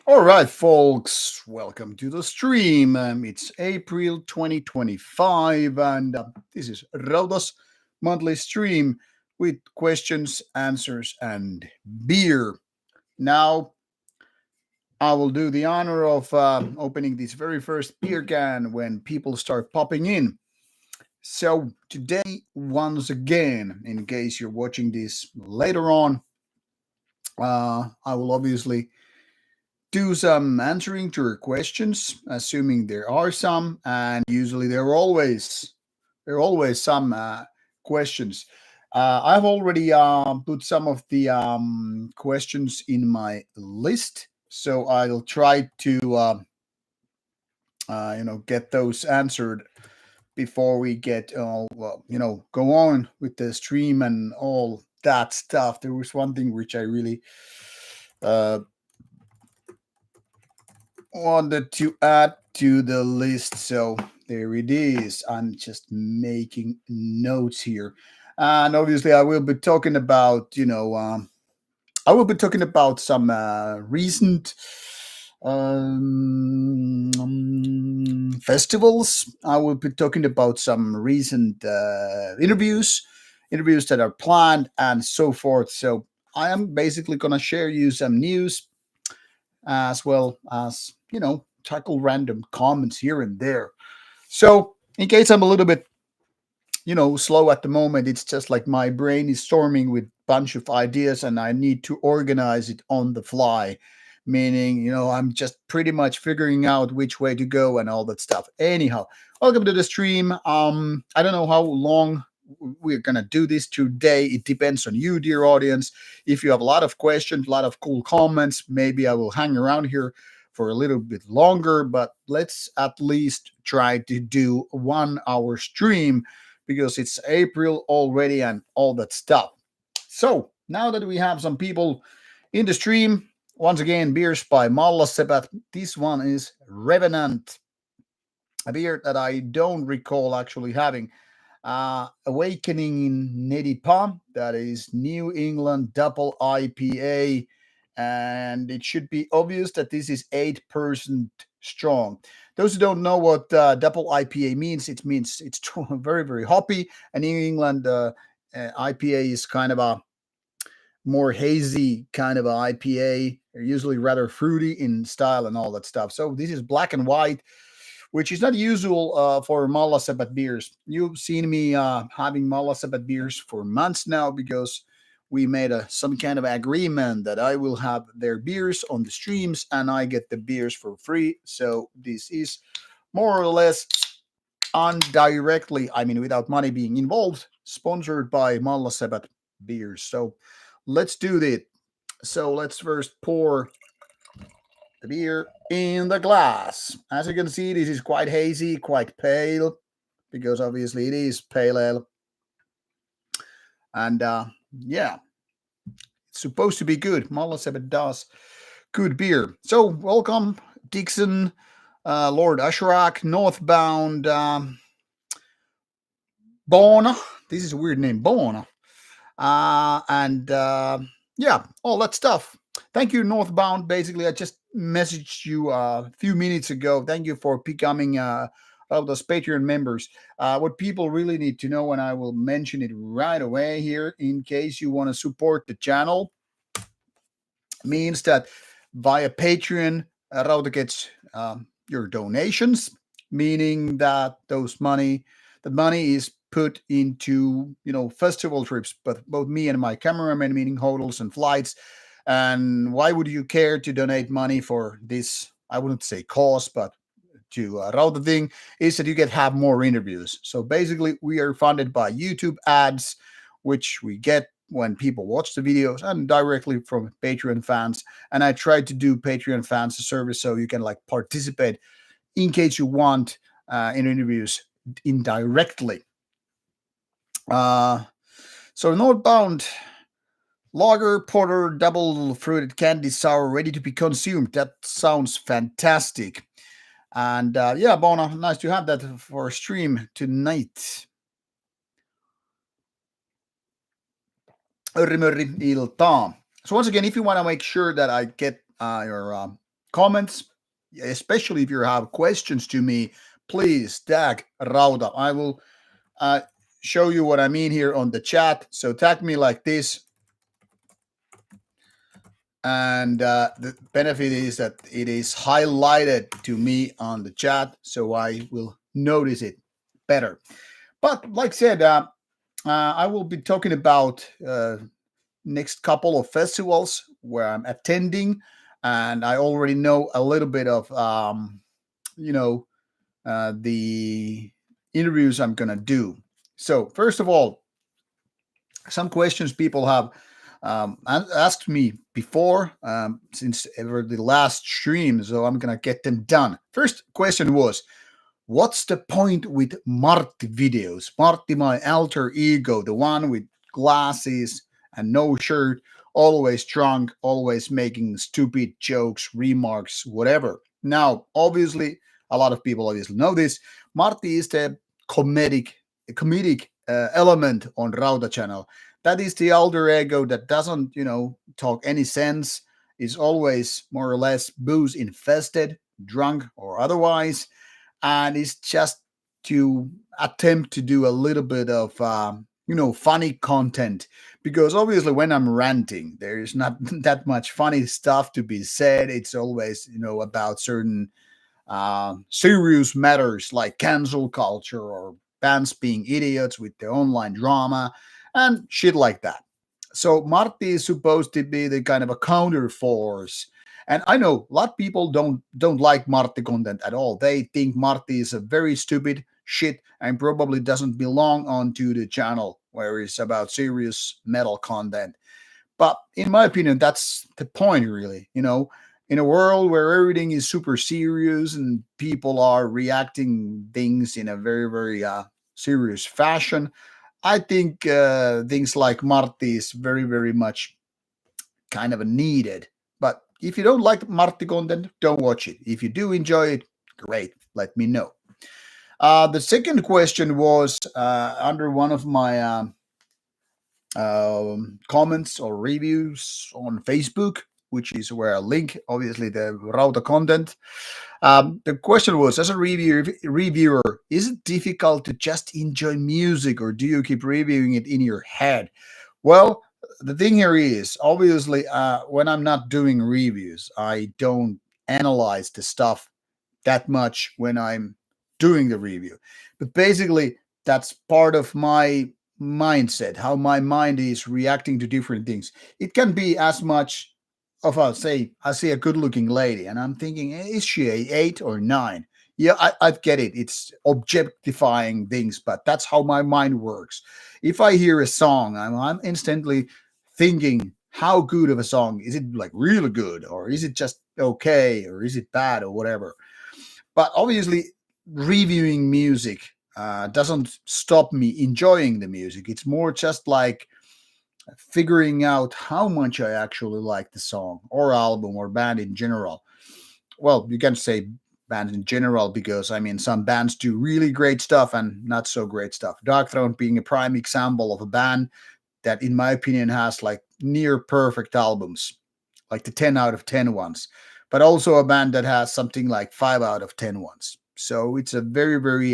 All right, folks, welcome to the stream. It's April 2025, and this is Rauta's monthly stream with questions, answers, and beer. Now, I will do the honor of opening this very first beer can when people start popping in. So, today, once again, in case you're watching this later on, I will obviously do some answering to your questions, assuming there are some, and usually there are always some questions. I've already put some of the questions in my list, so I'll try to get those answered before we get go on with the stream and all that stuff. There was one thing which I really uh, wanted to add to the list. So there it is. I'm just making notes here. And obviously, I will be talking about, I will be talking about some recent festivals. I will be talking about some recent interviews that are planned, and so forth. So I am basically going to share you some news as well as, tackle random comments here and there. So, in case I'm a little bit, slow at the moment, it's just like my brain is storming with bunch of ideas and I need to organize it on the fly. Meaning, I'm just pretty much figuring out which way to go and all that stuff. Anyhow, welcome to the stream. I don't know how long we're gonna do this today. It depends on you, dear audience. If you have a lot of questions, a lot of cool comments, maybe I will hang around here for a little bit longer, but let's at least try to do 1 hour stream because it's April already and all that stuff. So now that we have some people in the stream, once again, beers by Mallassepät. This one is Revenant, a beer that I don't recall actually having. Awakening in Nedipa, that is New England double IPA, and it should be obvious that this is 8% strong. Those who don't know what double IPA means, it means it's very, very hoppy. And New England IPA is kind of a more hazy kind of a IPA. They're usually rather fruity in style and all that stuff. So this is black and white, which is not usual for Mallassepät beers. You've seen me having Mallassepät beers for months now because we made some kind of agreement that I will have their beers on the streams and I get the beers for free. So this is more or less indirectly, I mean, without money being involved, sponsored by Mallassepät beers. So let's do that. So let's first pour the beer in the glass. As you can see, this is quite hazy, quite pale, because obviously it is pale ale. And yeah, it's supposed to be good. Mallassepät does good beer. So welcome, Dixon, Lord Asherak, Northbound, Bona. This is a weird name, Bona. And yeah, all that stuff. Thank you, Northbound. Basically, I just messaged you a few minutes ago. Thank you for becoming of those Patreon members. What people really need to know, and I will mention it right away here in case you want to support the channel, means that via Patreon, Rauta gets your donations, meaning that that money is put into festival trips, but both me and my cameraman, meaning hotels and flights. And why would you care to donate money for this? I wouldn't say cause, but to Rauta thing is that you get have more interviews. So basically, we are funded by YouTube ads, which we get when people watch the videos and directly from Patreon fans. And I try to do Patreon fans a service so you can like participate in case you want in interviews indirectly. So Northbound lager porter double fruited candy sour ready to be consumed. That sounds fantastic. And yeah, Bona, nice to have that for a stream tonight. Örrimörri iltaa. So once again, if you want to make sure that I get your comments, especially if you have questions to me, please tag Rauta. I will uh, show you what I mean here on the chat. So tag me like this. And the benefit is that it is highlighted to me on the chat, so I will notice it better. But like I said, I will be talking about next couple of festivals where I'm attending, and I already know a little bit of you know the interviews I'm gonna do. So first of all, some questions people have asked me before since ever the last stream, so I'm gonna get them done. First question was, what's the point with Marty videos? Marty, my alter ego, the one with glasses and no shirt, always drunk, always making stupid jokes, remarks, whatever. Now, obviously, a lot of people obviously know this. Marty is the comedic element on Rauta channel. That is the alter ego that doesn't, talk any sense, is always more or less booze infested, drunk or otherwise, and it's just to attempt to do a little bit of funny content, because obviously when I'm ranting there is not that much funny stuff to be said. It's always about certain serious matters like cancel culture or bands being idiots with their online drama and shit like that. So Marty is supposed to be the kind of a counter force. And I know a lot of people don't like Marty content at all. They think Marty is a very stupid shit and probably doesn't belong onto the channel where it's about serious metal content. But in my opinion, that's the point, really. In a world where everything is super serious and people are reacting things in a very, very serious fashion, I think things like Marty is very, very much kind of needed. But if you don't like Marty content, don't watch it. If you do enjoy it, great. Let me know. The second question was under one of my comments or reviews on Facebook, which is where I link, obviously, the Rauta content. The question was, as a reviewer, is it difficult to just enjoy music, or do you keep reviewing it in your head? Well, the thing here is, obviously, when I'm not doing reviews, I don't analyze the stuff that much when I'm doing the review. But basically, that's part of my mindset, how my mind is reacting to different things. It can be as much of I see a good looking lady and I'm thinking, is she a 8 or 9? Yeah, I get it. It's objectifying things, but that's how my mind works. If I hear a song, I'm instantly thinking, how good of a song is it? Like really good, or is it just okay, or is it bad, or whatever? But obviously, reviewing music doesn't stop me enjoying the music. It's more just like figuring out how much I actually like the song or album or band in general. Well, you can say band in general, because I mean, some bands do really great stuff and not so great stuff. Dark Throne being a prime example of a band that, in my opinion, has like near perfect albums, like the 10 out of 10 ones, but also a band that has something like 5 out of 10 ones. So it's a very, very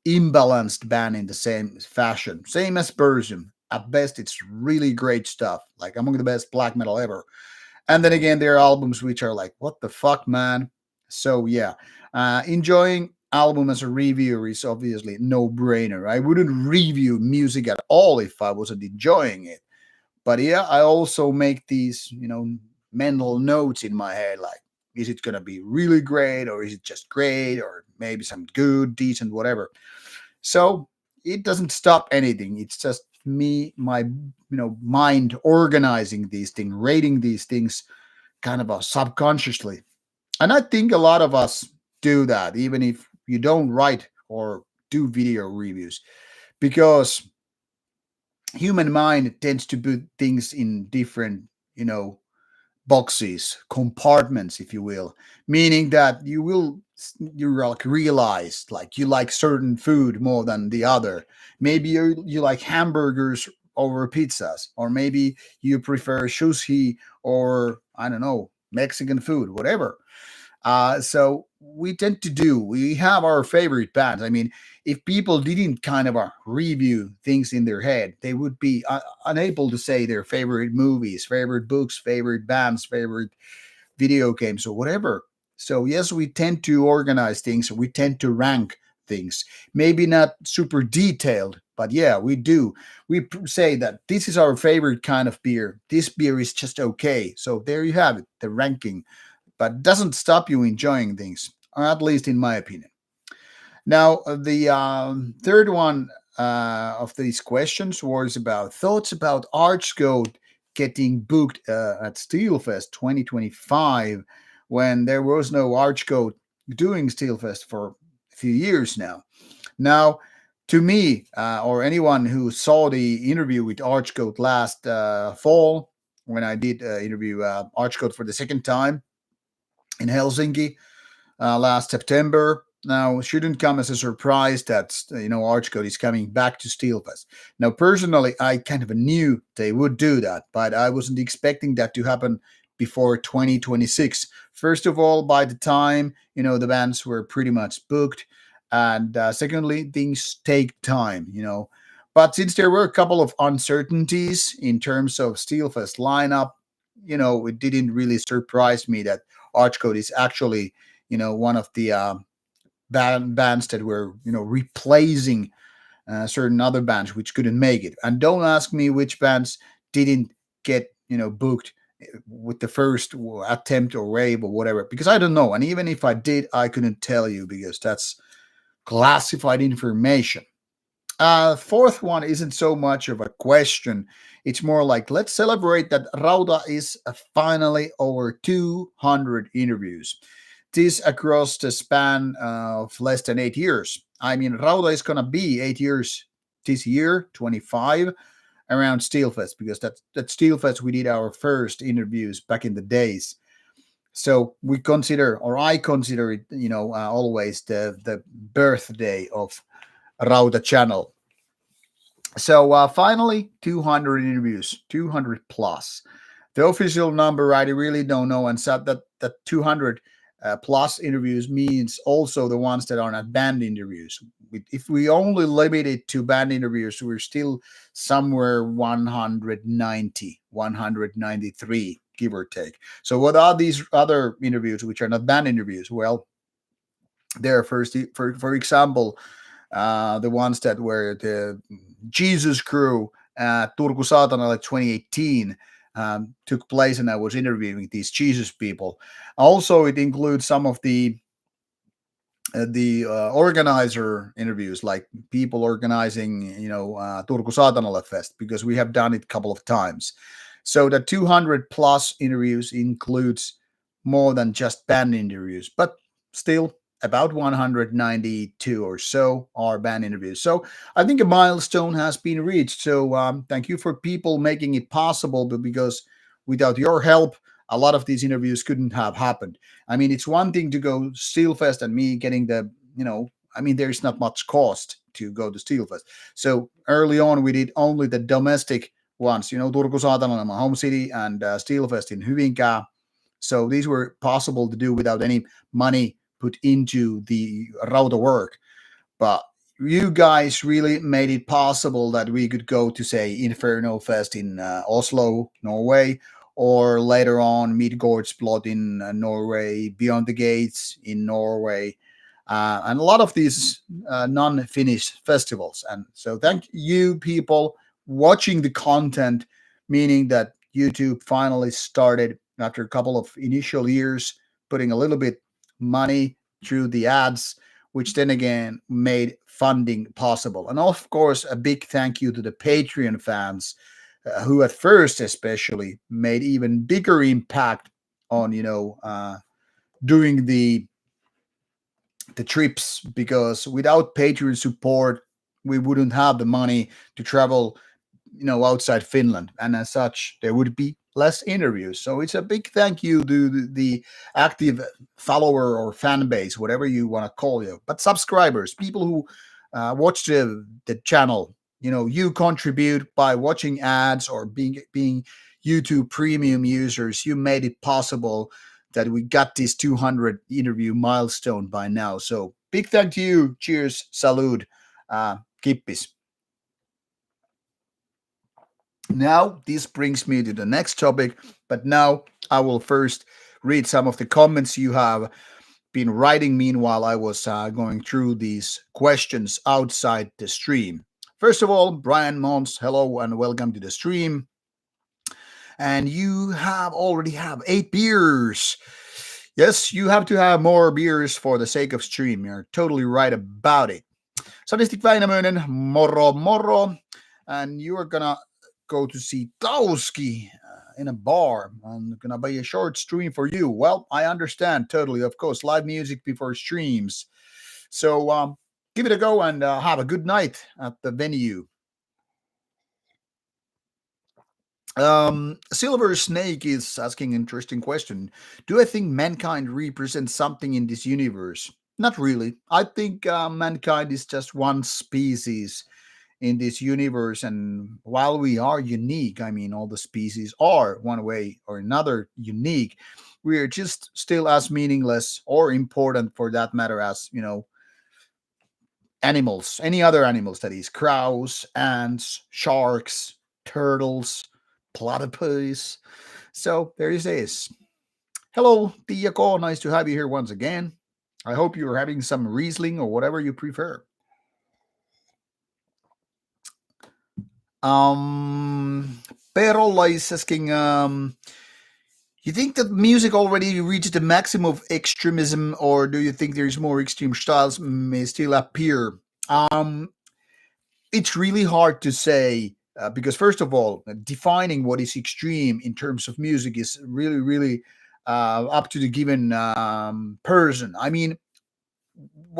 imbalanced band in the same fashion. Same as Burzum. At best, it's really great stuff, like among the best black metal ever. And then again, there are albums which are like, what the fuck, man? So yeah, enjoying album as a reviewer is obviously no brainer. I wouldn't review music at all if I wasn't enjoying it. But yeah, I also make these, mental notes in my head, like, is it gonna be really great, or is it just great, or maybe some good, decent, whatever. So it doesn't stop anything. It's just me, my mind organizing these things, rating these things kind of subconsciously. And I think a lot of us do that, even if you don't write or do video reviews, because human mind tends to put things in different, boxes, compartments, if you will, meaning that you like realize like you like certain food more than the other. Maybe you like hamburgers over pizzas, or maybe you prefer sushi, or I don't know, Mexican food, whatever. So we have our favorite bands. I mean, if people didn't kind of review things in their head, they would be unable to say their favorite movies, favorite books, favorite bands, favorite video games, or whatever. So yes, we tend to organize things. We tend to rank things. Maybe not super detailed, but yeah, we do. We say that this is our favorite kind of beer. This beer is just okay. So there you have it, the ranking, but doesn't stop you enjoying things, or at least in my opinion. Now, the third one of these questions was about thoughts about Archgoat getting booked at Steelfest 2025 when there was no Archgoat doing Steelfest for a few years now. Now, to me, or anyone who saw the interview with Archgoat last fall, when I did interview Archgoat for the second time in Helsinki last September. Now, it shouldn't come as a surprise that Archcode is coming back to Steelfest. Now, personally, I kind of knew they would do that, but I wasn't expecting that to happen before 2026. First of all, by the time the bands were pretty much booked, and secondly, things take time. But since there were a couple of uncertainties in terms of Steelfest lineup, it didn't really surprise me that Archcode is actually one of the bands that were replacing certain other bands which couldn't make it. And don't ask me which bands didn't get booked with the first attempt or wave or whatever, because I don't know. And even if I did, I couldn't tell you because that's classified information. Fourth one isn't so much of a question. It's more like, let's celebrate that Rauta is finally over 200 interviews. This across the span of less than 8 years. I mean, Rauta is going to be 8 years this year, 25, around Steelfest, because that Steelfest we did our first interviews back in the days. So we consider, or I consider it, always the birthday of Rauta channel. So finally, 200 interviews, 200 plus. The official number, I really don't know. And said that 200 plus interviews means also the ones that are not band interviews. If we only limit it to band interviews, we're still somewhere 190, 193, give or take. So what are these other interviews which are not band interviews? Well, there first, for example, the ones that were the Jesus crew at Turku Saatanalle 2018 took place, and I was interviewing these Jesus people. Also, it includes some of the organizer interviews, like people organizing, Turku Saatanalle Fest, because we have done it a couple of times. So the 200 plus interviews includes more than just band interviews, but still about 192 or so are band interviews. So I think a milestone has been reached. So thank you for people making it possible, but because without your help, a lot of these interviews couldn't have happened. I mean, it's one thing to go Steelfest and me getting there's not much cost to go to Steelfest. So early on, we did only the domestic ones, Turku Saatanalle, my home city, and Steelfest in Hyvinkää. So these were possible to do without any money put into the Rauta work. But you guys really made it possible that we could go to, say, Inferno Fest in Oslo, Norway, or later on Midgårdsblot in Norway, Beyond the Gates in Norway, and a lot of these non-Finnish festivals. And so thank you people watching the content, meaning that YouTube finally started after a couple of initial years putting a little bit money through the ads, which then again made funding possible. And of course, a big thank you to the Patreon fans who at first especially made even bigger impact on doing the trips, because without Patreon support we wouldn't have the money to travel outside Finland, and as such there would be less interviews. So it's a big thank you to the active follower or fan base, whatever you want to call you, but subscribers, people who watch the channel. You contribute by watching ads or being YouTube premium users. You made it possible that we got this 200 interview milestone by now. So big thank to you. Cheers. Salud. Kippis. Now, this brings me to the next topic, but now I will first read some of the comments you have been writing meanwhile I was going through these questions outside the stream. First of all, Brian Mons, hello and welcome to the stream. And you have already have 8 beers. Yes, you have to have more beers for the sake of stream. You're totally right about it. Sadistik Väinämöinen, moro moro. And you are gonna go to see Tauski in a bar. I'm gonna be a short stream for you. Well, I understand totally, of course, live music before streams. So give it a go and have a good night at the venue. Silver Snake is asking an interesting question. Do I think mankind represents something in this universe? Not really. I think mankind is just one species in this universe, and while we are unique, I mean, all the species are one way or another unique. We are just still as meaningless or important for that matter as, animals, any other animals, that is, crows, ants, sharks, turtles, platypus. So there it is. Hello, Tiako. Nice to have you here once again. I hope you're having some Riesling or whatever you prefer. Perola is asking, you think that music already reached the maximum of extremism, or do you think there's more extreme styles may still appear? It's really hard to say because, first of all, defining what is extreme in terms of music is really, really up to the given person. I mean,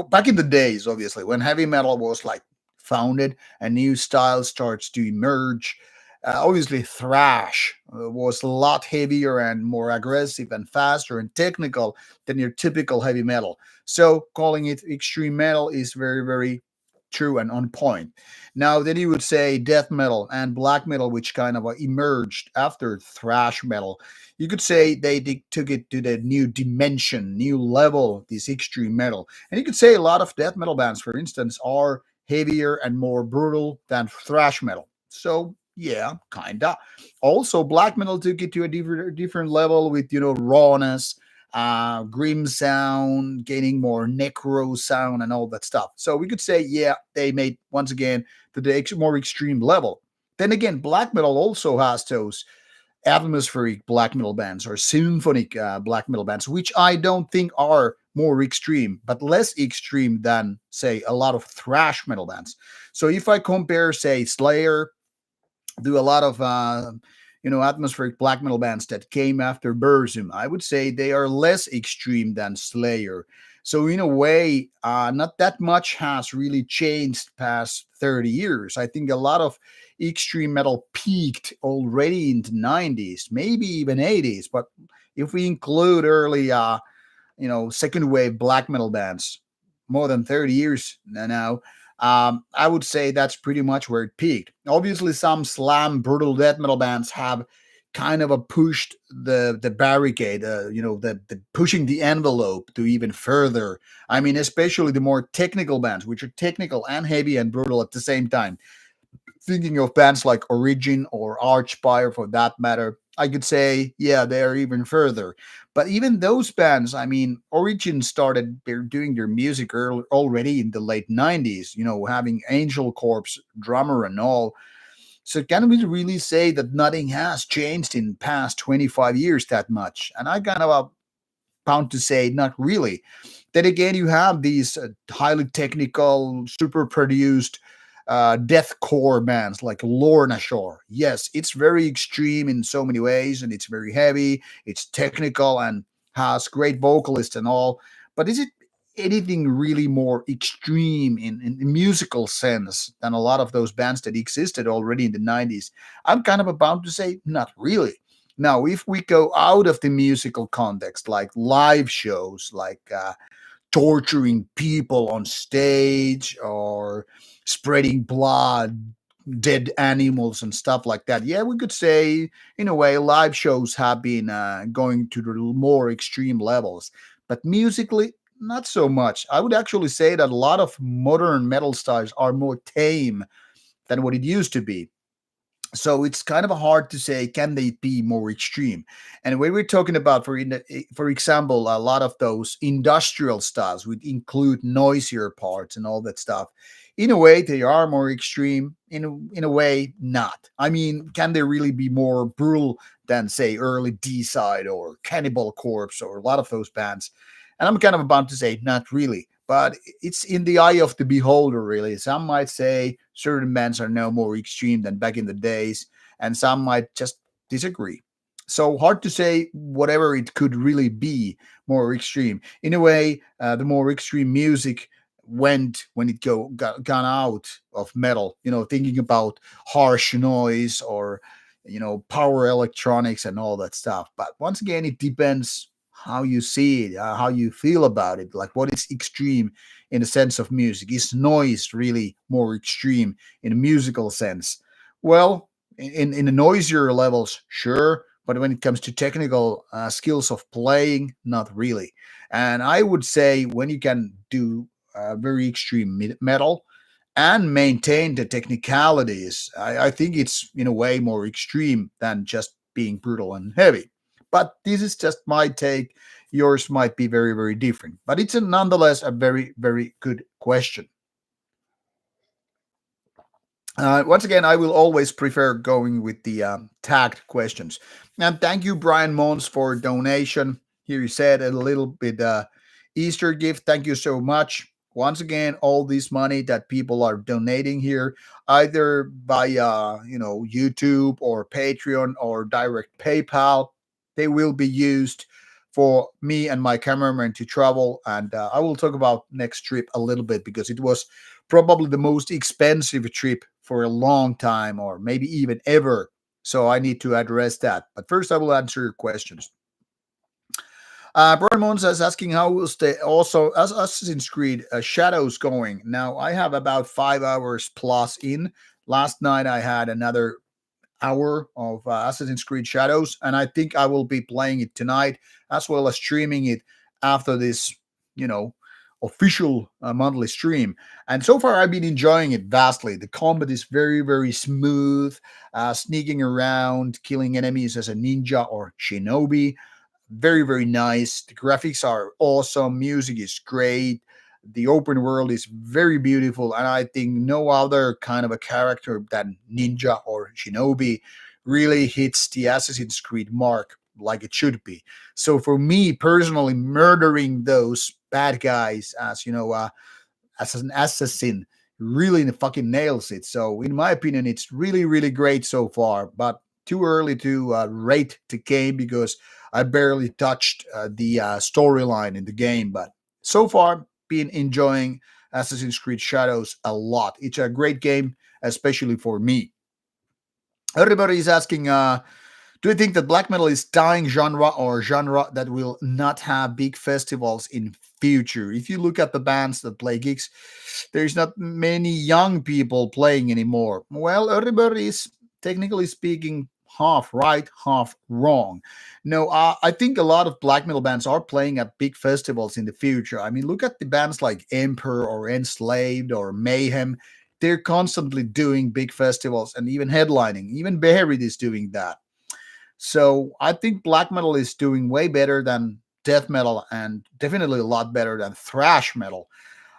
back in the days, obviously, when heavy metal was like founded, a new style starts to emerge. Obviously, thrash was a lot heavier and more aggressive and faster and technical than your typical heavy metal. So, calling it extreme metal is very, very true and on point. Now, then you would say death metal and black metal, which kind of emerged after thrash metal. You could say they took it to the new dimension, new level, this extreme metal. And you could say a lot of death metal bands, for instance, are heavier and more brutal than thrash metal. So yeah, kinda. Also, black metal took it to a different level with rawness, grim sound, gaining more necro sound, and all that stuff. So we could say, yeah, they made once again to the more extreme level. Then again, black metal also has those atmospheric black metal bands or symphonic black metal bands, which I don't think are more extreme, but less extreme than, say, a lot of thrash metal bands. So if I compare, say, Slayer, do a lot of atmospheric black metal bands that came after Burzum, I would say they are less extreme than Slayer. So in a way, not that much has really changed past 30 years. I think a lot of extreme metal peaked already in the 90s, maybe even 80s. But if we include early, second wave black metal bands, more than 30 years now, I would say that's pretty much where it peaked. Obviously, some slam brutal death metal bands have kind of pushed the barricade, the pushing the envelope to even further. I mean, especially the more technical bands, which are technical and heavy and brutal at the same time. Thinking of bands like Origin or Archspire, for that matter, I could say, yeah, they're even further. But even those bands, I mean, Origin started doing their music already in the late 90s, having Angel Corpse drummer and all. So can we really say that nothing has changed in past 25 years that much? And I kind of bound to say not really. Then again, you have these highly technical, super produced deathcore bands like Lorna Shore. Yes, it's very extreme in so many ways, and it's very heavy, it's technical, and has great vocalists and all. But is it anything really more extreme in musical sense than a lot of those bands that existed already in the 90s? I'm kind of about to say not really. Now, if we go out of the musical context, like live shows, like torturing people on stage or spreading blood, dead animals and stuff like that. Yeah, we could say, in a way, live shows have been going to the more extreme levels, but musically, not so much. I would actually say that a lot of modern metal styles are more tame than what it used to be. So it's kind of hard to say can they be more extreme. And when we're talking about, for example, a lot of those industrial styles would include noisier parts and all that stuff. In a way they are more extreme, in a way not. I mean, can they really be more brutal than, say, early D side or Cannibal Corpse or a lot of those bands? And I'm kind of about to say not really, but it's in the eye of the beholder, really. Some might say certain bands are now more extreme than back in the days, and some might just disagree. So hard to say whatever it could really be more extreme. In a way, the more extreme music went when it gone out of metal. Thinking about harsh noise or power electronics and all that stuff. But once again, it depends how you see it, how you feel about it, like what is extreme in the sense of music. Is noise really more extreme in a musical sense? Well, in the noisier levels, sure, but when it comes to technical skills of playing, not really. And I would say when you can do very extreme metal and maintain the technicalities, I think it's in a way more extreme than just being brutal and heavy. But this is just my take. Yours might be very, very different. But it's nonetheless a very, very good question. Once again, I will always prefer going with the tagged questions. And thank you, Brian Mons, for donation. Here you said a little bit Easter gift. Thank you so much. Once again, all this money that people are donating here, either via YouTube or Patreon or direct PayPal, they will be used for me and my cameraman to travel. And I will talk about next trip a little bit because it was probably the most expensive trip for a long time, or maybe even ever. So I need to address that. But first, I will answer your questions. Brian Monza is asking how was the also as Assassin's Creed Shadows going? Now I have about 5 hours plus in. Last night I had another hour of Assassin's Creed Shadows, and I think I will be playing it tonight as well as streaming it after this, you know, official monthly stream. And so far, I've been enjoying it vastly. The combat is very, very smooth, sneaking around, killing enemies as a ninja or shinobi. Very, very nice. The graphics are awesome. Music is great. The open world is very beautiful, and I think no other kind of a character than ninja or shinobi really hits the Assassin's Creed mark like it should be. So for me personally, murdering those bad guys as an assassin really fucking nails it. So in my opinion, it's really, really great so far. But too early to rate the game because I barely touched the storyline in the game. But so far, been enjoying Assassin's Creed Shadows a lot. It's a great game, especially for me. Everybody is asking, do you think that black metal is dying genre or genre that will not have big festivals in future? If you look at the bands that play gigs, there's not many young people playing anymore. Well, everybody is technically speaking half right, half wrong. No, I think a lot of black metal bands are playing at big festivals in the future. I mean, look at the bands like Emperor or Enslaved or Mayhem. They're constantly doing big festivals and even headlining. Even Buried is doing that. So I think black metal is doing way better than death metal and definitely a lot better than thrash metal.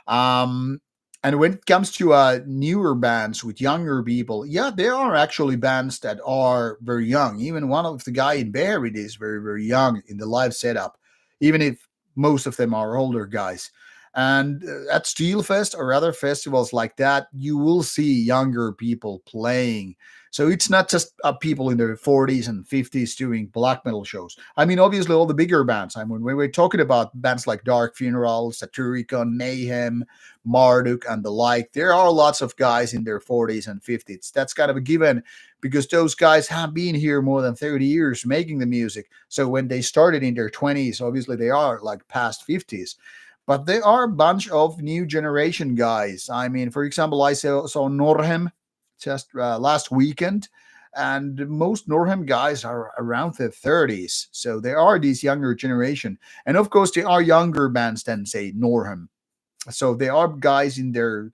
Um, and when it comes to newer bands with younger people, yeah, there are actually bands that are very young. Even one of the guy in Buried is very, very young in the live setup, even if most of them are older guys. And at Steelfest or other festivals like that, you will see younger people playing. So it's not just people in their 40s and 50s doing black metal shows. I mean, obviously, all the bigger bands. I mean, when we're talking about bands like Dark Funeral, Satyricon, Mayhem, Marduk, and the like, there are lots of guys in their 40s and 50s. That's kind of a given because those guys have been here more than 30 years making the music. So when they started in their 20s, obviously, they are like past 50s. But there are a bunch of new generation guys. I mean, for example, I saw Norhem just last weekend, and most Northam guys are around their 30s. So there are these younger generation, and of course there are younger bands than say Northam. So there are guys in their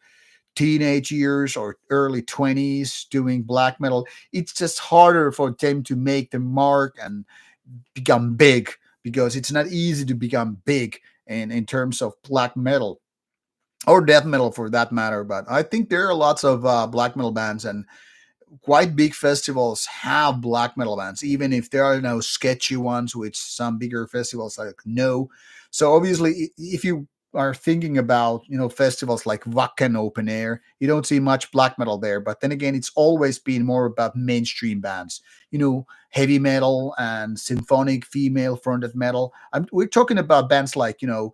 teenage years or early 20s doing black metal. It's just harder for them to make the mark and become big, because it's not easy to become big in terms of black metal or death metal for that matter. But I think there are lots of black metal bands, and quite big festivals have black metal bands, even if there are no sketchy ones, which some bigger festivals like no. So obviously, if you are thinking about festivals like Wacken Open Air, you don't see much black metal there. But then again, it's always been more about mainstream bands, heavy metal and symphonic female fronted metal. We're talking about bands like the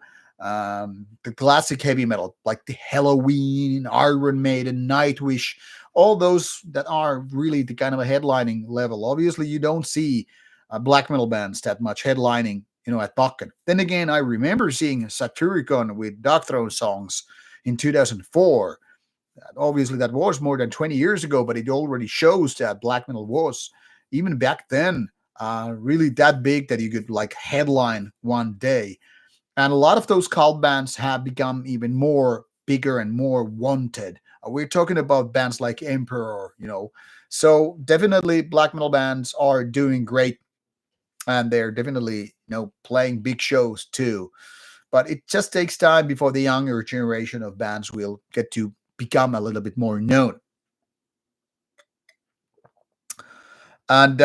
classic heavy metal, like the Halloween, Iron Maiden, Nightwish, all those that are really the kind of a headlining level. Obviously, you don't see black metal bands that much headlining, at Wacken. Then again, I remember seeing Satyricon with Dark Throne songs in 2004. Obviously, that was more than 20 years ago, but it already shows that black metal was, even back then, really that big that you could like headline one day. And a lot of those cult bands have become even more bigger and more wanted. We're talking about bands like Emperor, So definitely black metal bands are doing great, and they're definitely, playing big shows too. But it just takes time before the younger generation of bands will get to become a little bit more known. And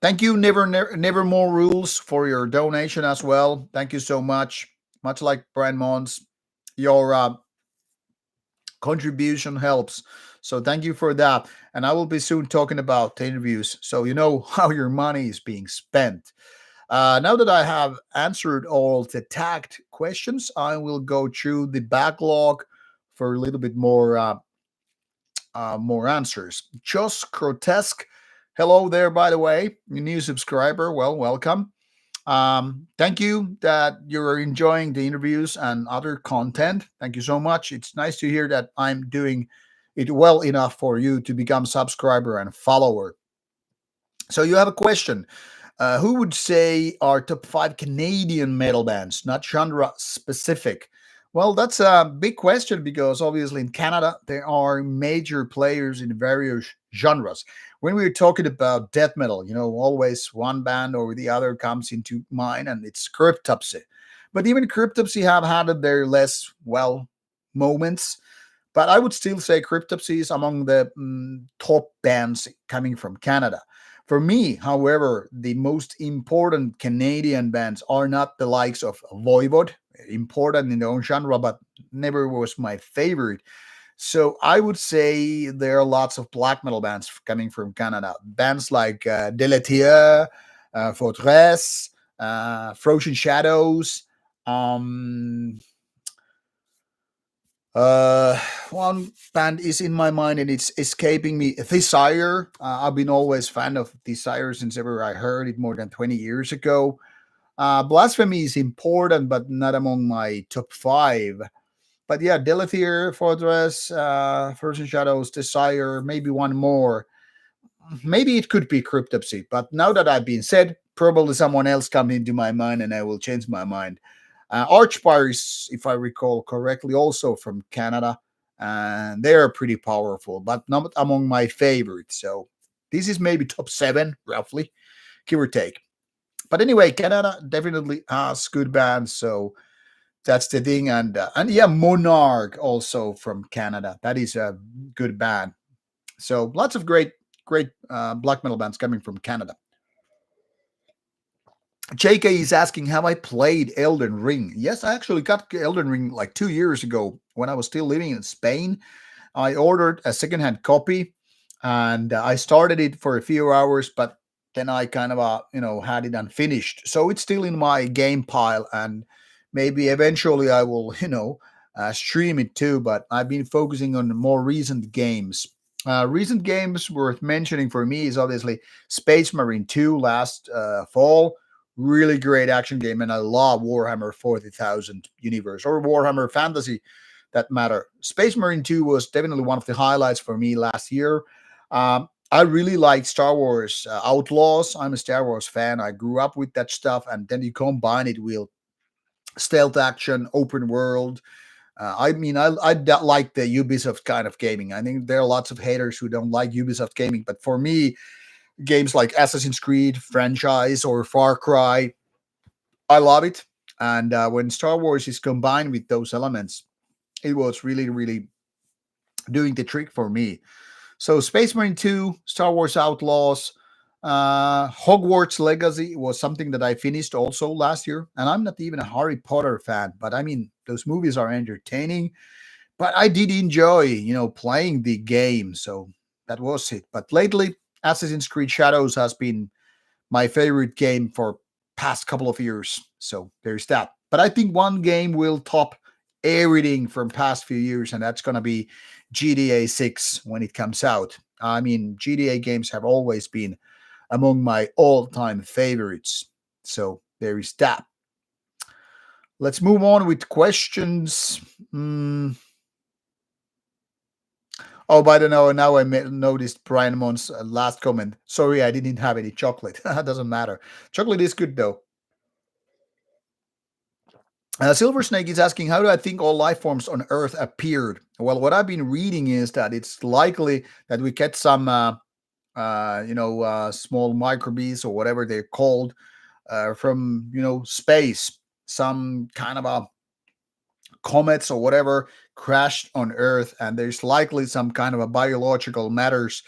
thank you, Never More Rules, for your donation as well. Thank you so much. Much like Brian Mons, your contribution helps. So thank you for that. And I will be soon talking about the interviews, so you know how your money is being spent. Now that I have answered all the tagged questions, I will go through the backlog for a little bit more answers. Just Grotesque. Hello there, by the way, new subscriber. Well, welcome. Thank you that you're enjoying the interviews and other content. Thank you so much. It's nice to hear that I'm doing it well enough for you to become subscriber and follower. So you have a question. Who would say are top 5 Canadian metal bands, not genre specific? Well, that's a big question, because obviously in Canada there are major players in various genres. When we're talking about death metal, always one band or the other comes into mind, and it's Cryptopsy. But even Cryptopsy have had their less well moments. But I would still say Cryptopsy is among the top bands coming from Canada. For me, however, the most important Canadian bands are not the likes of Voivod, important in their own genre, but never was my favorite. So I would say there are lots of black metal bands coming from Canada. Bands like Deletier, Fortress, Frozen Shadows. One band is in my mind and it's escaping me. Desire. I've been always fan of Desire since ever I heard it more than 20 years ago. Blasphemy is important, but not among my top 5. But yeah, Deletier, Fortress, Frozen Shadows, Desire, maybe one more. Maybe it could be Cryptopsy. But now that I've been said, probably someone else come into my mind and I will change my mind. Archfire is, if I recall correctly, also from Canada, and they are pretty powerful, but not among my favorites. So this is maybe top 7, roughly, give or take. But anyway, Canada definitely has good bands, so that's the thing. And yeah, Monarch also from Canada. That is a good band. So lots of great black metal bands coming from Canada. JK is asking, have I played Elden Ring? Yes, I actually got Elden Ring like 2 years ago when I was still living in Spain. I ordered a secondhand copy and I started it for a few hours, but then I kind of, had it unfinished. So it's still in my game pile, and maybe eventually I will, stream it too. But I've been focusing on more recent games. Recent games worth mentioning for me is obviously Space Marine 2 last fall. Really great action game, and I love Warhammer 40,000 universe, or Warhammer Fantasy, that matter. Space Marine 2 was definitely one of the highlights for me last year. I really like Star Wars Outlaws. I'm a Star Wars fan. I grew up with that stuff, and then you combine it with stealth action, open world. I mean, like the Ubisoft kind of gaming. I think there are lots of haters who don't like Ubisoft gaming, but for me, games like Assassin's Creed franchise or Far Cry, I love it. And when Star Wars is combined with those elements, it was really, really doing the trick for me. So Space Marine 2, Star Wars Outlaws, Hogwarts Legacy was something that I finished also last year. And I'm not even a Harry Potter fan, but I mean, those movies are entertaining. But I did enjoy, playing the game. So that was it. But lately, Assassin's Creed Shadows has been my favorite game for past couple of years. So there's that. But I think one game will top everything from past few years, and that's gonna be GTA 6 when it comes out. I mean, GTA games have always been among my all-time favorites. So there is that. Let's move on with questions. Oh, by the way, now I noticed Brian Mon's last comment. Sorry, I didn't have any chocolate. That doesn't matter. Chocolate is good though. Silver Snake is asking, how do I think all life forms on Earth appeared? Well, what I've been reading is that it's likely that we get some, small microbes or whatever they're called from, space. Some kind of a comets or whatever crashed on Earth, and there's likely some kind of a biological matters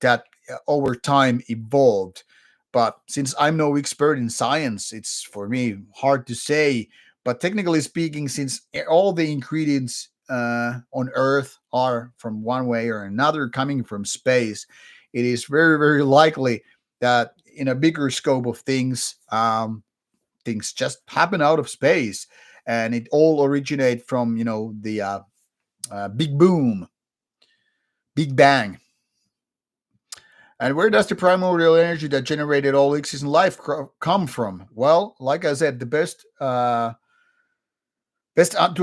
that over time evolved. But since I'm no expert in science, it's for me hard to say. But technically speaking, since all the ingredients on Earth are from one way or another coming from space, it is very, very likely that in a bigger scope of things, things just happen out of space, and it all originate from the big boom, big bang. And where does the primordial energy that generated all existing life come from? Well, like I said, the best to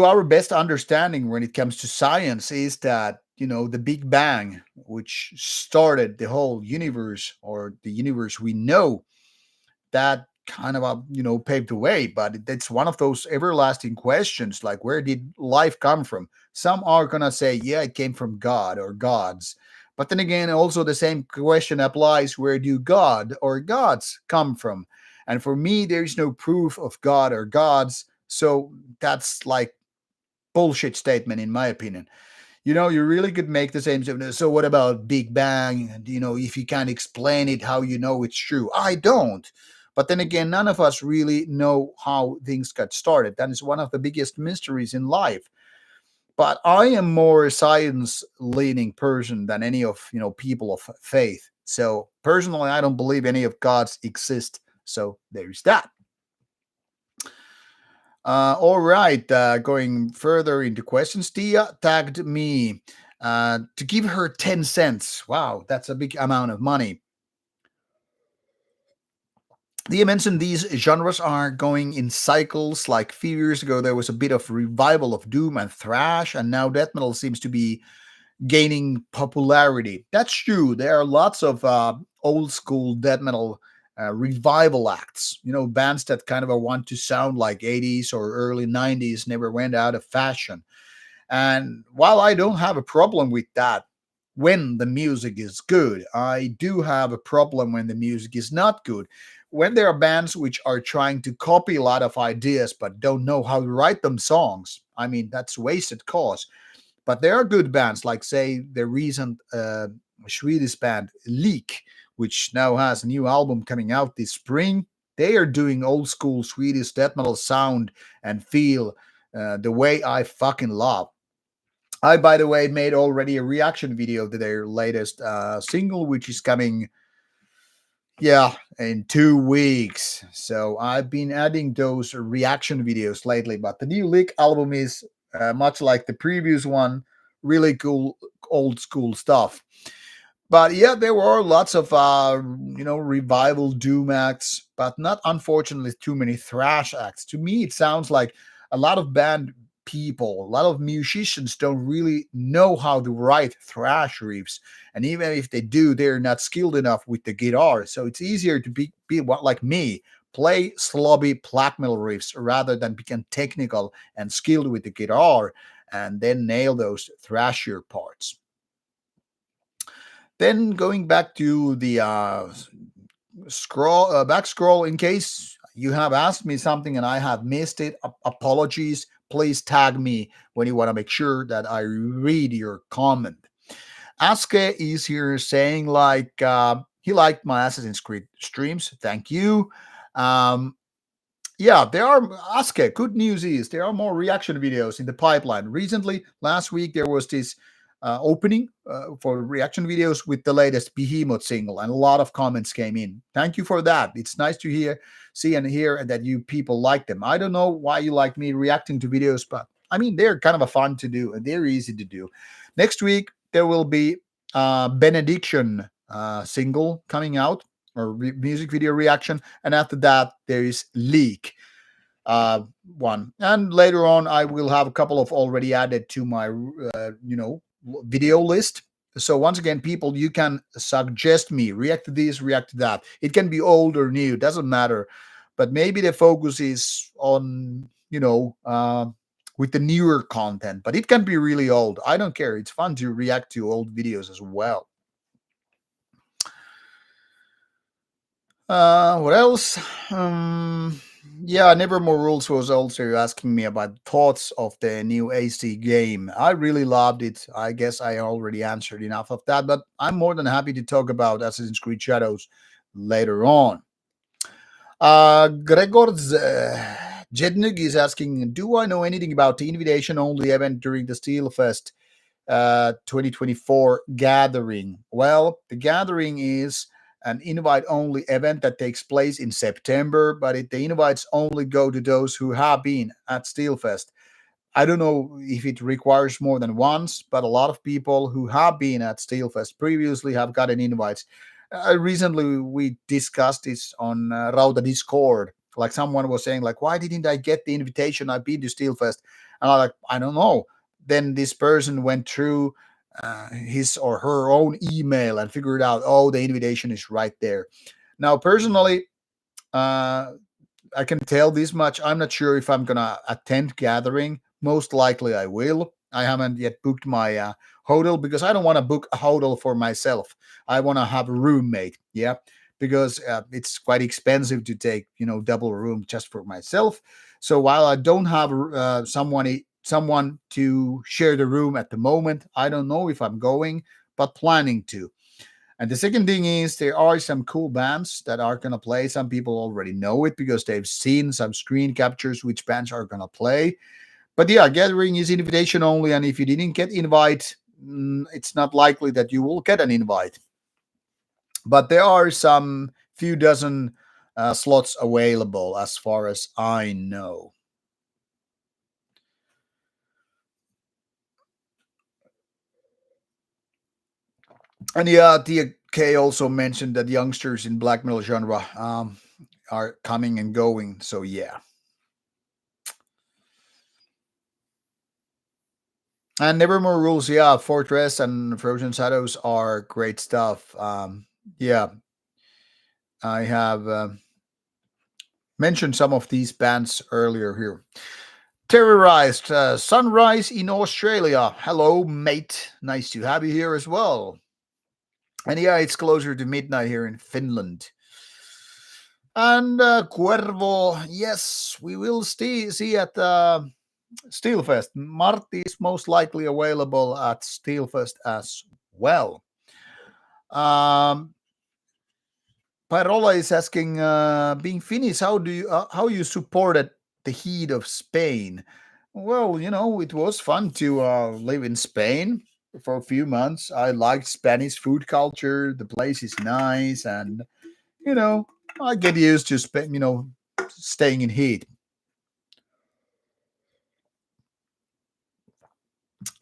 our best understanding when it comes to science is that the big bang, which started the whole universe, or the universe we know, that kind of paved the way. But it's one of those everlasting questions, like, where did life come from? Some are gonna say, yeah, it came from God or gods. But then again, also the same question applies, where do God or gods come from? And for me, there is no proof of God or gods, so that's like bullshit statement in my opinion. You really could make the same. So what about Big Bang? And, if you can't explain it, how it's true? I don't. But then again, none of us really know how things got started. That is one of the biggest mysteries in life. But I am more a science-leaning person than any of people of faith. So personally, I don't believe any of gods exist. So there's that. All right, going further into questions, Tia tagged me to give her 10 cents. Wow, that's a big amount of money. Tia mentioned these genres are going in cycles. Like a few years ago, there was a bit of revival of doom and thrash, and now death metal seems to be gaining popularity. That's true. There are lots of old school death metal revival acts, bands that kind of want to sound like 80s or early 90s, never went out of fashion. And while I don't have a problem with that when the music is good, I do have a problem when the music is not good. When there are bands which are trying to copy a lot of ideas but don't know how to write them songs, I mean, that's wasted cause. But there are good bands, like, say, the recent Swedish band Leak, which now has a new album coming out this spring. They are doing old school Swedish death metal sound and feel the way I fucking love. I, by the way, made already a reaction video to their latest single, which is coming, in 2 weeks. So I've been adding those reaction videos lately. But the new Leak album is much like the previous one, really cool old school stuff. But yeah, there were lots of revival doom acts, but not, unfortunately, too many thrash acts. To me, it sounds like a lot of band people, a lot of musicians don't really know how to write thrash riffs, and even if they do, they're not skilled enough with the guitar. So it's easier to be like me, play slobby black metal riffs rather than become technical and skilled with the guitar, and then nail those thrashier parts. Then going back to the back scroll, in case you have asked me something and I have missed it, apologies. Please tag me when you want to make sure that I read your comment. Aske is here saying like he liked my Assassin's Creed streams. Thank you. Yeah, there are, Aske, good news is there are more reaction videos in the pipeline. Recently, last week, there was this opening for reaction videos with the latest Behemoth single, and a lot of comments came in. Thank you for that. It's nice to see and hear that you people like them. I don't know why you like me reacting to videos, but I mean, they're kind of a fun to do, and they're easy to do. Next week, there will be Benediction single coming out, or music video reaction, and after that there is Leak one, and later on I will have a couple of already added to my video list. So once again, people, you can suggest me react to this, react to that. It can be old or new, doesn't matter, but maybe the focus is on with the newer content, but it can be really old. I don't care, it's fun to react to old videos as well. What else? Yeah, Nevermore Rules was also asking me about thoughts of the new AC game. I really loved it. I guess I already answered enough of that, but I'm more than happy to talk about Assassin's Creed Shadows later on. Gregor Jednug is asking, do I know anything about the invitation-only event during the Steelfest 2024 gathering? Well, the gathering is an invite-only event that takes place in September, but the invites only go to those who have been at Steelfest. I don't know if it requires more than once, but a lot of people who have been at Steelfest previously have gotten invites. Recently, we discussed this on Rauta Discord. Like someone was saying, like, why didn't I get the invitation? I've been to Steelfest. And I'm like, I don't know. Then this person went through his or her own email and figured out, oh, the invitation is right there. Now, personally, I can tell this much. I'm not sure if I'm going to attend gathering. Most likely I will. I haven't yet booked my hotel because I don't want to book a hotel for myself. I want to have a roommate. Yeah, because it's quite expensive to take, double room just for myself. So while I don't have someone to share the room at the moment, I don't know if I'm going, but planning to. And the second thing is there are some cool bands that are going to play. Some people already know it because they've seen some screen captures which bands are going to play. But yeah, gathering is invitation only, and if you didn't get invite, it's not likely that you will get an invite. But there are some few dozen slots available as far as I know. And yeah, TK also mentioned that youngsters in black metal genre are coming and going. So yeah. And Nevermore Rules, yeah, Fortress and Frozen Shadows are great stuff. Yeah, I have mentioned some of these bands earlier here. Terrorized Sunrise in Australia. Hello, mate. Nice to have you here as well. And yeah, it's closer to midnight here in Finland. And Cuervo, yes, we will see at Steelfest. Marty is most likely available at Steelfest as well. Parola is asking, being Finnish, how you supported the heat of Spain? Well, it was fun to live in Spain for a few months. I liked Spanish food culture. The place is nice, and I get used to staying in heat.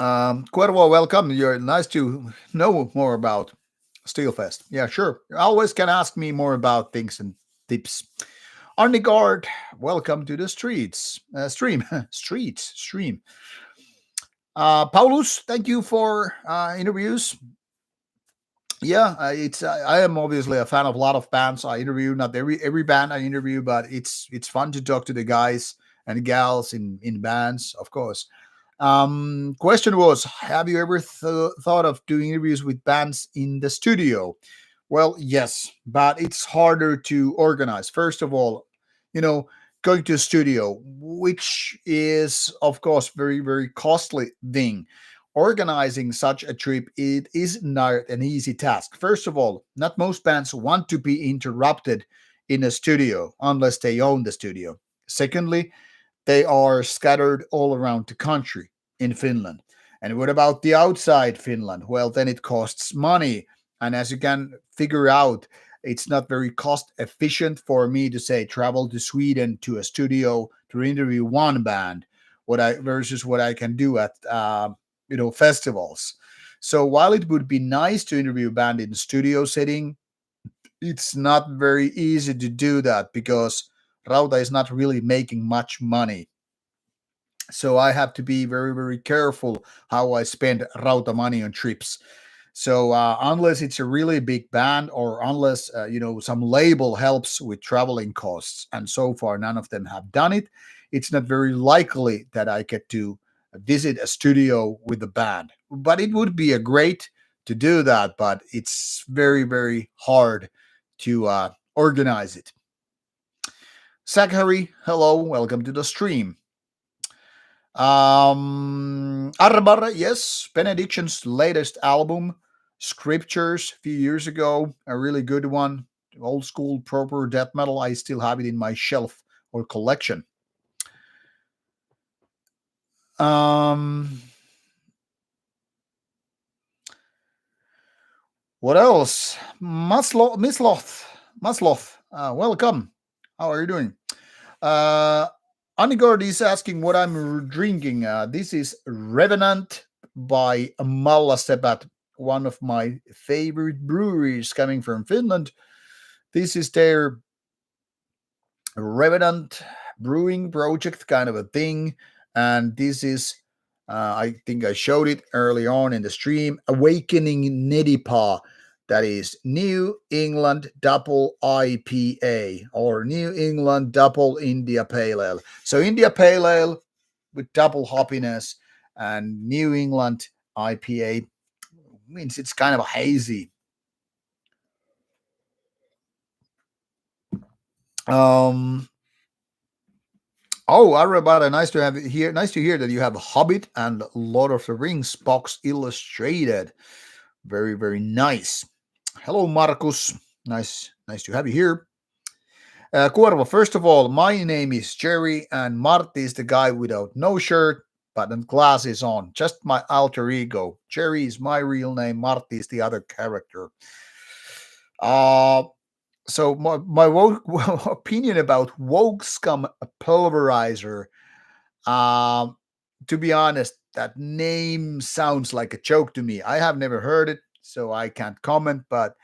Cuervo, welcome. You're nice to know more about Steelfest. Yeah, sure. You always can ask me more about things and tips. Arnigard, welcome to the stream. Stream. Paulus, thank you for interviews. Yeah, I am obviously a fan of a lot of bands I interview. Not every band I interview, but it's fun to talk to the guys and gals in bands, of course. Question was, have you ever thought of doing interviews with bands in the studio? Well, yes, but it's harder to organize. First of all, you know, going to a studio, which is of course very costly thing. Organizing such a trip, it is not an easy task. First of all, not most bands want to be interrupted in a studio unless they own the studio. Secondly, they are scattered all around the country in Finland. And what about the outside Finland? Well, then it costs money. And as you can figure out, it's not very cost efficient for me to say travel to Sweden to a studio to interview one band, what I versus what I can do at festivals. So while it would be nice to interview a band in a studio setting, it's not very easy to do that because Rauta is not really making much money. So I have to be very careful how I spend Rauta money on trips. So unless it's a really big band or unless some label helps with traveling costs, and so far none of them have done it, it's not very likely that I get to visit a studio with the band. But it would be a great to do that, but it's very hard to organize it. Zachary, hello, welcome to the stream. Arbar, yes, Benediction's latest album, Scriptures, a few years ago, a really good one, old school proper death metal. I still have it in my shelf or collection. What else? Masloth, welcome. How are you doing? Anigord is asking what I'm drinking. This is Revenant by Mallassepät, one of my favorite breweries coming from Finland. This is their Revenant brewing project kind of a thing. And this is, I think I showed it early on in the stream, Awakening Nedipa. That is New England Double IPA or New England Double India Pale Ale. So India Pale Ale with double hoppiness and New England IPA means it's kind of hazy. Oh, Arabada, nice to have it here. Nice to hear that you have Hobbit and Lord of the Rings box illustrated. Very nice. Hello, Marcus. Nice to have you here. Cuervo, first of all, my name is Jerry, and Marty is the guy without no shirt, but glasses on. Just my alter ego. Jerry is my real name. Marty is the other character. So my opinion about woke scum pulverizer. To be honest, that name sounds like a joke to me. I have never heard it, so I can't comment. But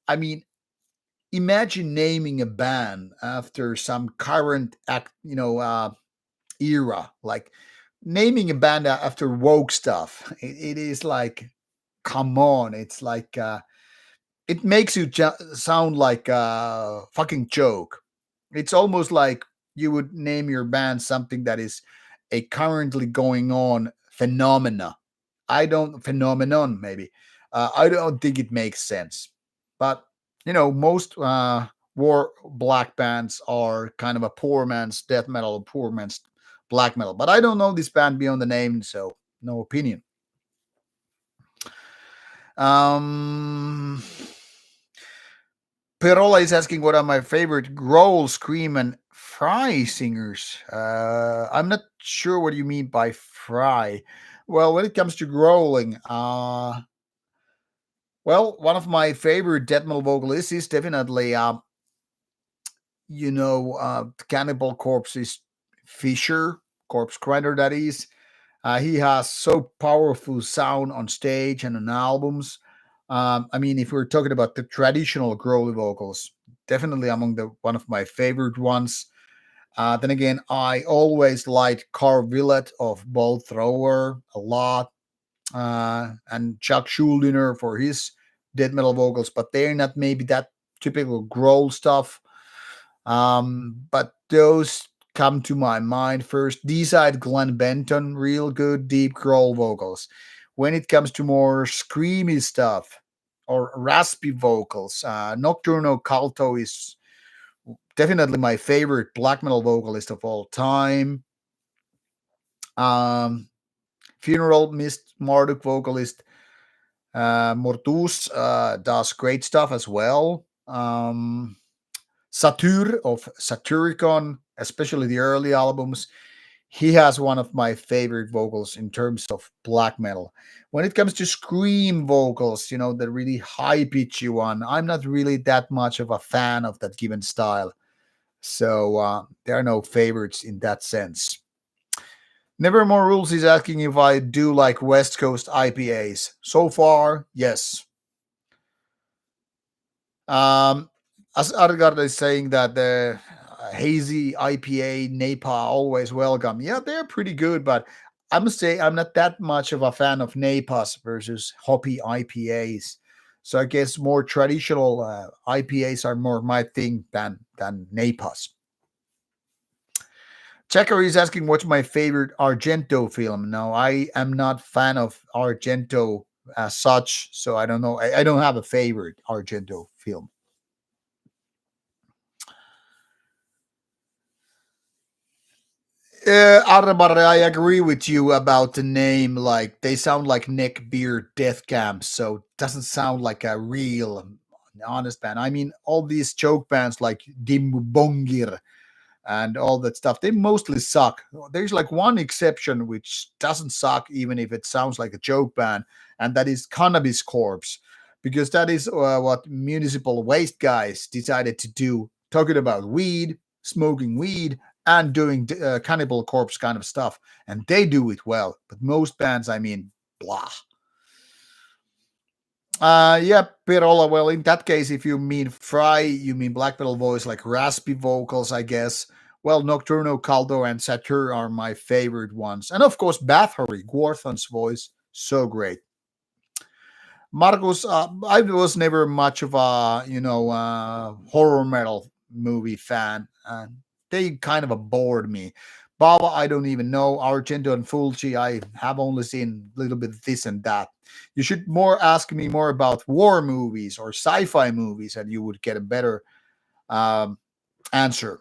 I mean, imagine naming a band after some current era, like naming a band after woke stuff. It is like, come on, it's like it makes you sound like a fucking joke. It's almost like you would name your band something that is a currently going on phenomenon maybe. I don't think it makes sense. But most war black bands are kind of a poor man's death metal, poor man's black metal. But I don't know this band beyond the name, so no opinion. Perola is asking what are my favorite growl, scream, and fry singers. I'm not sure what you mean by fry. Well, when it comes to growling, one of my favorite death metal vocalists is definitely, Cannibal Corpse's Fisher, Corpse Grinder, that is. He has so powerful sound on stage and on albums. I mean, if we're talking about the traditional growly vocals, definitely among the one of my favorite ones. Then again, I always liked Carl Willett of Ball Thrower a lot, and Chuck Schuldiner for his death metal vocals, but they're not maybe that typical growl stuff. But those come to my mind first. D-side Glenn Benton, real good deep growl vocals. When it comes to more screamy stuff or raspy vocals, Nocturno Calto is definitely my favorite black metal vocalist of all time. Um, Funeral Mist Marduk vocalist Mortus does great stuff as well. Satyr of Satyricon, especially the early albums, he has one of my favorite vocals in terms of black metal. When it comes to scream vocals, the really high pitchy one, I'm not really that much of a fan of that given style. So there are no favorites in that sense. Nevermore Rules is asking if I do like West Coast IPAs. So far, yes. Um, as Argard is saying that the hazy IPA Napa always welcome. Yeah, they're pretty good, but I must say I'm not that much of a fan of Napas versus hoppy IPAs. So I guess more traditional IPAs are more my thing than Napas. Checker is asking what's my favorite Argento film. No, I am not fan of Argento as such, so I don't know. I don't have a favorite Argento film. Arbar, I agree with you about the name. Like they sound like neck beard death camps, so it doesn't sound like a real honest band. I mean, all these joke bands like Dimbongir and all that stuff, they mostly suck. There's like one exception which doesn't suck, even if it sounds like a joke band, and that is Cannabis Corpse, because that is what municipal waste guys decided to do, talking about weed, smoking weed, and doing Cannibal Corpse kind of stuff, and they do it well. But most bands, I mean, blah. Yeah, Pirola. Well, in that case, if you mean Fry, you mean black metal voice, like raspy vocals, I guess. Well, Nocturno, Caldo, and Satyr are my favorite ones. And of course, Bathory, Gwarthon's voice, so great. Marcos, I was never much of a, horror metal movie fan. They kind of bored me. Baba, I don't even know. Argento and Fulci, I have only seen a little bit of this and that. You should more ask me more about war movies or sci-fi movies, and you would get a better um, answer.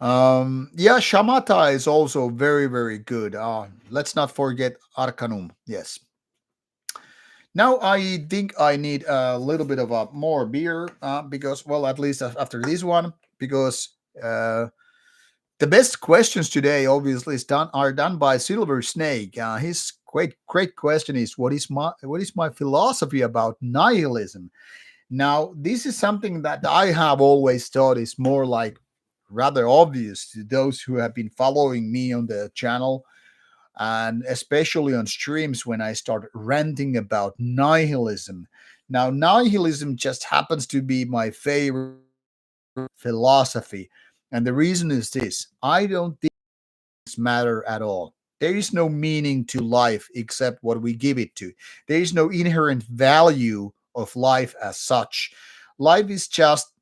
Yeah, Shamata is also very, very good. Let's not forget Arcanum. Yes. Now I think I need a little bit of a more beer because, well, at least after this one, because the best questions today, obviously, are done by Silver Snake. His great question is, what is my philosophy about nihilism? Now, this is something that I have always thought is more like rather obvious to those who have been following me on the channel, and especially on streams when I start ranting about nihilism. Now, nihilism just happens to be my favorite philosophy. And the reason is this: I don't think things matter at all. There is no meaning to life except what we give it to. There is no inherent value of life as such. Life is just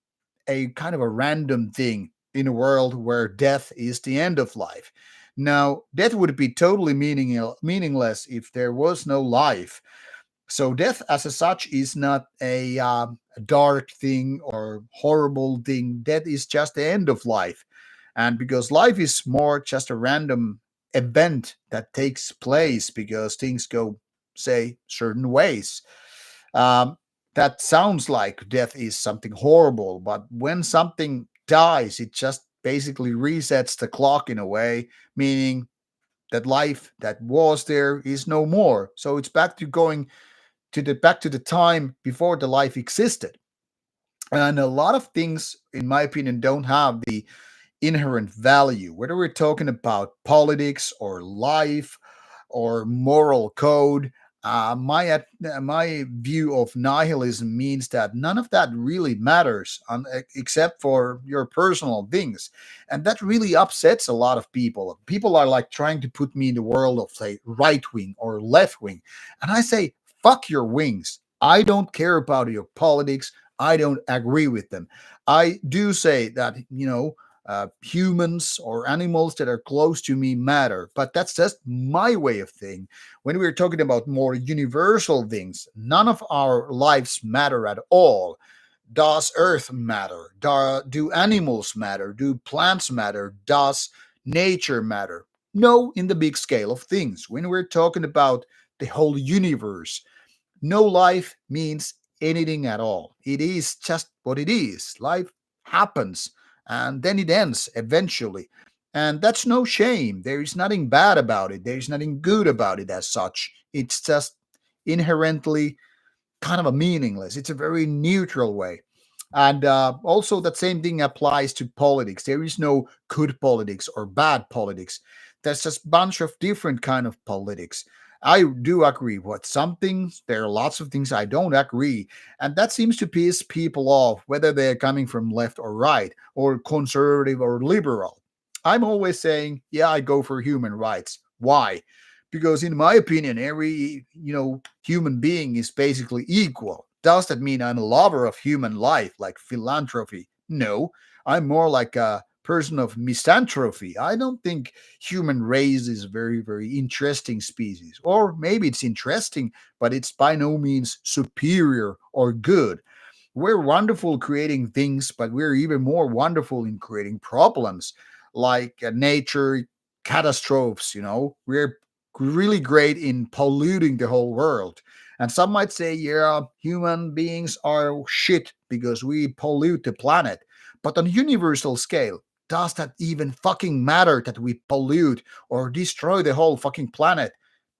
a kind of a random thing in a world where death is the end of life. Now, death would be totally meaningless if there was no life. So, death as a such is not a dark thing or horrible thing. Death is just the end of life. And because life is more just a random event that takes place because things go, say, certain ways, um, that sounds like death is something horrible. But when something dies, it just basically resets the clock in a way, meaning that life that was there is no more. So it's back to going back to the time before the life existed. And a lot of things, in my opinion, don't have the inherent value, whether we're talking about politics or life or moral code. My view of nihilism means that none of that really matters except for your personal things, and that really upsets a lot of people. People are like trying to put me in the world of, say, right wing or left wing, and I say, fuck your wings. I don't care about your politics. I don't agree with them. I do say that, humans or animals that are close to me matter, but that's just my way of thinking. When we're talking about more universal things, none of our lives matter at all. Does Earth matter? Do animals matter? Do plants matter? Does nature matter? No, in the big scale of things. When we're talking about the whole universe, no life means anything at all. It is just what it is. Life happens and then it ends eventually. And that's no shame. There is nothing bad about it. There is nothing good about it as such. It's just inherently kind of a meaningless. It's a very neutral way. And also, that same thing applies to politics. There is no good politics or bad politics. There's just a bunch of different kind of politics. I do agree with some things. There are lots of things I don't agree, and that seems to piss people off, whether they're coming from left or right, or conservative or liberal. I'm always saying, yeah, I go for human rights. Why? Because in my opinion, every human being is basically equal. Does that mean I'm a lover of human life, like philanthropy? No, I'm more like a person of misanthropy. I don't think human race is a very, very interesting species. Or maybe it's interesting, but it's by no means superior or good. We're wonderful creating things, but we're even more wonderful in creating problems like nature catastrophes. We're really great in polluting the whole world. And some might say, yeah, human beings are shit because we pollute the planet. But on a universal scale, does that even fucking matter that we pollute or destroy the whole fucking planet?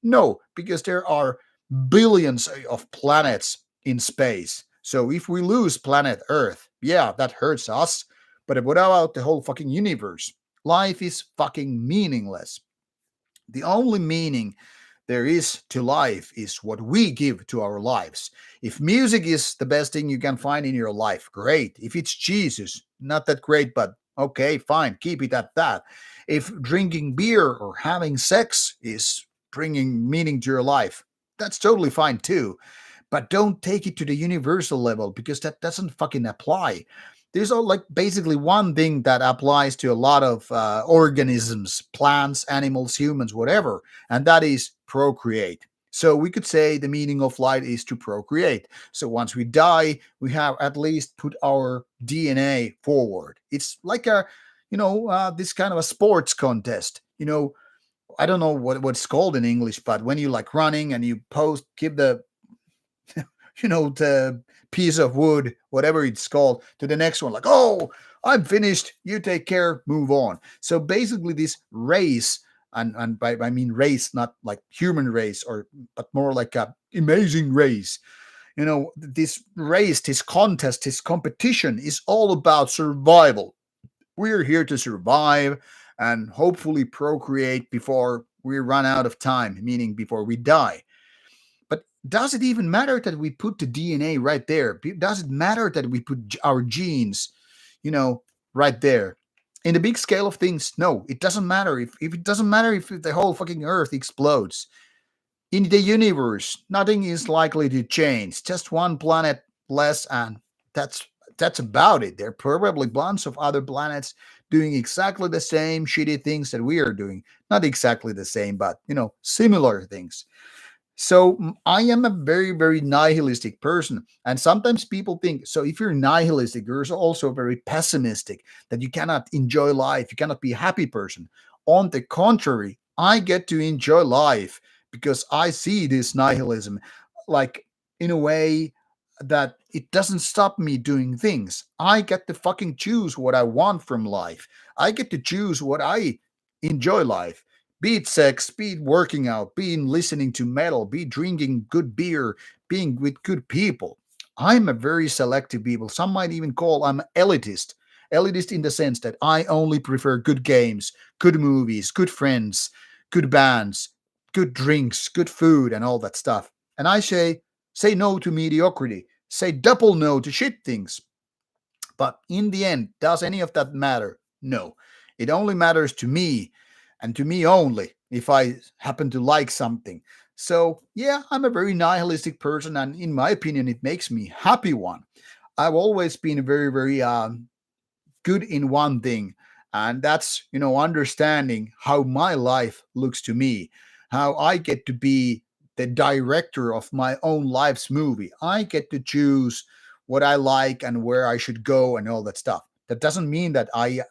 No, because there are billions of planets in space. So if we lose planet Earth, yeah, that hurts us. But what about the whole fucking universe? Life is fucking meaningless. The only meaning there is to life is what we give to our lives. If music is the best thing you can find in your life, great. If it's Jesus, not that great, but okay, fine, keep it at that. If drinking beer or having sex is bringing meaning to your life, that's totally fine too. But don't take it to the universal level because that doesn't fucking apply. There's all like basically one thing that applies to a lot of organisms, plants, animals, humans, whatever, and that is procreate. So we could say the meaning of life is to procreate. So once we die, we have at least put our DNA forward. It's like this kind of a sports contest. I don't know what it's called in English, but when you like running and you give the the piece of wood, whatever it's called, to the next one, like, oh, I'm finished, you take care, move on. So basically this race, and by I mean race, not like human race, but more like a amazing race. This race, this contest, this competition is all about survival. We're here to survive and hopefully procreate before we run out of time, meaning before we die. But does it even matter that we put the DNA right there? Does it matter that we put our genes, you know, right there? In the big scale of things, no, it doesn't matter. If it doesn't matter if the whole fucking Earth explodes. In the universe, nothing is likely to change. Just one planet less, and that's that's about it. There are probably bunch of other planets doing exactly the same shitty things that we are doing. Not exactly the same, but similar things. So I am a very, very nihilistic person. And sometimes people think, so if you're nihilistic, you're also very pessimistic, that you cannot enjoy life, you cannot be a happy person. On the contrary, I get to enjoy life because I see this nihilism like in a way that it doesn't stop me doing things. I get to fucking choose what I want from life. I get to choose what I enjoy life, be it sex, be it working out, be it listening to metal, be it drinking good beer, being with good people. I'm a very selective people. Some might even call I'm elitist. Elitist in the sense that I only prefer good games, good movies, good friends, good bands, good drinks, good food, and all that stuff. And I say no to mediocrity, say double no to shit things. But in the end, does any of that matter? No. It only matters to me and to me only if I happen to like something. So, yeah, I'm a very nihilistic person, and in my opinion, it makes me happy one. I've always been very, very good in one thing, and that's understanding how my life looks to me, how I get to be the director of my own life's movie. I get to choose what I like and where I should go and all that stuff. That doesn't mean that I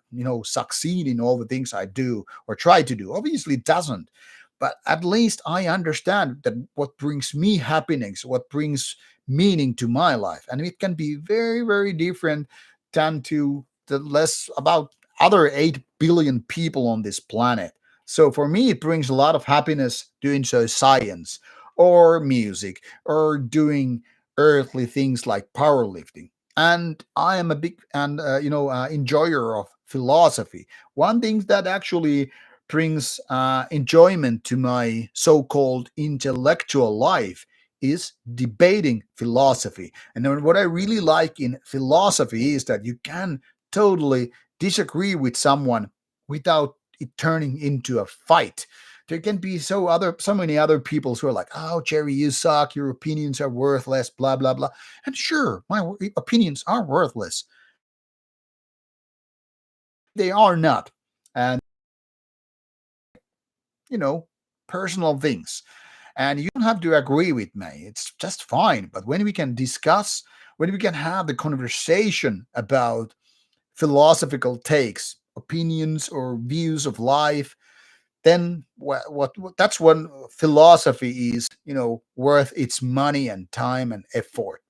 succeed in all the things I do or try to do. Obviously it doesn't, but at least I understand that what brings me happiness, what brings meaning to my life, and it can be very, very different than to the less about other 8 billion people on this planet. So for me, it brings a lot of happiness doing so science or music or doing earthly things like powerlifting. And I am a big and enjoyer of philosophy. One thing that actually brings enjoyment to my so-called intellectual life is debating philosophy. And then what I really like in philosophy is that you can totally disagree with someone without it turning into a fight. There can be so many other people who are like, "Oh, Jerry, you suck. Your opinions are worthless." Blah blah blah. And sure, my opinions are worthless. They are not, and you know, personal things. And you don't have to agree with me. It's just fine. But when we can discuss, when we can have the conversation about philosophical takes, opinions, or views of life, then what that's when philosophy is, worth its money and time and effort.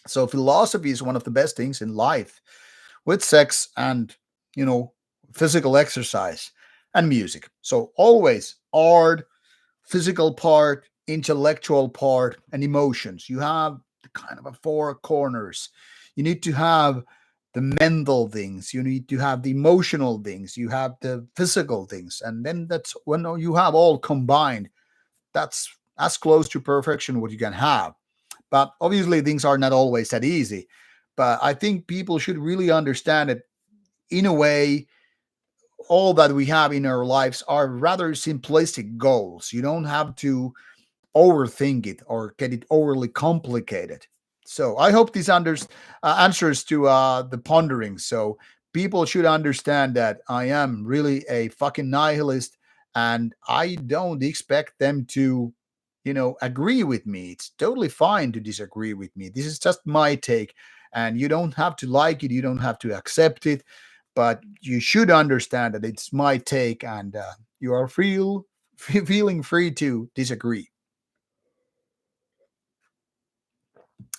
So philosophy is one of the best things in life, with sex and you know physical exercise and music. So always art, physical part, intellectual part, and emotions. You have the kind of a four corners. You need to have the mental things, you need to have the emotional things, you have the physical things, and then that's when you have all combined. That's as close to perfection what you can have. But obviously, things are not always that easy. But I think people should really understand it in a way. All that we have in our lives are rather simplistic goals. You don't have to overthink it or get it overly complicated. So I hope this answers to the pondering. So people should understand that I am really a fucking nihilist, and I don't expect them to, agree with me. It's totally fine to disagree with me. This is just my take, and you don't have to like it. You don't have to accept it, but you should understand that it's my take, and you are feeling free to disagree.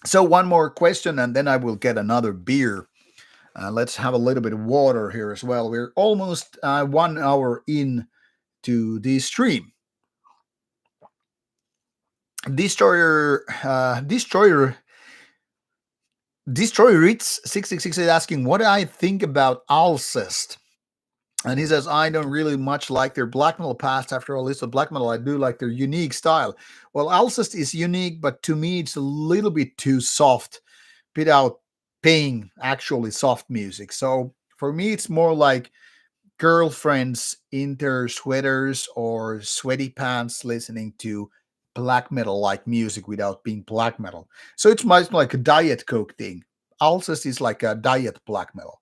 So one more question, and then I will get another beer. Let's have a little bit of water here as well. We're almost 1 hour in to the stream. Destroyer Ritz 666 is asking what I think about Alcest. And he says, I don't really much like their black metal past. After all, it's a black metal. I do like their unique style. Well, Alcest is unique, but to me, it's a little bit too soft without paying actually soft music. So for me, it's more like girlfriends in their sweaters or sweaty pants listening to black metal like music without being black metal. So it's much like a diet coke thing. Alcest is like a diet black metal.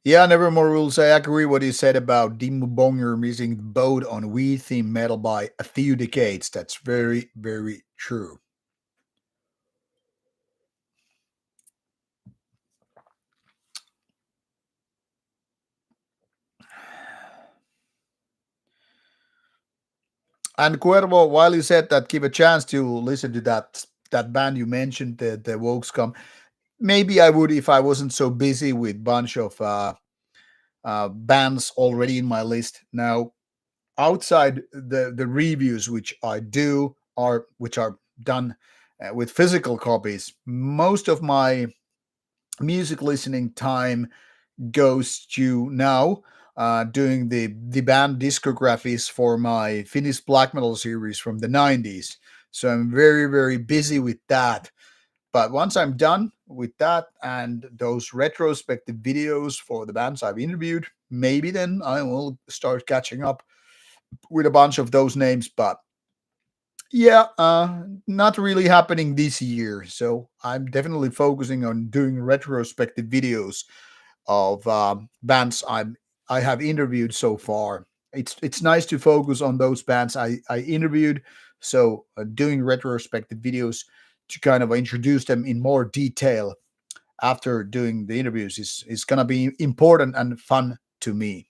Yeah, Nevermore Rules. I agree what you said about Dimmu Bonger missing the boat on We Theme Metal by a few decades. That's very, very true. And Cuervo, while you said that, give a chance to listen to that band you mentioned, the Volkscom. Maybe I would if I wasn't so busy with bunch of bands already in my list. Now, outside the reviews which I do are which are done with physical copies. Most of my music listening time goes to now doing the band discographies for my Finnish black metal series from the 90s. So I'm very, very busy with that. But once I'm done with that and those retrospective videos for the bands I've interviewed, maybe then I will start catching up with a bunch of those names. But yeah, not really happening this year. So I'm definitely focusing on doing retrospective videos of bands I have interviewed so far. It's nice to focus on those bands I interviewed. So doing retrospective videos to kind of introduce them in more detail after doing the interviews is gonna be important and fun to me.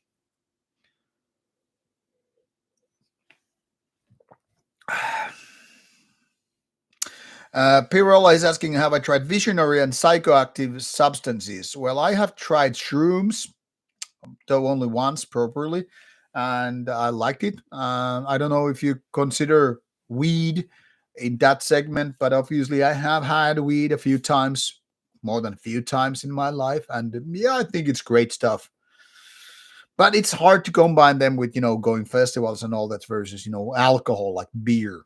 Pirola is asking, have I tried visionary and psychoactive substances? Well, I have tried shrooms, though only once properly, and I liked it. I don't know if you consider weed in that segment, but obviously I have had weed a few times, more than a few times in my life, and yeah, I think it's great stuff. But it's hard to combine them with going festivals and all that versus alcohol like beer.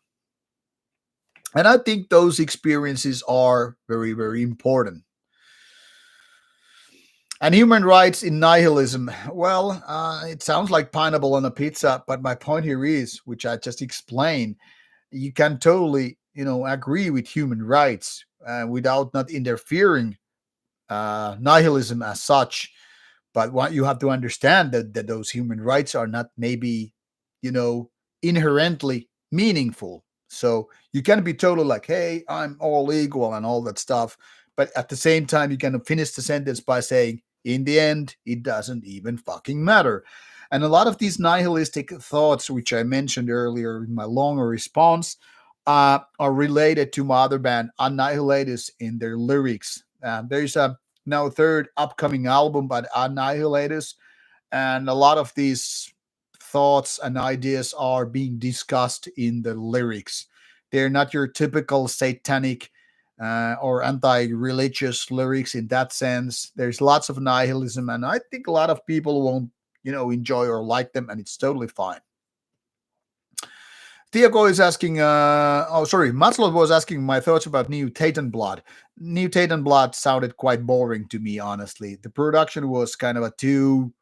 And I think those experiences are very, very important. And human rights in nihilism. Well, it sounds like pineapple on a pizza, but my point here is, which I just explained, you can totally, agree with human rights without not interfering nihilism as such. But what you have to understand that those human rights are not maybe, you know, inherently meaningful. So you can be totally like, hey, I'm all equal and all that stuff. But at the same time, you can finish the sentence by saying, in the end, it doesn't even fucking matter. And a lot of these nihilistic thoughts, which I mentioned earlier in my longer response, are related to my other band, Annihilators, in their lyrics. There's a now third upcoming album by Annihilators, and a lot of these thoughts and ideas are being discussed in the lyrics. They're not your typical satanic or anti-religious lyrics in that sense. There's lots of nihilism, and I think a lot of people won't, enjoy or like them, and it's totally fine. Tiago is asking, Matslot was asking my thoughts about New Titan Blood. New Titan Blood sounded quite boring to me, honestly. The production was kind of a two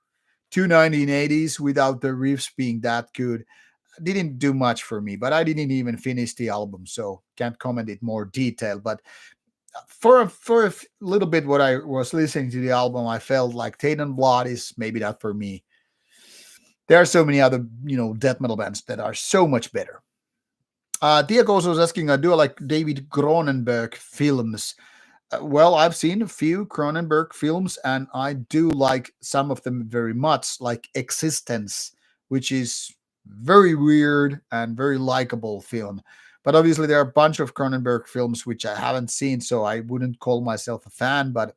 1980s without the riffs being that good. Didn't do much for me, but I didn't even finish the album, so can't comment it more detail. But for a little bit, what I was listening to the album, I felt like Titan Blood is maybe not for me. There are so many other, death metal bands that are so much better. Diego also was asking, do I like David Cronenberg films? Well, I've seen a few Cronenberg films, and I do like some of them very much, like Existence, which is very weird and very likable film. But obviously, there are a bunch of Cronenberg films which I haven't seen, so I wouldn't call myself a fan. But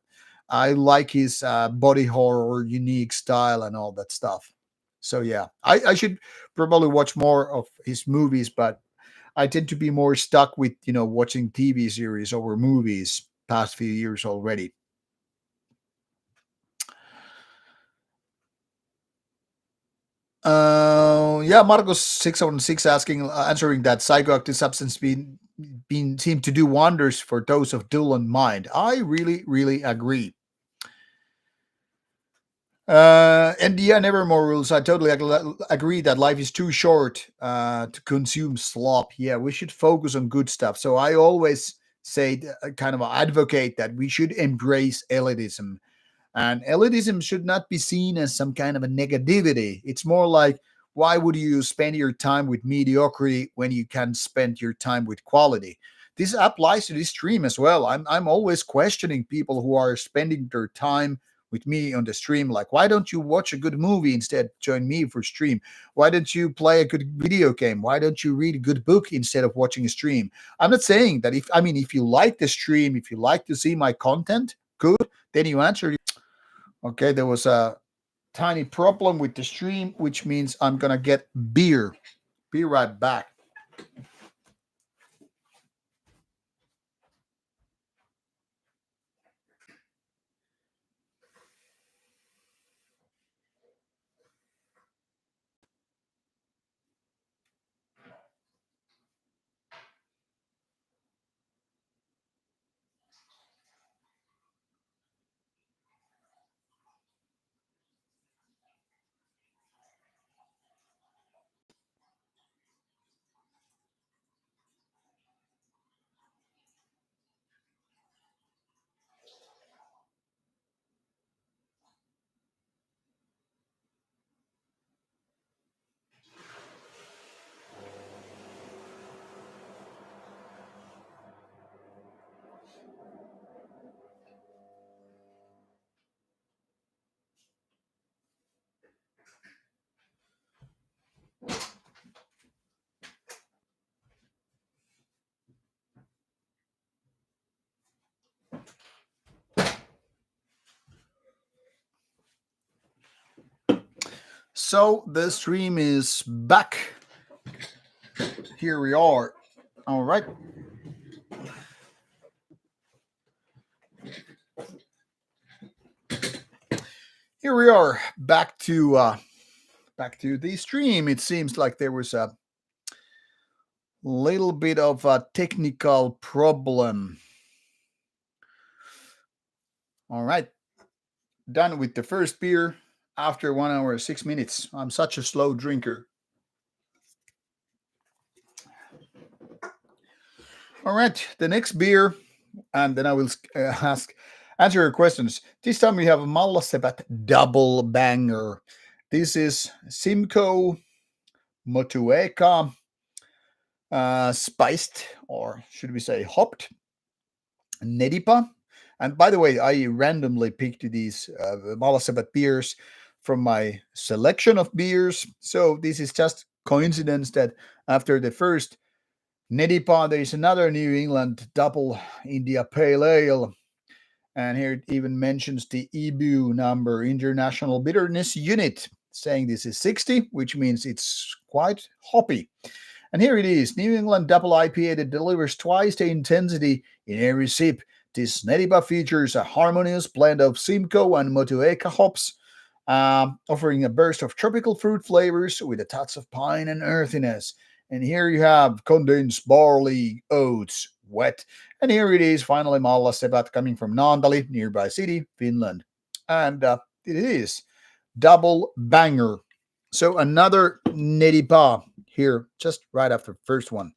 I like his body horror, unique style, and all that stuff. So yeah, I should probably watch more of his movies, but I tend to be more stuck with watching TV series over movies past few years already. Yeah, Marcos 616 asking, answering that psychoactive substance being seem to do wonders for those of dull mind. I really, really agree. And yeah, Nevermore rules. I totally agree that life is too short to consume slop. Yeah, we should focus on good stuff. So I always say, kind of advocate that we should embrace elitism. And elitism should not be seen as some kind of a negativity. It's more like, why would you spend your time with mediocrity when you can spend your time with quality? This applies to this stream as well. I'm always questioning people who are spending their time with me on the stream. Like, why don't you watch a good movie instead? Join me for stream. Why don't you play a good video game? Why don't you read a good book instead of watching a stream? I'm not saying that if you like the stream, if you like to see my content, good, then you answer. Okay, there was a tiny problem with the stream, which means I'm gonna get beer. Be right back. So the stream is back. Here we are. All right. Here we are back to the stream. It seems like there was a little bit of a technical problem. All right. Done with the first beer after 1 hour 6 minutes. I'm such a slow drinker. All right, the next beer, and then I will answer your questions. This time we have a Mallassepät double banger. This is Simcoe Motueka, spiced, or should we say hopped, Nedipa. And by the way, I randomly picked these Mallassepät beers from my selection of beers. So this is just coincidence that after the first Nedipa, there is another New England double India Pale Ale. And here it even mentions the EBU number, International Bitterness Unit, saying this is 60, which means it's quite hoppy. And here it is, New England Double IPA that delivers twice the intensity in every sip. This Nedipa features a harmonious blend of Simcoe and Motueka hops, offering a burst of tropical fruit flavors with a touch of pine and earthiness. And here you have condensed barley, oats, wet. And here it is, finally, Mallassepät coming from Naantali, nearby city, Finland. And it is double banger. So another Nedipa here, just right after the first one.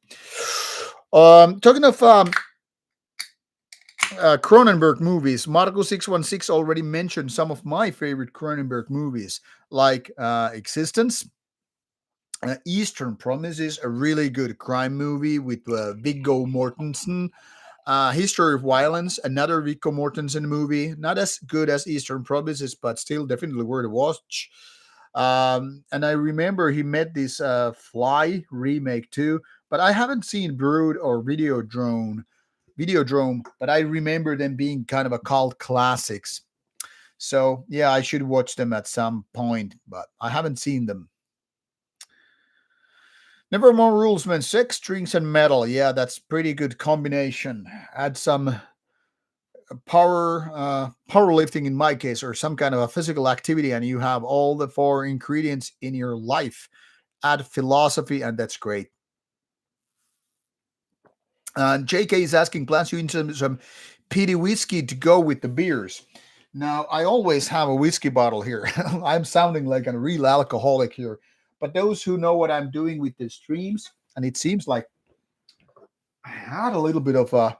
Talking of Cronenberg movies, Marco 616 already mentioned some of my favorite Cronenberg movies, like Existence. Eastern Promise is a really good crime movie with Viggo Mortensen. History of Violence, another Viggo Mortensen movie. Not as good as Eastern Promises, but still definitely worth a watch. And I remember he made this Fly remake too, but I haven't seen Brood or Videodrome, but I remember them being kind of a cult classics. So yeah, I should watch them at some point, but I haven't seen them. Never more rules, man. Sex, drinks, and metal. Yeah, that's pretty good combination. Add some powerlifting in my case, or some kind of a physical activity, and you have all the four ingredients in your life. Add philosophy, and that's great. JK is asking, plans you into some peaty whiskey to go with the beers. Now, I always have a whiskey bottle here. I'm sounding like a real alcoholic here. But those who know what I'm doing with the streams, and it seems like I had a little bit of a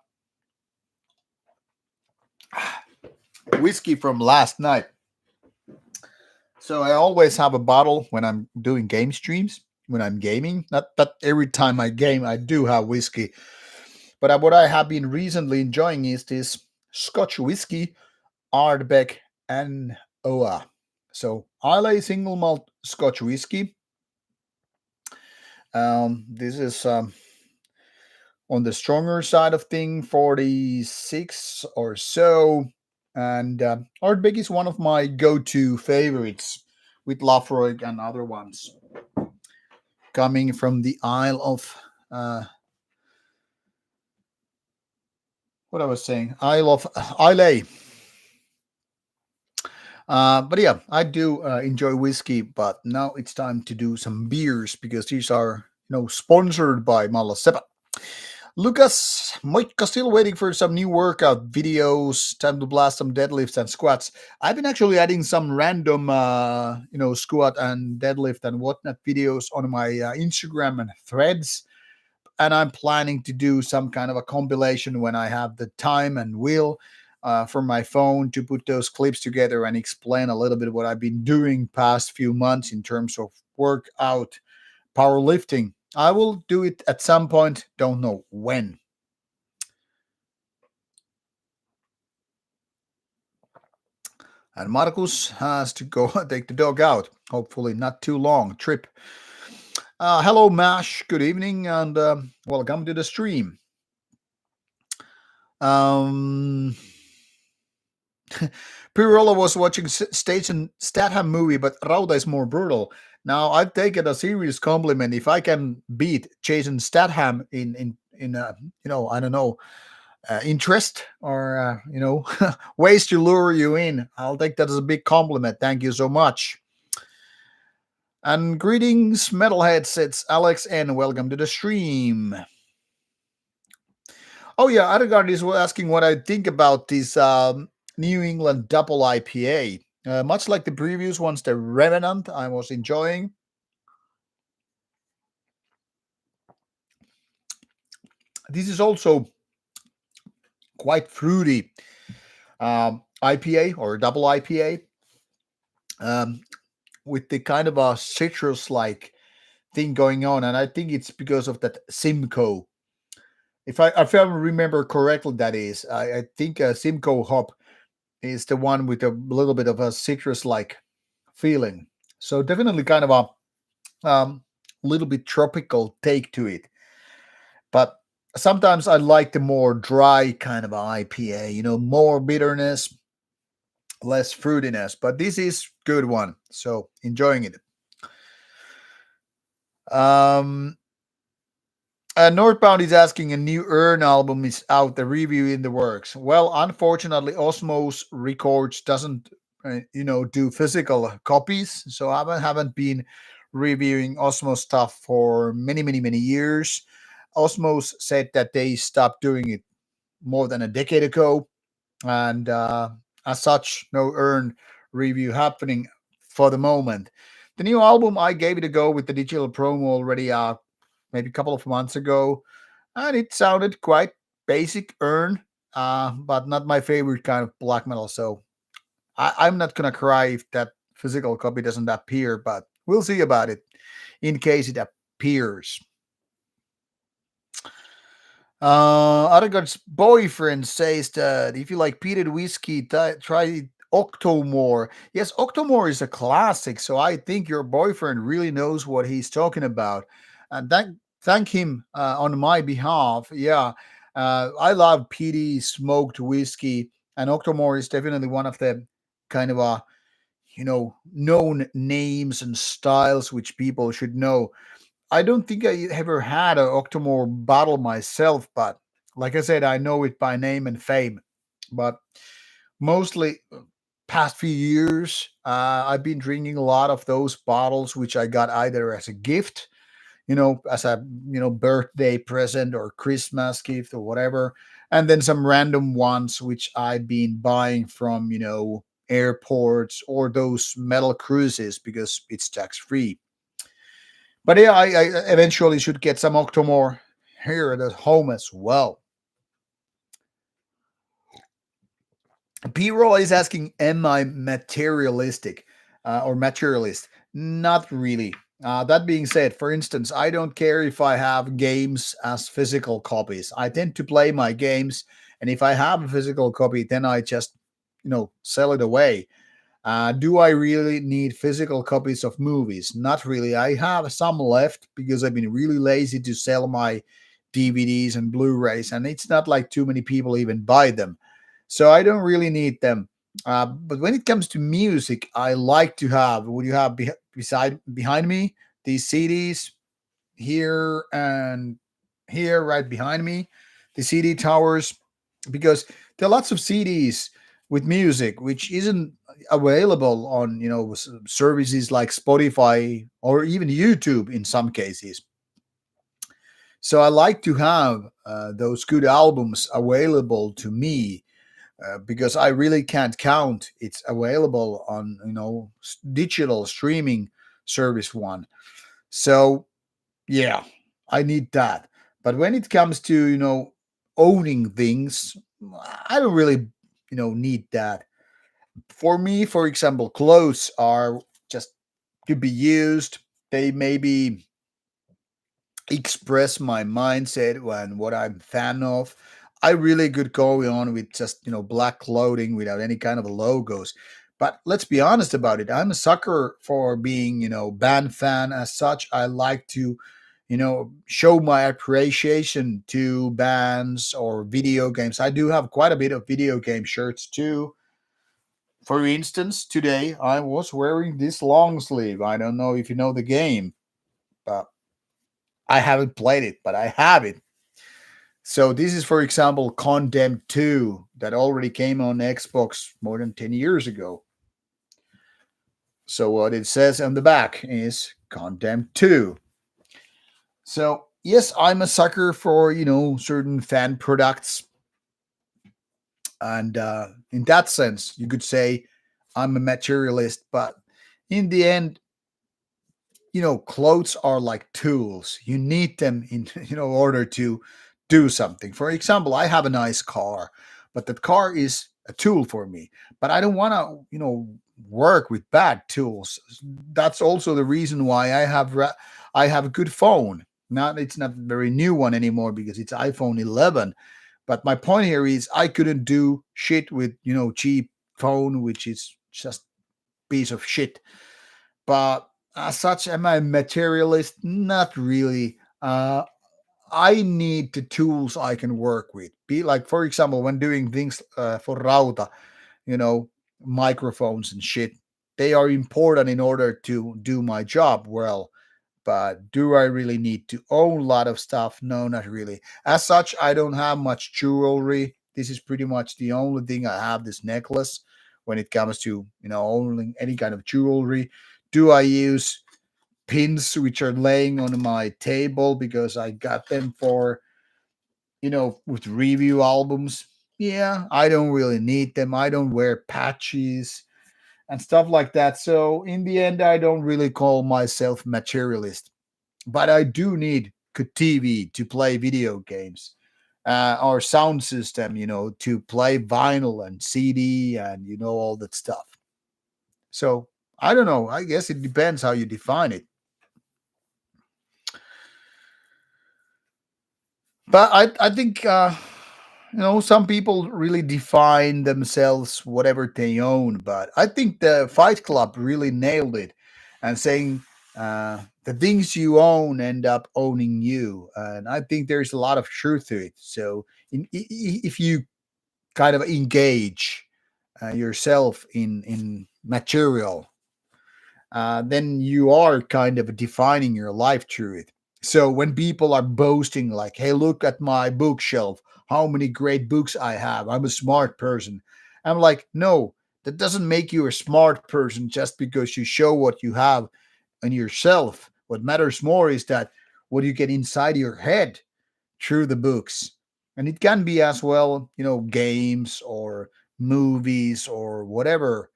whiskey from last night. So I always have a bottle when I'm doing game streams, when I'm gaming. Not that every time I game, I do have whiskey. But what I have been recently enjoying is this Scotch whiskey, Ardbeg and Oa. So Islay single malt Scotch whiskey. This is on the stronger side of thing, 46 or so. And Ardbeg is one of my go-to favorites with Lafroig and other ones. Coming from the Isle of what I was saying, Isle of Islay. But yeah, I do enjoy whiskey, but now it's time to do some beers because these are, sponsored by Mallassepät. Lucas, Moikka, still waiting for some new workout videos. Time to blast some deadlifts and squats. I've been actually adding some random, squat and deadlift and whatnot videos on my Instagram and threads. And I'm planning to do some kind of a compilation when I have the time and will from my phone to put those clips together and explain a little bit what I've been doing past few months in terms of workout, powerlifting. I will do it at some point, don't know when. And Marcus has to go take the dog out. Hopefully not too long trip. Hello, Mash. Good evening and welcome to the stream. Um, Pirola was watching Station Statham movie, but Rauta is more brutal. Now I take it a serious compliment if I can beat Jason Statham in I don't know, interest or ways to lure you in. I'll take that as a big compliment. Thank you so much. And greetings, metalheads. It's Alex, and welcome to the stream. Oh yeah, Adegard is asking what I think about this New England double IPA. Much like the previous ones, the Revenant, I was enjoying. This is also quite fruity IPA or double IPA with the kind of a citrus-like thing going on, and I think it's because of that Simcoe. If I remember correctly, that is, I think Simcoe hop is the one with a little bit of a citrus-like feeling. So definitely kind of a little bit tropical take to it. But sometimes I like the more dry kind of IPA, more bitterness, less fruitiness. But this is good one, so enjoying it. Northbound is asking a new Earn album is out, the review in the works. Well, unfortunately, Osmos Records doesn't, do physical copies, so I haven't been reviewing Osmos stuff for many, many, many years. Osmos said that they stopped doing it more than a decade ago, and as such, no Earn review happening for the moment. The new album, I gave it a go with the digital promo already maybe a couple of months ago, and it sounded quite basic Earn, but not my favorite kind of black metal. So I'm not gonna cry if that physical copy doesn't appear, but we'll see about it in case it appears. Aragard's boyfriend says that if you like peated whiskey, try Octomore. Yes, Octomore is a classic, so I think your boyfriend really knows what he's talking about. And thank him on my behalf. Yeah, I love peaty smoked whiskey, and Octomore is definitely one of the kind of known names and styles which people should know. I don't think I ever had an Octomore bottle myself, but like I said, I know it by name and fame. But mostly past few years, I've been drinking a lot of those bottles, which I got either as a gift, as a birthday present or Christmas gift or whatever, and then some random ones which I've been buying from airports or those metal cruises because it's tax free. But yeah, I eventually should get some Octomore here at home as well. P-Roll is asking, am I materialistic or materialist? Not really. That being said, for instance, I don't care if I have games as physical copies. I tend to play my games, and if I have a physical copy, then I just, sell it away. Do I really need physical copies of movies? Not really. I have some left because I've been really lazy to sell my DVDs and Blu-rays, and it's not like too many people even buy them. So I don't really need them. But when it comes to music, I like to have. Would you have behind me these CDs here and here, right behind me, the CD towers, because there are lots of CDs with music which isn't available on services like Spotify or even YouTube in some cases. So I like to have those good albums available to me because I really can't count it's available on digital streaming service one. So yeah, I need that. But when it comes to owning things, I don't really need that. For me, for example, clothes are just to be used. They maybe express my mindset and what I'm fan of. I really could go on with just black clothing without any kind of logos. But let's be honest about it. I'm a sucker for being band fan as such. I like to show my appreciation to bands or video games. I do have quite a bit of video game shirts too. For instance, today I was wearing this long sleeve. I don't know if you know the game, but I haven't played it, but I have it. So this is, for example, Condemned 2 that already came on Xbox more than 10 years ago. So what it says on the back is Condemned 2. So yes, I'm a sucker for, certain fan products. And in that sense, you could say I'm a materialist, but in the end, clothes are like tools. You need them in order to do something. For example, I have a nice car, but that car is a tool for me. But I don't want to work with bad tools. That's also the reason why I have a good phone. Not It's not a very new one anymore because it's iPhone 11. But my point here is I couldn't do shit with cheap phone, which is just piece of shit. But as such, am I a materialist? Not really. I need the tools I can work with. Be like, for example, when doing things for Rauta, you know, microphones and shit, they are important in order to do my job well. But do I really need to own a lot of stuff? No, not really. As such, I don't have much jewelry. This is pretty much the only thing I have, this necklace, when it comes to, owning any kind of jewelry. Do I use pins which are laying on my table because I got them for, with review albums? Yeah, I don't really need them. I don't wear patches and stuff like that. So in the end, I don't really call myself materialist, but I do need good TV to play video games, or sound system, to play vinyl and CD and all that stuff. So I don't know. I guess it depends how you define it. But I think some people really define themselves whatever they own. But I think the Fight Club really nailed it, and saying the things you own end up owning you. And I think there's a lot of truth to it. So if you kind of engage yourself in material, then you are kind of defining your life through it. So when people are boasting, like, hey, look at my bookshelf, how many great books I have, I'm a smart person. I'm like, no, that doesn't make you a smart person just because you show what you have in yourself. What matters more is that what you get inside your head through the books. And it can be as well, games or movies or whatever.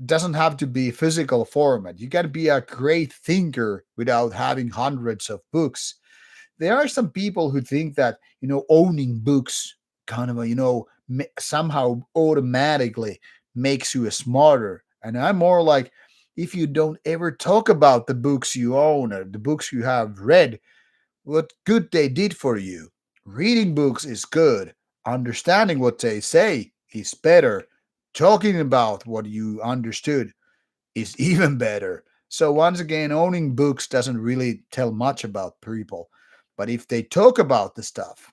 Doesn't have to be physical format. You can be a great thinker without having hundreds of books. There are some people who think that owning books kind of somehow automatically makes you a smarter. And I'm more like, if you don't ever talk about the books you own or the books you have read, what good they did for you. Reading books is good. Understanding what they say is better. Talking about what you understood is even better. So once again, owning books doesn't really tell much about people. But if they talk about the stuff,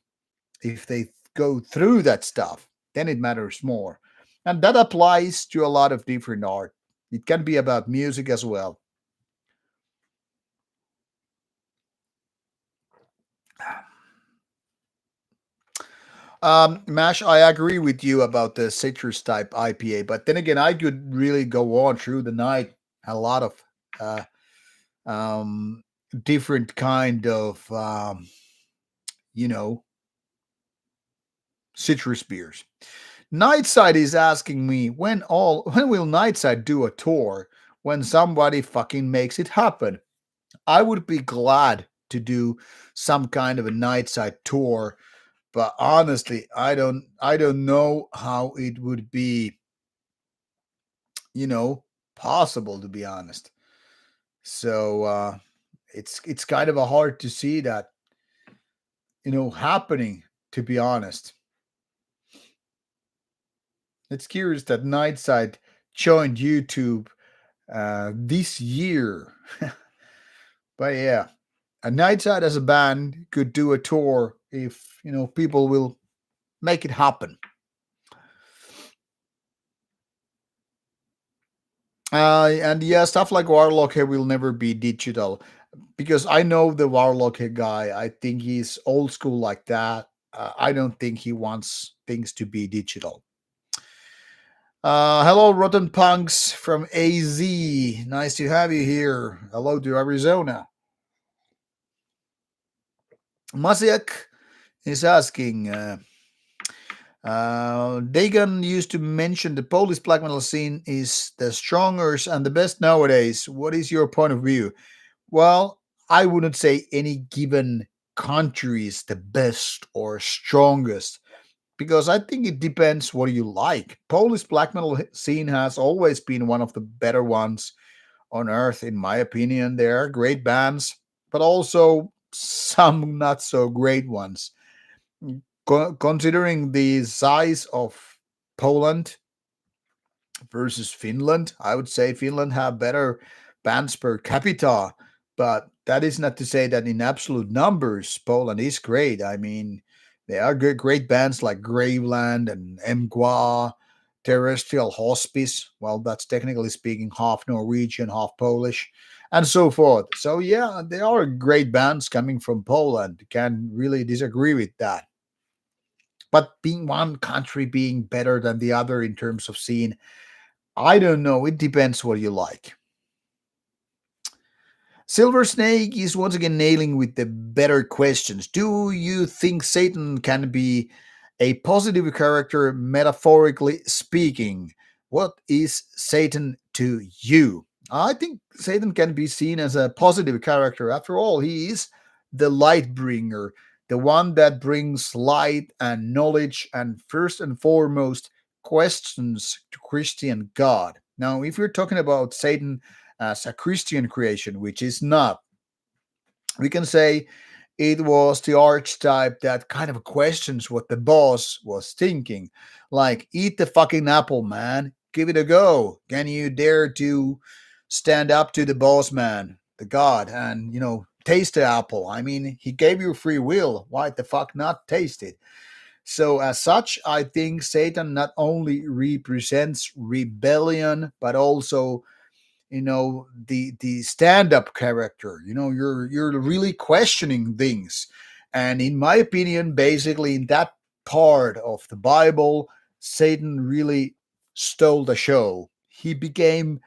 if they go through that stuff, then it matters more. And that applies to a lot of different art. It can be about music as well. Mash, I agree with you about the citrus type IPA, but then again, I could really go on through the night a lot of uh, um, different kind of you know citrus beers. Nightside is asking me when will Nightside do a tour when somebody fucking makes it happen. I would be glad to do some kind of a Nightside tour, but honestly, I don't know how it would be, you know, possible, to be honest. So it's kind of a hard to see that, happening, to be honest. It's curious that Nightside joined YouTube this year. But yeah, a Nightside as a band could do a tour if people will make it happen. And yeah, stuff like Warlock here will never be digital because I know the Warlock here guy. I think he's old school like that. I don't think he wants things to be digital. Hello, Rotten Punks from AZ. Nice to have you here. Hello to Arizona. Masiak is asking. Dagon used to mention the Polish black metal scene is the strongest and the best nowadays. What is your point of view? Well, I wouldn't say any given country is the best or strongest because I think it depends what you like. Polish black metal scene has always been one of the better ones on earth, in my opinion. There are great bands, but also some not so great ones. Considering the size of Poland versus Finland, I would say Finland have better bands per capita, but that is not to say that in absolute numbers Poland is great. I mean, there are great bands like Graveland and Mgła, Terrestrial Hospice. Well, that's technically speaking half Norwegian, half Polish, and so forth. So yeah, there are great bands coming from Poland. Can really disagree with that. But being one country being better than the other in terms of scene, I don't know. It depends what you like. Silver Snake is once again nailing with the better questions. Do you think Satan can be a positive character, metaphorically speaking? What is Satan to you? I think Satan can be seen as a positive character. After all, he is the light bringer, the one that brings light and knowledge, and first and foremost, questions to Christian God. Now, if you're talking about Satan as a Christian creation, which is not, we can say it was the archetype that kind of questions what the boss was thinking. Like, eat the fucking apple, man. Give it a go. Can you dare to stand up to the boss man, the god, and, taste the apple? I mean, he gave you free will. Why the fuck not taste it? So, as such, I think Satan not only represents rebellion, but also the stand-up character. You're really questioning things, and in my opinion, basically in that part of the Bible, Satan really stole the show. He came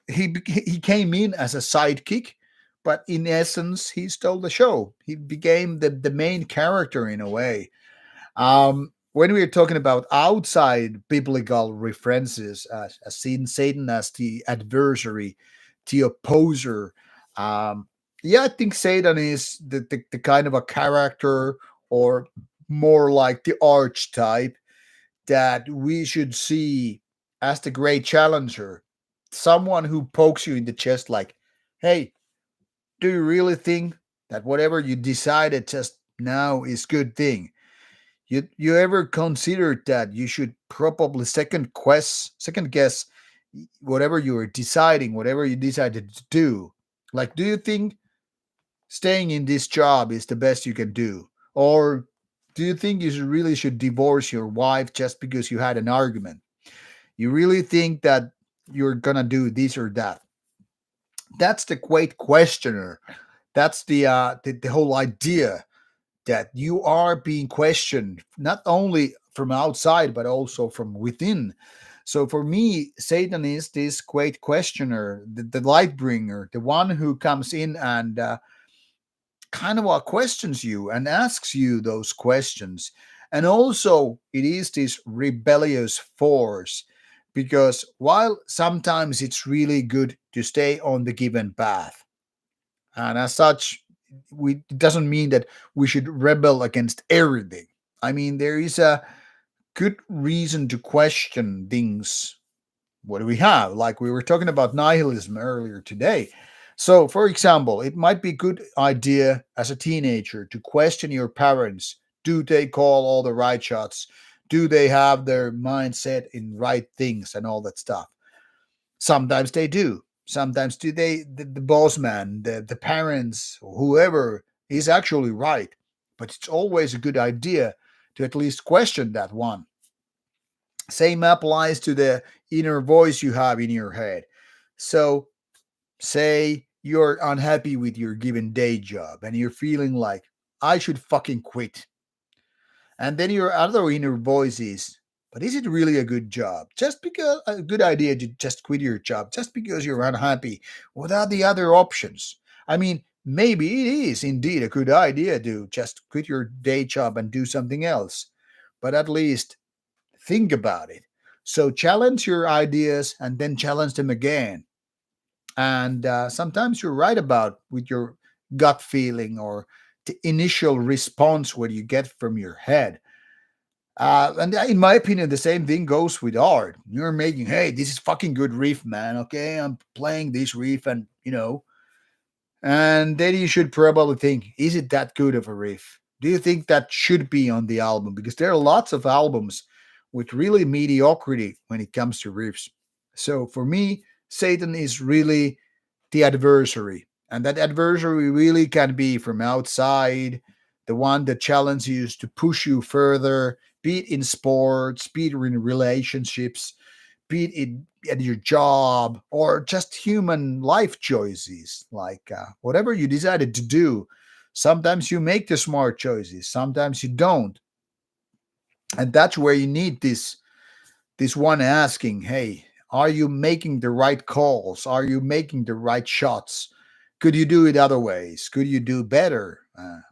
in as a sidekick, but in essence he stole the show. He became the main character in a way. When we're talking about outside biblical references, as seeing Satan as the adversary, the opposer, yeah, I think Satan is the kind of a character, or more like the archetype, that we should see as the great challenger, someone who pokes you in the chest, like, hey, do you really think that whatever you decided just now is good thing? You ever considered that you should probably second guess whatever you were deciding, whatever you decided to do? Like, do you think staying in this job is the best you can do? Or do you think you really should divorce your wife just because you had an argument? You really think that you're gonna do this or that? That's the great questioner. That's the whole idea, that you are being questioned not only from outside but also from within. So for me, Satan is this great questioner, the light bringer, the one who comes in and kind of questions you and asks you those questions. And also, it is this rebellious force, because while sometimes it's really good to stay on the given path, and as such, it doesn't mean that we should rebel against everything. I mean, there is a good reason to question things. What do we have? Like we were talking about nihilism earlier today. So, for example, it might be a good idea as a teenager to question your parents. Do they call all the right shots? Do they have their mindset in right things and all that stuff? Sometimes they do. Sometimes do the boss man, the parents, whoever is actually right. But it's always a good idea to at least question that one. Same applies to the inner voice you have in your head. So, say you're unhappy with your given day job and you're feeling like, I should fucking quit. And then your other inner voice is, but is it really a good job? Just because a good idea to just quit your job, just because you're unhappy without the other options. I mean, maybe it is indeed a good idea to just quit your day job and do something else. But at least think about it. So challenge your ideas and then challenge them again. And sometimes you're right about with your gut feeling or the initial response what you get from your head. And in my opinion, the same thing goes with art. You're making, hey, this is fucking good riff, man. Okay, I'm playing this riff, and and then you should probably think, is it that good of a riff? Do you think that should be on the album? Because there are lots of albums with really mediocrity when it comes to riffs. So for me, Satan is really the adversary. And that adversary really can be from outside, the one that challenges you to push you further, be it in sports, be it in relationships, be it at your job, or just human life choices, like whatever you decided to do. Sometimes you make the smart choices, sometimes you don't. And that's where you need this one asking, hey, are you making the right calls? Are you making the right shots? Could you do it other ways? Could you do better?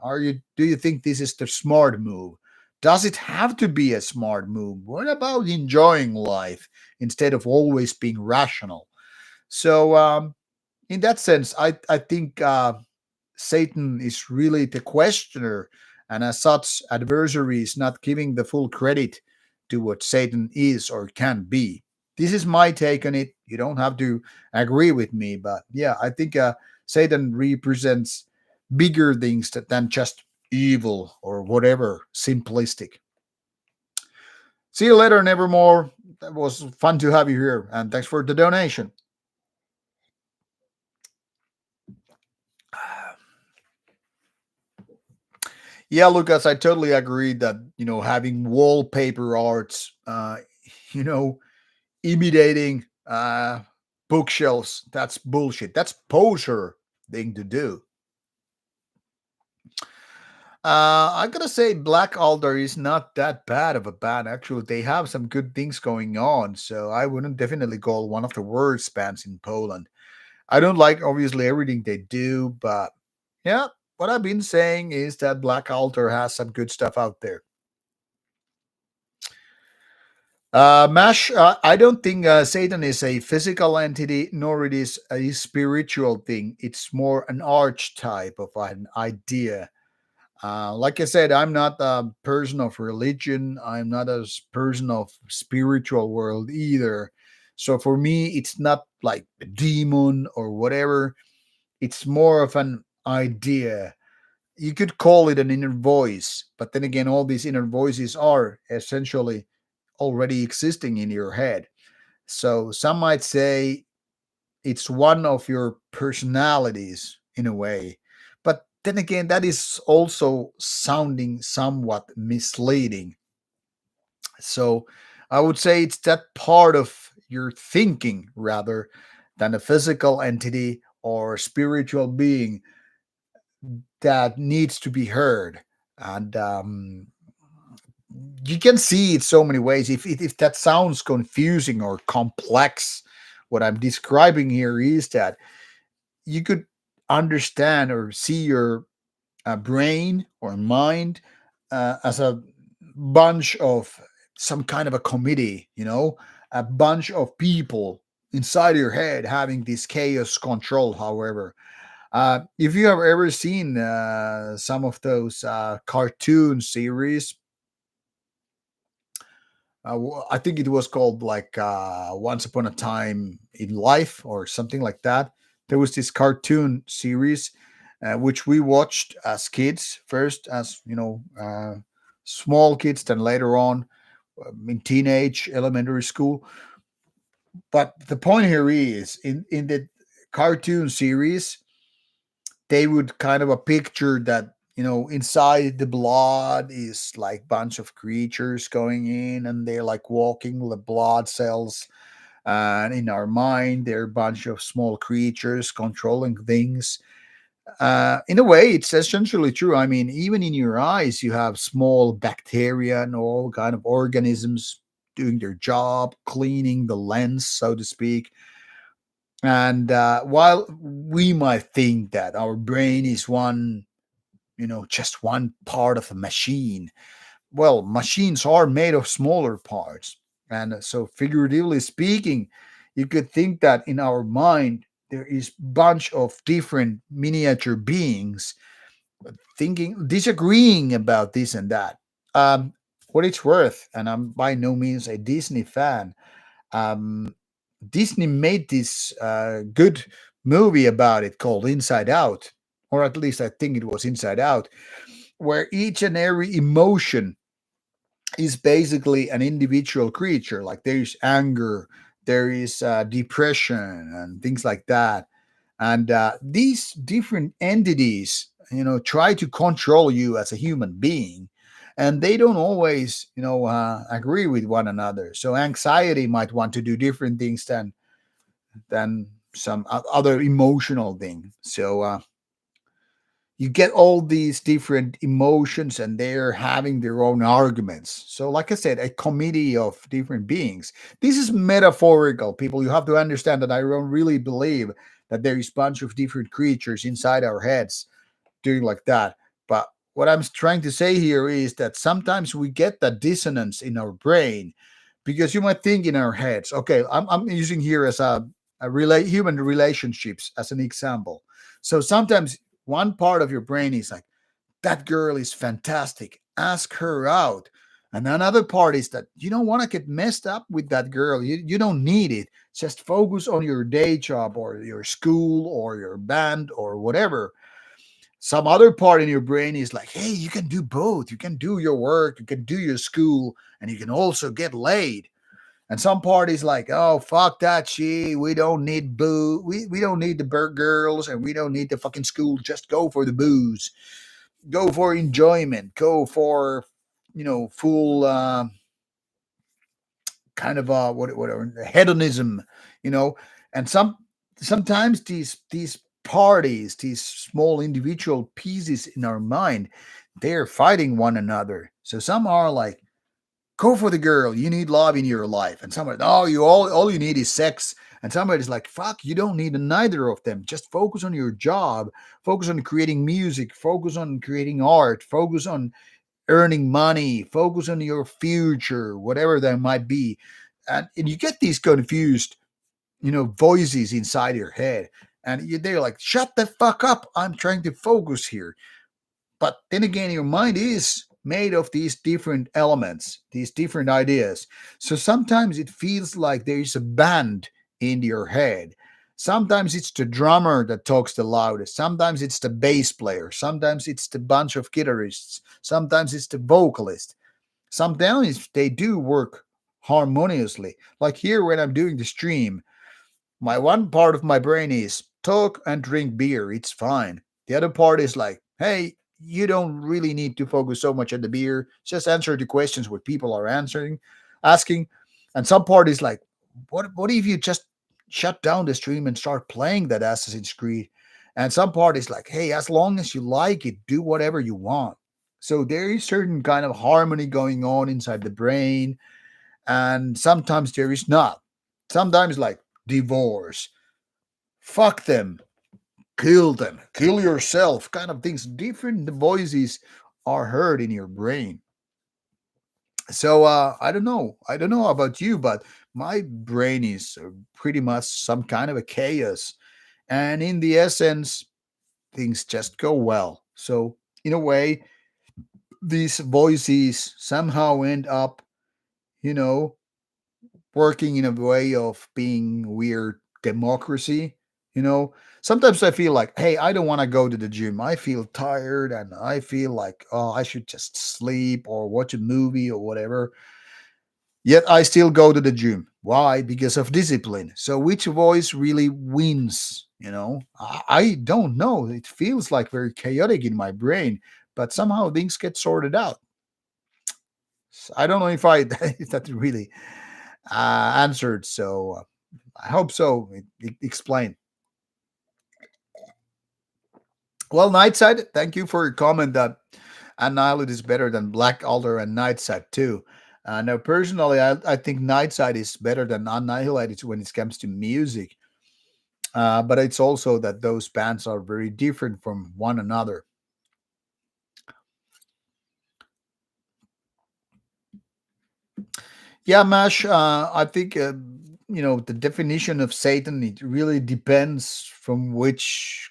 Do you think this is the smart move? Does it have to be a smart move? What about enjoying life instead of always being rational? So in that sense, I think Satan is really the questioner, and as such, adversary is not giving the full credit to what Satan is or can be. This is my take on it. You don't have to agree with me, but yeah, I think Satan represents bigger things than just evil or whatever simplistic. See you later, Nevermore. That was fun to have you here, and thanks for the donation. Yeah, Lucas, I totally agree that having wallpaper arts, you know, imitating bookshelves, that's bullshit. That's poser thing to do. I gotta say, Black Alder is not that bad of a band. Actually, they have some good things going on. So I wouldn't definitely call one of the worst bands in Poland. I don't like obviously everything they do, but yeah, what I've been saying is that Black Altar has some good stuff out there. Mash, I don't think Satan is a physical entity, nor it is a spiritual thing. It's more an archetype of an idea. Like I said, I'm not a person of religion. I'm not a person of spiritual world either. So for me, it's not like a demon or whatever. It's more of an idea. You could call it an inner voice, but then again, all these inner voices are essentially already existing in your head. So some might say it's one of your personalities in a way. But then again, that is also sounding somewhat misleading. So I would say it's that part of your thinking rather than a physical entity or spiritual being that needs to be heard. And you can see it so many ways. If that sounds confusing or complex, what I'm describing here is that you could understand or see your brain or mind as a bunch of some kind of a committee, a bunch of people inside your head having this chaos control. However, if you have ever seen some of those cartoon series, I think it was called like Once Upon a Time in Life or something like that. There was this cartoon series which we watched as kids, first as small kids, then later on in teenage, elementary school. But the point here is in the cartoon series, they would kind of a picture that inside the blood is like bunch of creatures going in and they're like walking the blood cells And in our mind, there are a bunch of small creatures controlling things. In a way, it's essentially true. I mean, even in your eyes, you have small bacteria and all kind of organisms doing their job, cleaning the lens, so to speak. And while we might think that our brain is one, just one part of a machine, well, machines are made of smaller parts. And so, figuratively speaking, you could think that in our mind, there is bunch of different miniature beings thinking, disagreeing about this and that. Um, what it's worth, and I'm by no means a Disney fan. Um, Disney made this good movie about it called Inside Out, or at least I think it was Inside Out, where each and every emotion is basically an individual creature. Like there is anger, there is depression, and things like that. And these different entities, try to control you as a human being, and they don't always, agree with one another. So anxiety might want to do different things than some other emotional thing. So you get all these different emotions and they're having their own arguments. So, like I said, a committee of different beings. This is metaphorical, people. You have to understand that I don't really believe that there is a bunch of different creatures inside our heads doing like that. But what I'm trying to say here is that sometimes we get that dissonance in our brain because you might think in our heads, okay, I'm using here as human relationships as an example. So sometimes one part of your brain is like, that girl is fantastic. Ask her out. And another part is that you don't want to get messed up with that girl. You don't need it. Just focus on your day job or your school or your band or whatever. Some other part in your brain is like, hey, you can do both. You can do your work, you can do your school, and you can also get laid. And some part is like, oh, fuck that shit. We don't need boo. We don't need the girls and we don't need the fucking school. Just go for the booze. Go for enjoyment. Go for, full kind of whatever hedonism, you know. And sometimes these parties, these small individual pieces in our mind, they're fighting one another. So some are like, go for the girl, you need love in your life. And somebody, oh, you all you need is sex. And somebody's like, fuck, you don't need neither of them. Just focus on your job, focus on creating music, focus on creating art, focus on earning money, focus on your future, whatever that might be. And you get these confused, voices inside your head. And they're like, shut the fuck up. I'm trying to focus here. But then again, your mind is made of these different elements, these different ideas. So sometimes it feels like there is a band in your head. Sometimes it's the drummer that talks the loudest. Sometimes it's the bass player. Sometimes it's the bunch of guitarists. Sometimes it's the vocalist. Sometimes they do work harmoniously. Like here, when I'm doing the stream, my one part of my brain is talk and drink beer. It's fine. The other part is like, hey, you don't really need to focus so much on the beer. Just answer the questions what people are asking. And some part is like, what if you just shut down the stream and start playing that Assassin's Creed? And some part is like, hey, as long as you like it, do whatever you want. So there is certain kind of harmony going on inside the brain, and sometimes there is not. Sometimes like divorce, fuck them, kill yourself, kind of things. Different voices are heard in your brain. So I don't know about you, but my brain is pretty much some kind of a chaos, and in the essence, things just go well. So in a way, these voices somehow end up, you know, working in a way of being weird democracy. You know, sometimes I feel like, hey, I don't want to go to the gym. I feel tired and I feel like, oh, I should just sleep or watch a movie or whatever. Yet I still go to the gym. Why? Because of discipline. So which voice really wins? I don't know. It feels like very chaotic in my brain, but somehow things get sorted out. I don't know if I if that really answered. So I hope so. Explain. Well, Nightside, thank you for your comment that Annihilate is better than Black Alder and Nightside too. Now, personally, I think Nightside is better than Annihilate when it comes to music. But it's also that those bands are very different from one another. Yeah, Mash, I think the definition of Satan, it really depends from which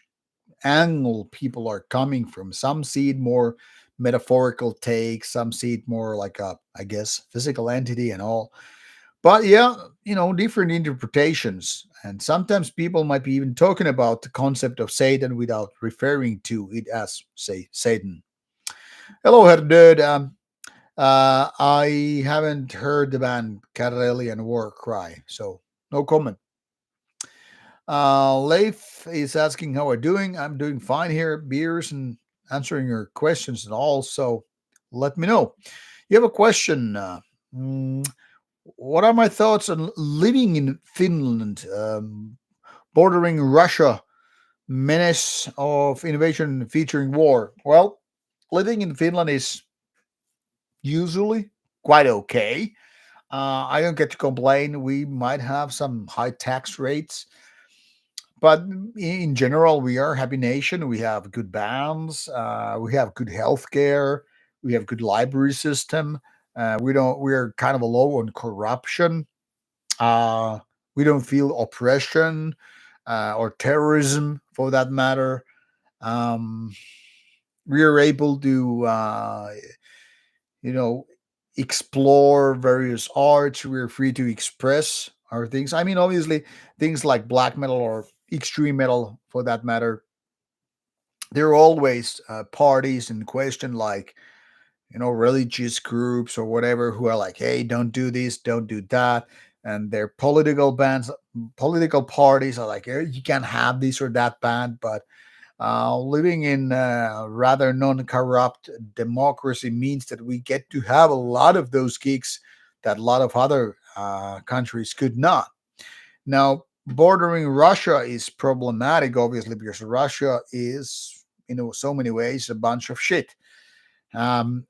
angle people are coming from. Some see it more metaphorical take, some see it more like a, I guess, physical entity and all. But yeah, different interpretations. And sometimes people might be even talking about the concept of Satan without referring to it as, say, Satan. Hello, Herderd. I haven't heard the band Karelian War Cry, so no comment. Leif is asking how I'm doing. I'm doing fine here, beers, and answering your questions and all. So let me know. You have a question. Mm, what are my thoughts on living in Finland, bordering Russia, menace of invasion featuring war? Well, living in Finland is usually quite okay. I don't get to complain. We might have some high tax rates, but in general, we are a happy nation. We have good bands. We have good healthcare. We have good library system. We don't. We're kind of low on corruption. Uh, we don't feel oppression or terrorism, for that matter. Um, we are able to, you know, explore various arts. We're free to express our things. I mean, obviously, things like black metal or extreme metal, for that matter, there are always parties in question, like religious groups or whatever, who are like, hey, don't do this, don't do that. And their political bands, political parties are like, hey, you can't have this or that band. But living in rather non-corrupt democracy means that we get to have a lot of those gigs that a lot of other countries could not. Now, bordering Russia is problematic, obviously, because Russia is, so many ways a bunch of shit. Um,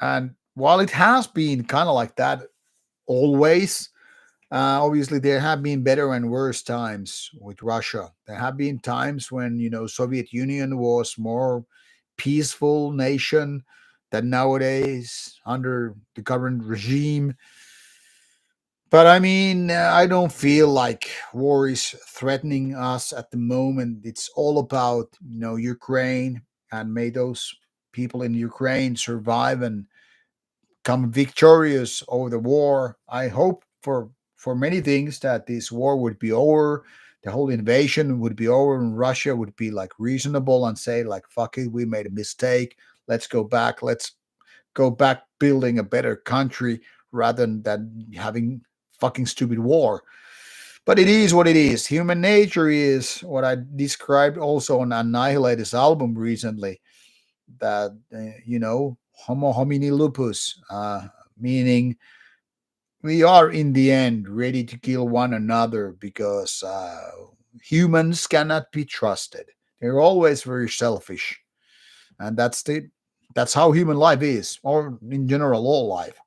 and while it has been kind of like that always, obviously there have been better and worse times with Russia. There have been times when Soviet Union was more peaceful nation than nowadays under the current regime. But I mean, I don't feel like war is threatening us at the moment. It's all about Ukraine, and may those people in Ukraine survive and come victorious over the war. I hope for many things that this war would be over, the whole invasion would be over, and Russia would be like reasonable and say like, "Fuck it, we made a mistake. Let's go back. Let's go back building a better country rather than having fucking stupid war." But it is what it is. Human nature is what I described also on Annihilator's album recently. That Homo homini lupus, meaning we are in the end ready to kill one another because humans cannot be trusted. They're always very selfish, and that's how human life is, or in general, all life.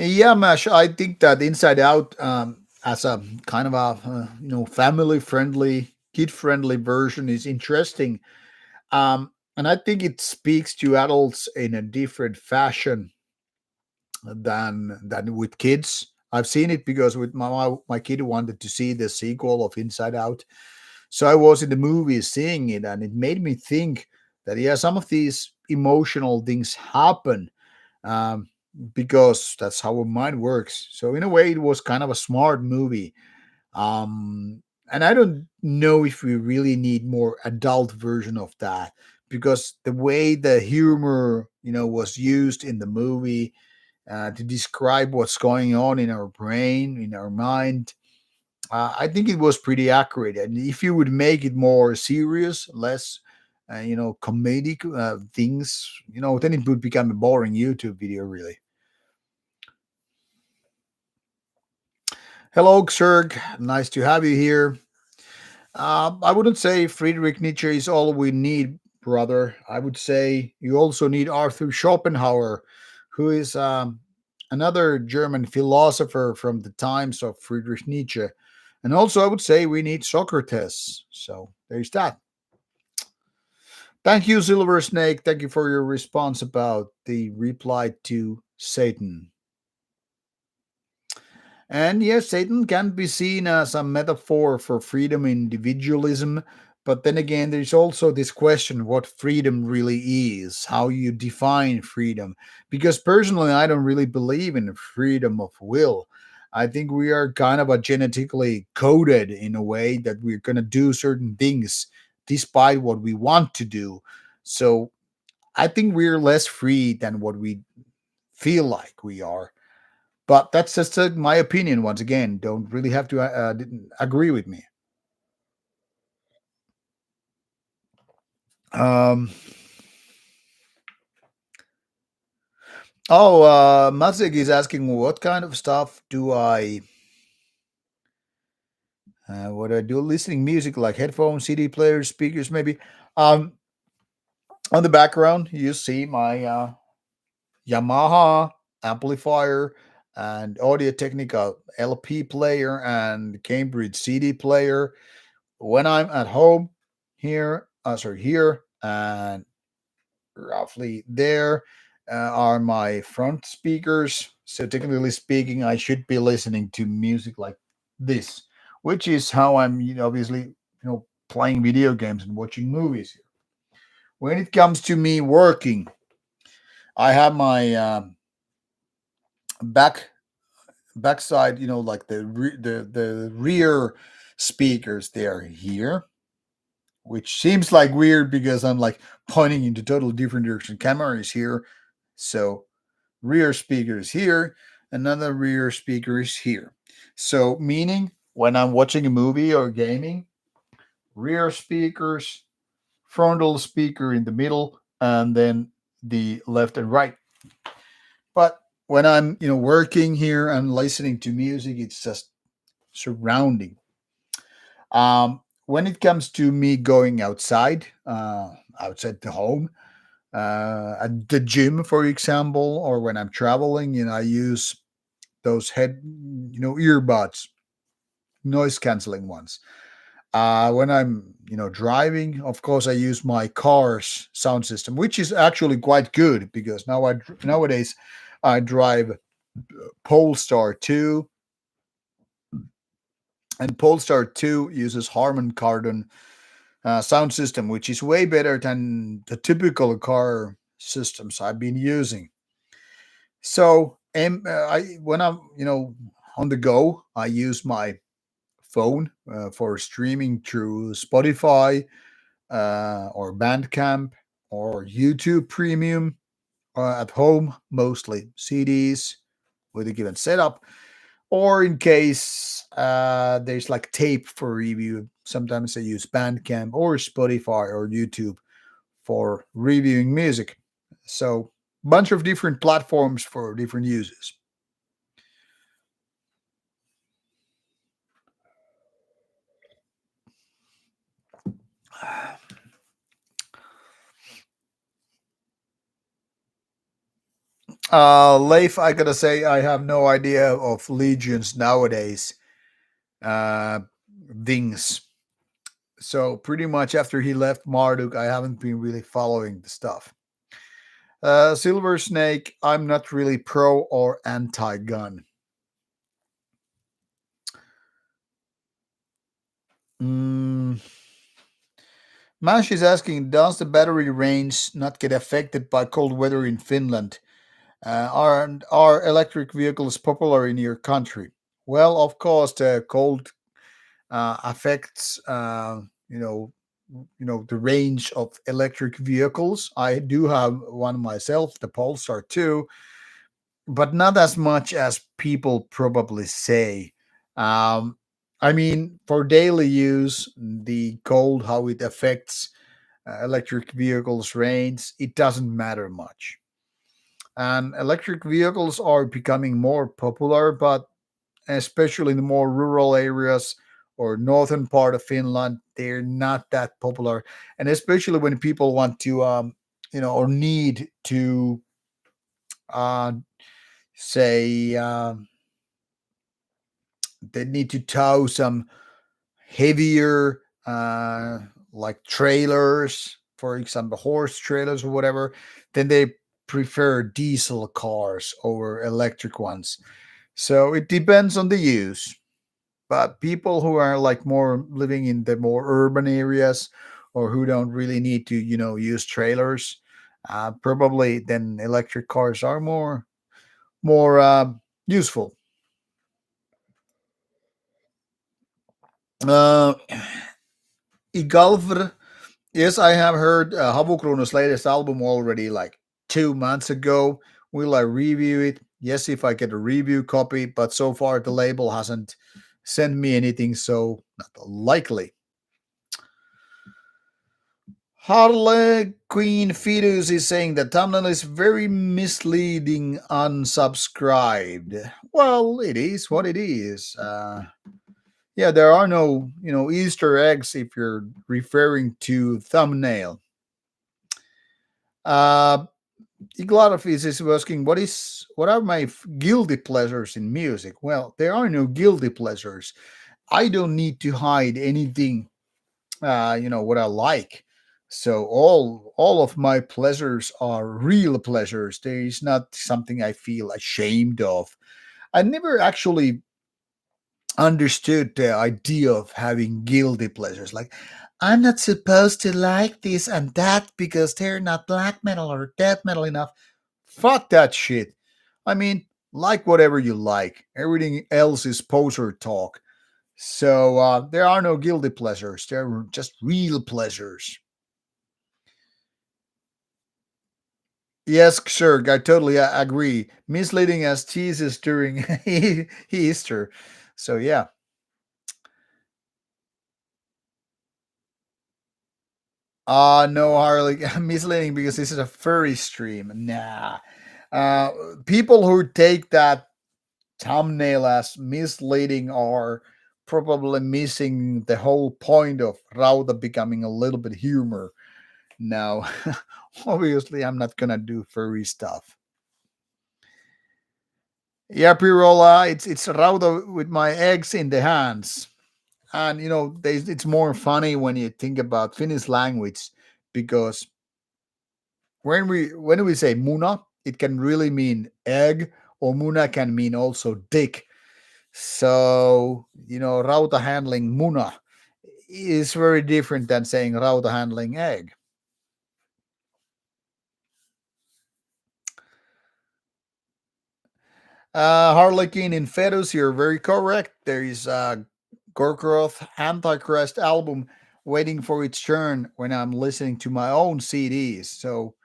Yeah, Mash. I think that Inside Out, as a kind of a family friendly, kid friendly version, is interesting. And I think it speaks to adults in a different fashion than with kids. I've seen it because with my kid wanted to see the sequel of Inside Out, so I was in the movie seeing it, and it made me think that yeah, some of these emotional things happen, um, because that's how our mind works. So in a way, it was kind of a smart movie. And I don't know if we really need more adult version of that, because the way the humor was used in the movie to describe what's going on in our brain, in our mind, I think it was pretty accurate. And if you would make it more serious, less comedic things, then it would become a boring YouTube video, really. Hello, Xerg. Nice to have you here. I wouldn't say Friedrich Nietzsche is all we need, brother. I would say you also need Arthur Schopenhauer, who is another German philosopher from the times of Friedrich Nietzsche. And also, I would say we need Socrates. So there's that. Thank you, Silver Snake. Thank you for your response about the reply to Satan. And yes, Satan can be seen as a metaphor for freedom and individualism. But then again, there's also this question what freedom really is, how you define freedom. Because personally, I don't really believe in freedom of will. I think we are kind of a genetically coded in a way that we're going to do certain things despite what we want to do. So I think we're less free than what we feel like we are. But that's just my opinion. Once again, don't really have to agree with me. Um, Mazik is asking what kind of stuff do I what do I do? Listening music like headphones, CD players, speakers, maybe. Um, on the background, you see my Yamaha amplifier and Audio Technica LP player and Cambridge CD player. When I'm at home here, here and roughly there are my front speakers. So technically speaking, I should be listening to music like this, which is how I'm obviously playing video games and watching movies here. When it comes to me working, I have my back backside, like the rear speakers there here, which seems like weird because I'm like pointing into total different direction. Camera is here, so rear speaker is here, another rear speaker is here. So meaning when I'm watching a movie or gaming, rear speakers, frontal speaker in the middle, and then the left and right. But when I'm working here and listening to music, it's just surrounding. When it comes to me going outside the home, at the gym, for example, or when I'm traveling, I use those earbuds, noise canceling ones. When I'm, driving, of course, I use my car's sound system, which is actually quite good because nowadays I drive Polestar 2, and Polestar 2 uses Harman Kardon sound system, which is way better than the typical car systems I've been using. So, when I'm on the go, I use my phone for streaming through Spotify or Bandcamp or YouTube Premium. At home, mostly CDs with a given setup, or in case there's like tape for review. Sometimes I use Bandcamp or Spotify or YouTube for reviewing music. So, bunch of different platforms for different uses. Leif, I gotta say, I have no idea of legions nowadays. Uh, things. So pretty much after he left Marduk, I haven't been really following the stuff. Silver Snake, I'm not really pro or anti-gun. Mm. Mash is asking, does the battery range not get affected by cold weather in Finland? Are electric vehicles popular in your country? Well, of course, the cold affects the range of electric vehicles. I do have one myself, the Polestar 2, but not as much as people probably say. I mean, for daily use, the cold, how it affects electric vehicles range, it doesn't matter much. And electric vehicles are becoming more popular, but especially in the more rural areas or northern part of Finland, they're not that popular. And especially when people want to, or need to, uh, say, they need to tow some heavier, like trailers, for example, horse trailers or whatever, then they prefer diesel cars over electric ones. So it depends on the use. But people who are like more living in the more urban areas or who don't really need to, use trailers, probably then electric cars are more useful. Uh, Igalvr, yes, I have heard Havukruun's latest album already like 2 months ago. Will I review it? Yes, if I get a review copy, but so far the label hasn't sent me anything, so not likely. Harley Queen Fetus is saying the thumbnail is very misleading, unsubscribed. Well, it is what it is. Yeah, there are no, Easter eggs if you're referring to thumbnail. Uh, Iglarofis is asking, what are my guilty pleasures in music? Well, there are no guilty pleasures. I don't need to hide anything, what I like. So all of my pleasures are real pleasures. There is not something I feel ashamed of. I never actually understood the idea of having guilty pleasures. Like, I'm not supposed to like this and that because they're not black metal or death metal enough. Fuck that shit. I mean, like whatever you like. Everything else is poser talk. So there are no guilty pleasures. There are just real pleasures. Yes, sure. I totally agree. Misleading as Jesus during Easter. So yeah. No, Harley, misleading because this is a furry stream. Nah. Uh, People who take that thumbnail as misleading are probably missing the whole point of Rauta becoming a little bit humor. Now, obviously, I'm not gonna do furry stuff. Yeah, Pirola, it's Rauta with my eggs in the hands. And it's more funny when you think about Finnish language because when we say muna, it can really mean egg, or muna can mean also dick. So rauta handling muna is very different than saying rauta handling egg. Harlequin in Fetus, you're very correct. There is a Gorgoroth Antichrist album waiting for its turn when I'm listening to my own CDs. So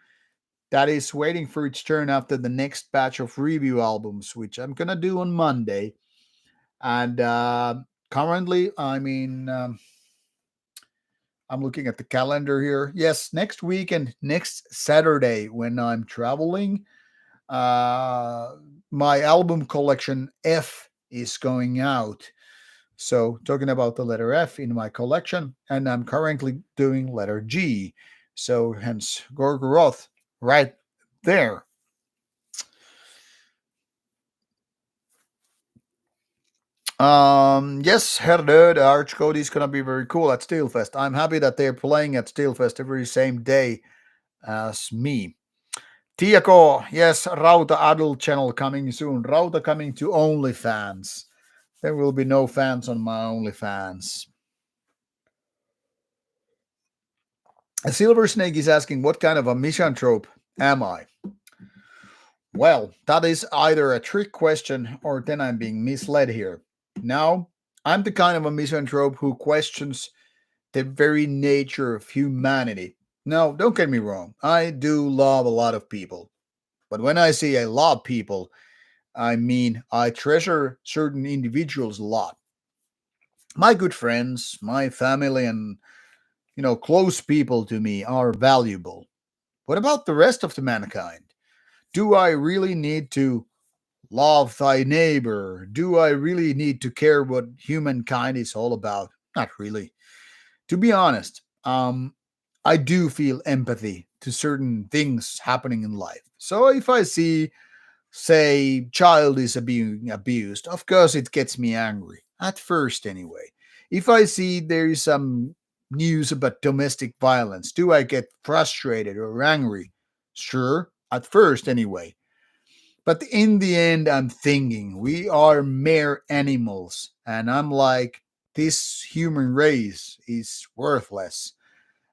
that is waiting for its turn after the next batch of review albums, which I'm gonna do on Monday. And currently, I'm looking at the calendar here. Yes, next week and next Saturday when I'm traveling, uh, my album collection F is going out. So, talking about the letter F in my collection, and I'm currently doing letter G. So, hence Gorgoroth right there. Yes, Herde, the Arch Code is gonna be very cool at Steelfest. I'm happy that they're playing at Steelfest every same day as me. Tiako, yes, Rauta adult channel coming soon. Rauta coming to OnlyFans. There will be no fans on my OnlyFans. A Silver Snake is asking, what kind of a misanthrope am I? Well, that is either a trick question or then I'm being misled here. Now, I'm the kind of a misanthrope who questions the very nature of humanity. No, don't get me wrong. I do love a lot of people. But when I say I love people, I mean I treasure certain individuals a lot. My good friends, my family, and close people to me are valuable. What about the rest of the mankind? Do I really need to love thy neighbor? Do I really need to care what humankind is all about? Not really. To be honest, I do feel empathy to certain things happening in life. So if I see, say, child is being abused, of course it gets me angry. At first, anyway. If I see there is some news about domestic violence, do I get frustrated or angry? Sure, at first, anyway. But in the end, I'm thinking we are mere animals. And I'm like, this human race is worthless.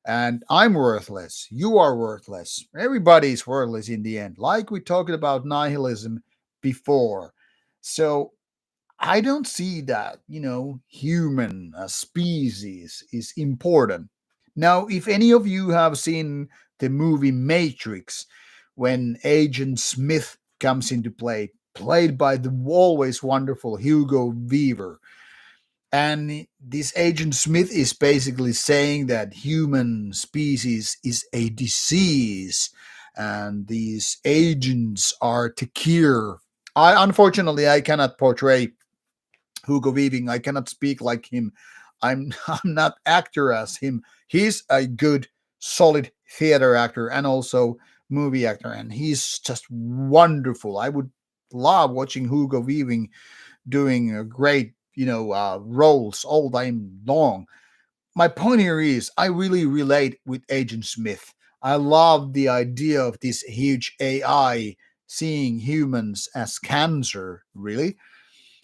And I'm worthless. You are worthless. Everybody is worthless in the end. Like we talked about nihilism before. So I don't see that, human species is important. Now, if any of you have seen the movie Matrix, when Agent Smith comes into play, played by the always wonderful Hugo Weaver, and this Agent Smith is basically saying that human species is a disease, and these agents are to cure. I cannot portray Hugo Weaving. I cannot speak like him. I'm I'm not actor as him. He's a good, solid theater actor and also movie actor, and he's just wonderful. I would love watching Hugo Weaving doing a great, roles all time long. My point here is, I really relate with Agent Smith. I love the idea of this huge AI seeing humans as cancer, really.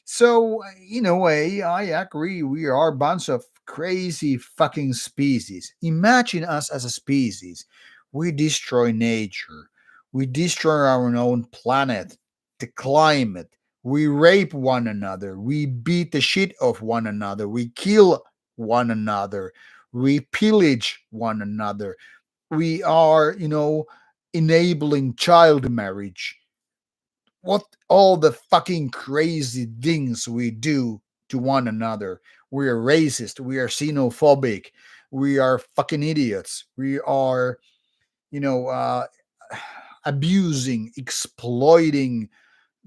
So, in a way, I agree. We are a bunch of crazy fucking species. Imagine us as a species. We destroy nature, we destroy our own planet, the climate. We rape one another, we beat the shit of one another, we kill one another, we pillage one another. We are, enabling child marriage. What all the fucking crazy things we do to one another. We are racist, we are xenophobic, we are fucking idiots, we are, you know, uh, abusing, exploiting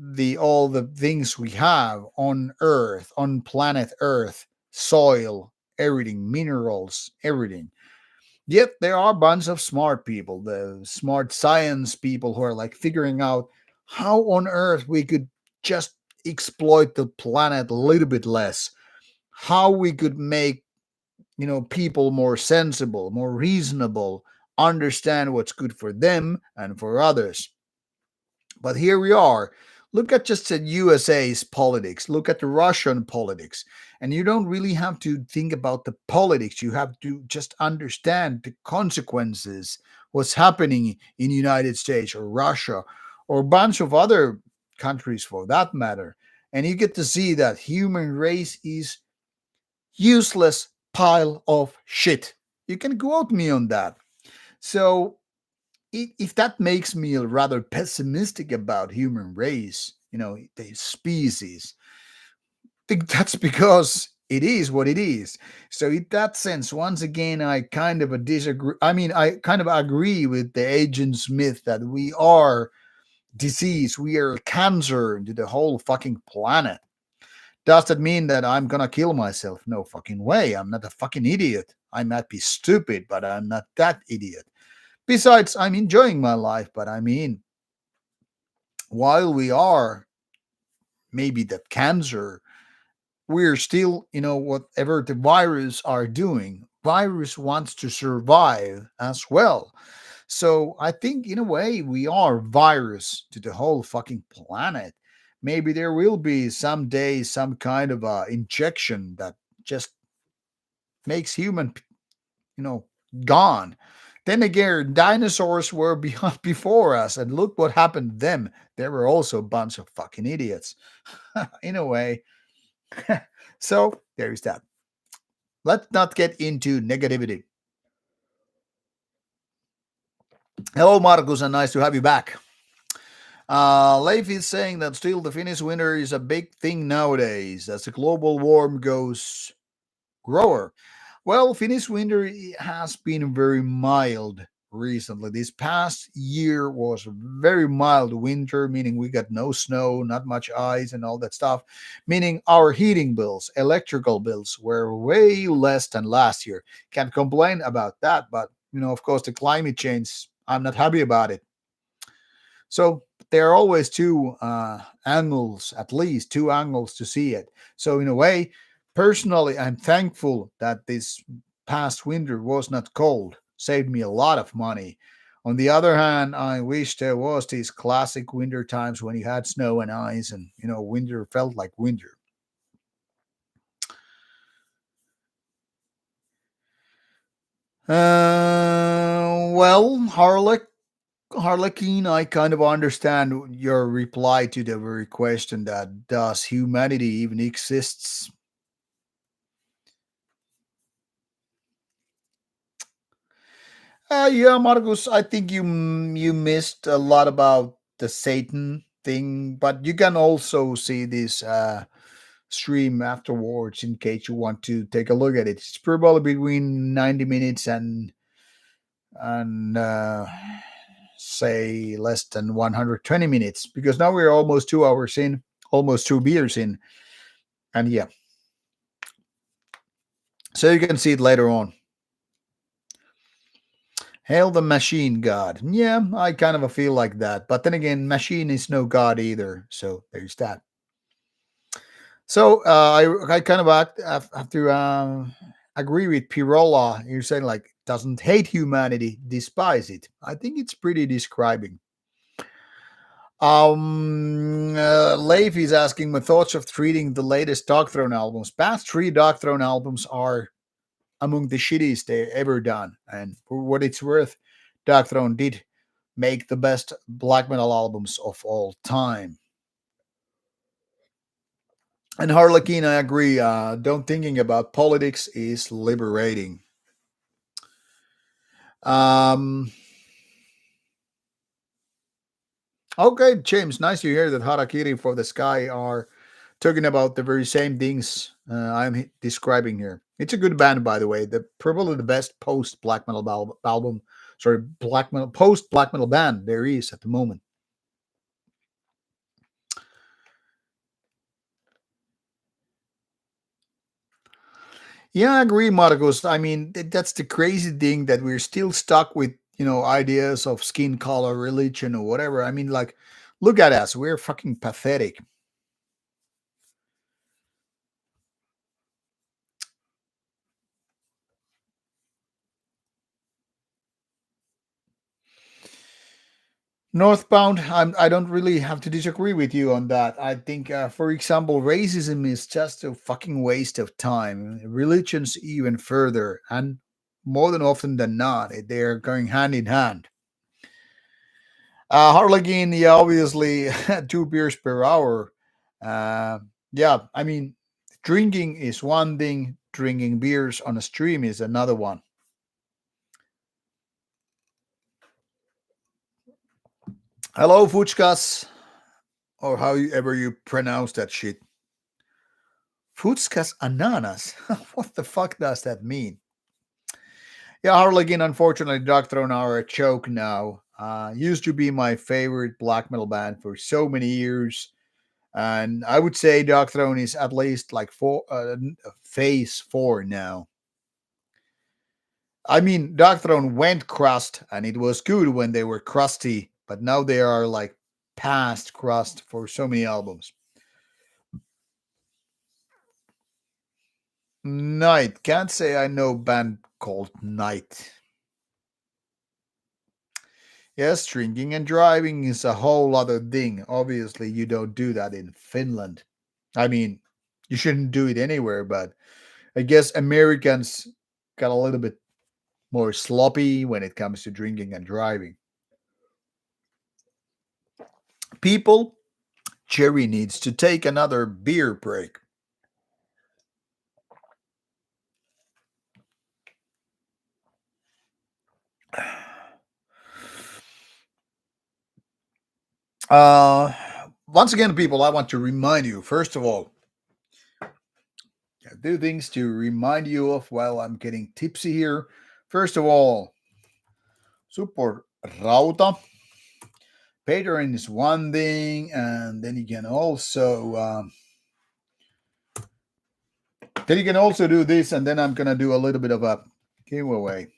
the all the things we have on Earth, on planet Earth, soil, everything, minerals, everything. Yet there are a bunch of smart people, the smart science people who are like figuring out how on earth we could just exploit the planet a little bit less, how we could make, people more sensible, more reasonable, understand what's good for them and for others. But here we are. Look at just the USA's politics. Look at the Russian politics. And you don't really have to think about the politics. You have to just understand the consequences, what's happening in the United States or Russia or a bunch of other countries for that matter. And you get to see that human race is useless pile of shit. You can quote me on that. So if that makes me rather pessimistic about human race, the species, I think that's because it is what it is. So in that sense, once again, I kind of a disagree. I mean, I kind of agree with the Agent Smith that we are disease, we are cancer to the whole fucking planet. Does that mean that I'm gonna kill myself? No fucking way. I'm not a fucking idiot. I might be stupid, but I'm not that idiot. Besides, I'm enjoying my life, but I mean, while we are maybe that cancer, we're still, whatever the virus are doing, virus wants to survive as well. So I think in a way we are virus to the whole fucking planet. Maybe there will be someday some kind of injection that just makes human, you know, gone. Then again, dinosaurs were before us, and look what happened to them. They were also a bunch of fucking idiots, in a way. So there is that. Let's not get into negativity. Hello, Marcus, and nice to have you back. Leif is saying that still the Finnish winter is a big thing nowadays as the global warm goes grower. Well, Finnish winter has been very mild recently. This past year was a very mild winter, meaning we got no snow, not much ice, and all that stuff. Meaning our heating bills, electrical bills were way less than last year. Can't complain about that, but of course, the climate change, I'm not happy about it. So there are always two angles, at least two angles to see it. So in a way, personally, I'm thankful that this past winter was not cold. Saved me a lot of money. On the other hand, I wish there was these classic winter times when you had snow and ice, and winter felt like winter. Well, Harlequin, I kind of understand your reply to the very question that does humanity even exists? Yeah, Marcus, I think you missed a lot about the Satan thing, but you can also see this stream afterwards in case you want to take a look at it. It's probably between 90 minutes and say less than 120 minutes because now we're almost 2 hours in, almost 2 beers in, and yeah, so you can see it later on. Hail the machine god. Yeah, I kind of feel like that. But then again, machine is no god either. So there's that. So I kind of have to agree with Pirola. You're saying like doesn't hate humanity, despise it. I think it's pretty describing. Leif is asking my thoughts of treating the latest Dark Throne albums. Past three Dark Throne albums are among the shittiest they ever done. And for what it's worth, Dark Throne did make the best black metal albums of all time. And Harlequin, I agree. Don't thinking about politics is liberating. Um, okay, James, nice to hear that Harakiri for the Sky are talking about the very same things I'm describing here. It's a good band, by the way. The probably the best post black metal album. Sorry, black metal post black metal band there is at the moment. Yeah, I agree, Marcos. I mean, that's the crazy thing that we're still stuck with, ideas of skin color, religion, or whatever. I mean, like, look at us. We're fucking pathetic. Northbound, I don't really have to disagree with you on that. I think, for example, racism is just a fucking waste of time. Religions, even further. And more than often than not, they're going hand in hand. Harlequin, yeah, obviously 2 beers per hour. Uh, yeah, I mean, drinking is one thing, drinking beers on a stream is another one. Hello, Fuchkas, or however you pronounce that shit. Fuchkas ananas? What the fuck does that mean? Yeah, Harlequin, unfortunately, Doctron are a choke now. Used to be my favorite black metal band for so many years. And I would say Dark Throne is at least like phase 4 now. I mean, Dark Throne went crust, and it was good when they were crusty, but now they are like past crust for so many albums. Night, can't say I know band called Night. Yes, drinking and driving is a whole other thing. Obviously, you don't do that in Finland. I mean, you shouldn't do it anywhere, but I guess Americans got a little bit more sloppy when it comes to drinking and driving. People, Jerry needs to take another beer break. Uh, Once again, people, I want to remind you, first of all, I do things to remind you of while I'm getting tipsy here. First of all, support Rauta. Patreon is one thing, and then you can also do this, and then I'm gonna do a little bit of a giveaway.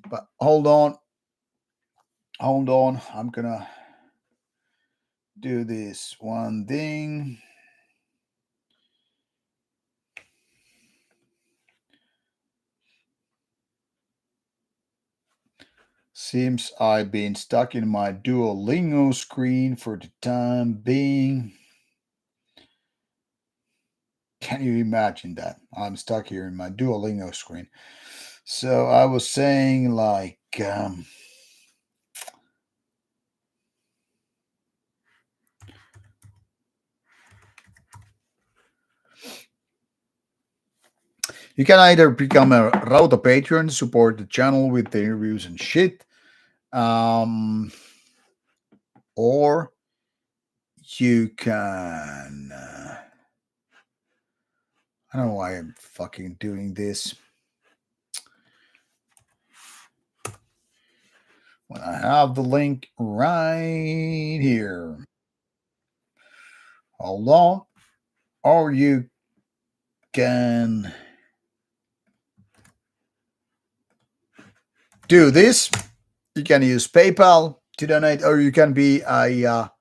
But hold on, I'm gonna do this one thing. Seems I've been stuck in my Duolingo screen for the time being. Can you imagine that? I'm stuck here in my Duolingo screen. So I was saying, like, you can either become a Rauta patron, support the channel with the interviews and shit, or you can. I don't know why I'm fucking doing this. When I have the link right here. Hold on. Or you can do this. You can use PayPal to donate, or you can be a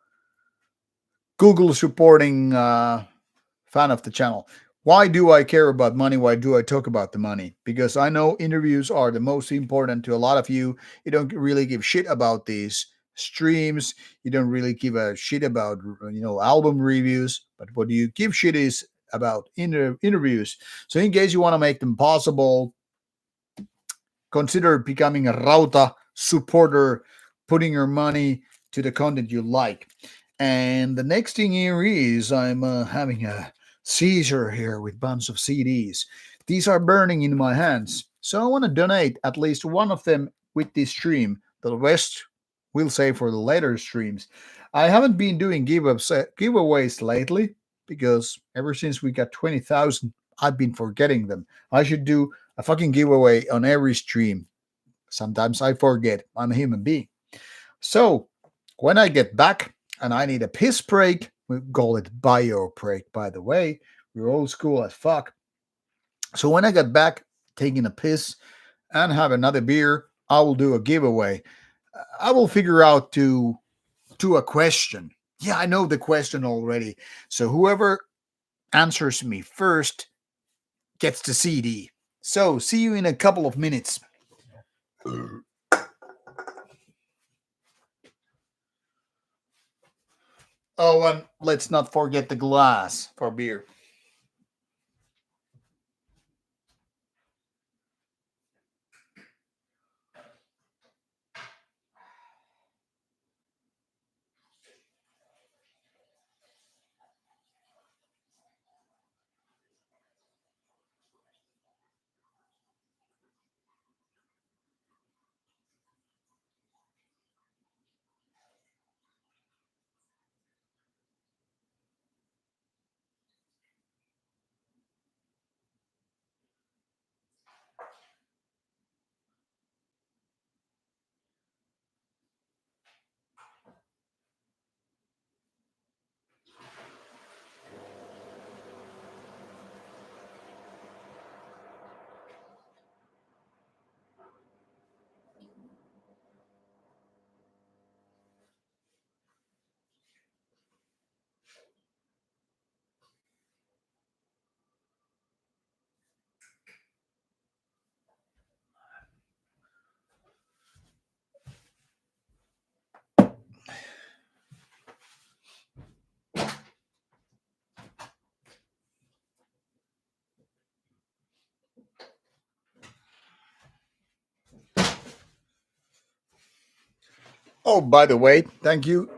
Google supporting fan of the channel. Why do I care about money? Why do I talk about the money? Because I know interviews are the most important to a lot of you. You don't really give shit about these streams. You don't really give a shit about album reviews. But what you give shit is about interviews. So in case you want to make them possible, consider becoming a Rauta supporter, putting your money to the content you like. And the next thing here is I'm having a seizure here with bunch of CDs. These are burning in my hands. So I want to donate at least one of them with this stream. The rest we'll save for the later streams. I haven't been doing giveaways lately because ever since we got 20,000, I've been forgetting them. I should do a fucking giveaway on every stream. Sometimes I forget. I'm a human being. So when I get back and I need a piss break, we call it bio break, by the way. We're old school as fuck. So when I get back, taking a piss and have another beer, I will do a giveaway. I will figure out to a question. Yeah, I know the question already. So whoever answers me first gets the CD. So see you in a couple of minutes. Oh, and let's not forget the glass for beer. Oh, by the way, thank you,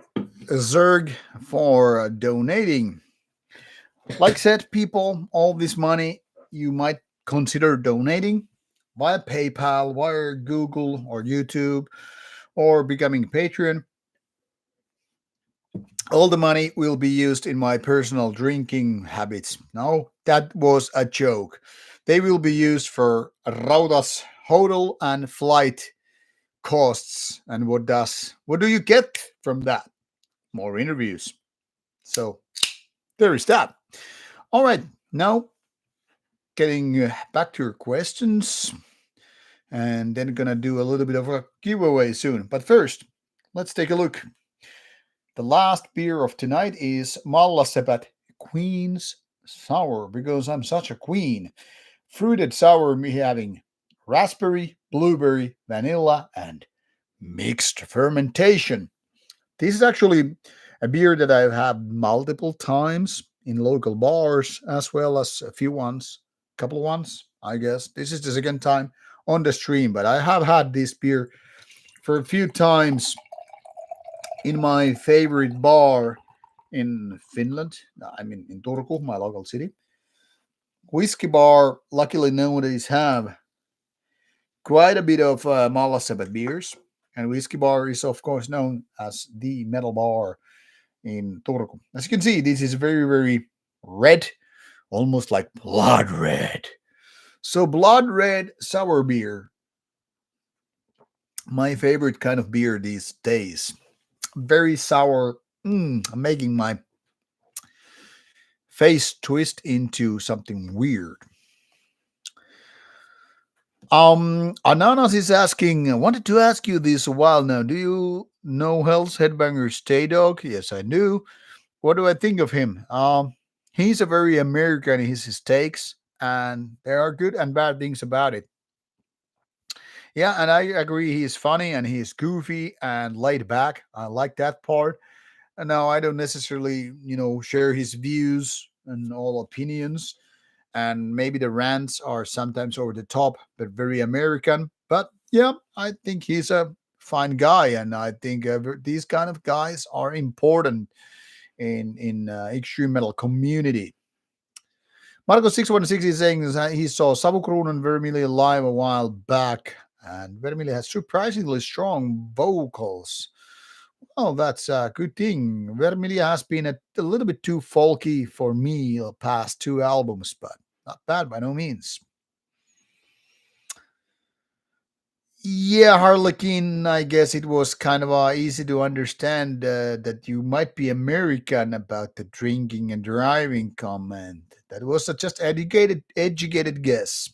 Zerg, for donating. Like I said, people, all this money you might consider donating via PayPal, via Google or YouTube, or becoming a Patreon. All the money will be used in my personal drinking habits. No, that was a joke. They will be used for Rauta's hotel and flight costs. And what do you get from that? More interviews. So there is that. All right, now getting back to your questions, and then gonna do a little bit of a giveaway soon. But first, let's take a look. The last beer of tonight is Mallassepät Queen's Sour because I'm such a queen. Fruited sour me having raspberry, blueberry, vanilla, and mixed fermentation. This is actually a beer that I've had multiple times in local bars as well as a few ones, couple of ones, I guess. This is the second time on the stream, but I have had this beer for a few times in my favorite bar in Finland. I mean, in Turku, my local city. Whiskey bar, luckily nowadays have quite a bit of Mallassepät beers. And Whiskey bar is, of course, known as the metal bar in Turku. As you can see, this is very, very red, almost like blood red. So, blood red sour beer, my favorite kind of beer these days. Very sour, making my face twist into something weird. Ananas is asking, I wanted to ask you this a while now. Do you know Hell's Headbanger Stay Dog? Yes, I do. What do I think of him? He's a very American in his takes, and there are good and bad things about it. Yeah, and I agree. He's funny and he's goofy and laid back. I like that part. And now I don't necessarily, share his views and all opinions. And maybe the rants are sometimes over the top, but very American. But yeah, I think he's a fine guy, and I think these kind of guys are important in extreme metal community. Marco616 is saying that he saw Savukruun and Vermilli live a while back, and Vermilli has surprisingly strong vocals. Oh, that's a good thing. Vermilli has been a little bit too folky for me the past two albums, but not bad by no means. Yeah, Harlequin, I guess it was kind of easy to understand that you might be American about the drinking and driving comment. That was a just educated guess.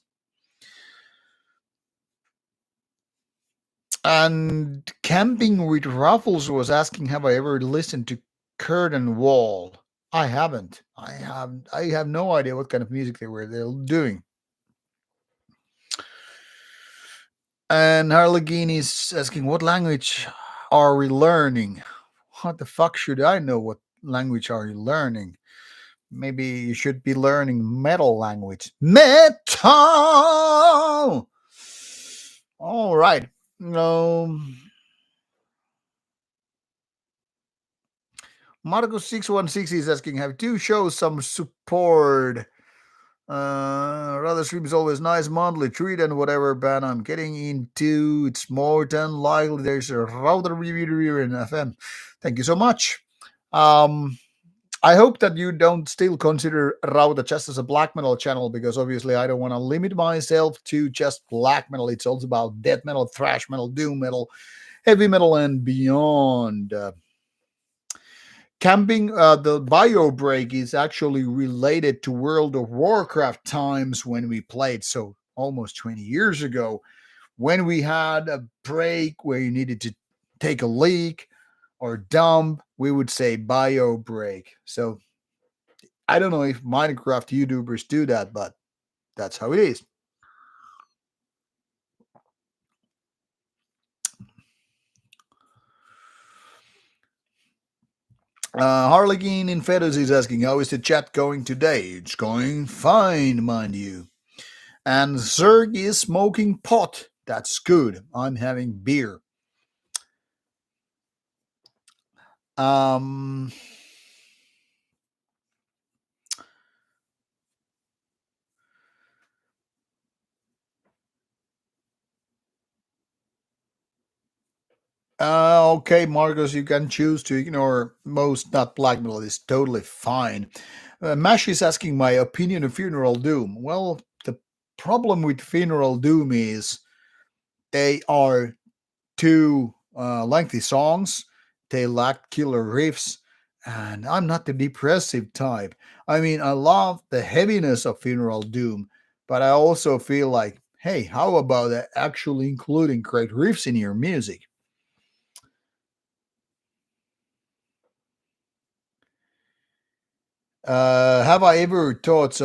And Camping with Ruffles was asking, have I ever listened to Curtain Wall? I haven't. I have no idea what kind of music they're doing. And Harlequin is asking, what language are we learning? What the fuck should I know? What language are you learning? Maybe you should be learning metal language. Metal! All right. Marcus616 is asking, have two shows some support? Rather stream is always nice monthly treat and whatever band I'm getting into, it's more than likely there's a Rauta review in FM. Thank you so much. I hope that you don't still consider Rauta just as a black metal channel, because obviously I don't want to limit myself to just black metal. It's also about death metal, thrash metal, doom metal, heavy metal, and beyond. Camping, the bio break is actually related to World of Warcraft times when we played. So almost 20 years ago, when we had a break where you needed to take a leak or dump, we would say bio break. So I don't know if Minecraft YouTubers do that, but that's how it is. Harlequin in Feathers is asking, how is the chat going today? It's going fine, mind you. And Zerg is smoking pot. That's good. I'm having beer. Um, Okay, Marcus, you can choose to ignore most not black metal. It's totally fine. Mash is asking my opinion of Funeral Doom. Well, the problem with Funeral Doom is they are too lengthy songs. They lack killer riffs, and I'm not the depressive type. I mean, I love the heaviness of Funeral Doom, but I also feel like, hey, how about actually including great riffs in your music? Have I ever thought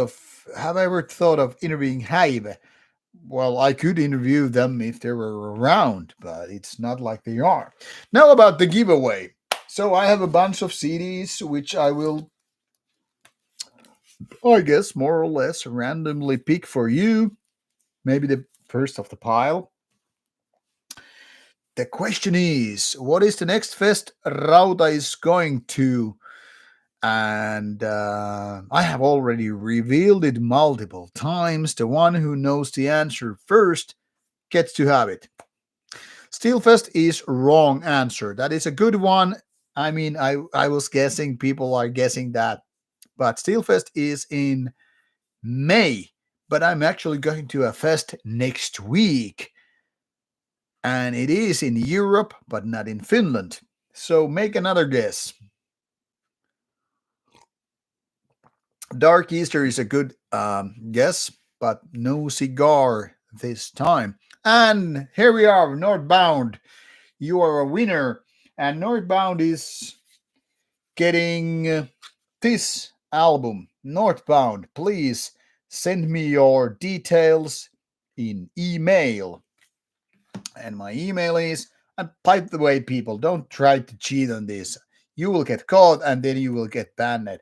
of interviewing Hive? Well, I could interview them if they were around, but it's not like they are. Now about the giveaway. So I have a bunch of CDs which I will, I guess, more or less randomly pick for you. Maybe the first of the pile. The question is, what is the next fest Rauta is going to? And I have already revealed it multiple times. The one who knows the answer first gets to have it. Steelfest is wrong answer. That is a good one. I mean, I was guessing people are guessing that, but Steelfest is in May. But I'm actually going to a fest next week, and it is in Europe, but not in Finland. So make another guess. Dark Easter is a good guess, but no cigar this time. And here we are, Northbound. You are a winner, and Northbound is getting this album. Northbound, please send me your details in email. And my email is, and by the way, people, don't try to cheat on this. You will get caught and then you will get banned.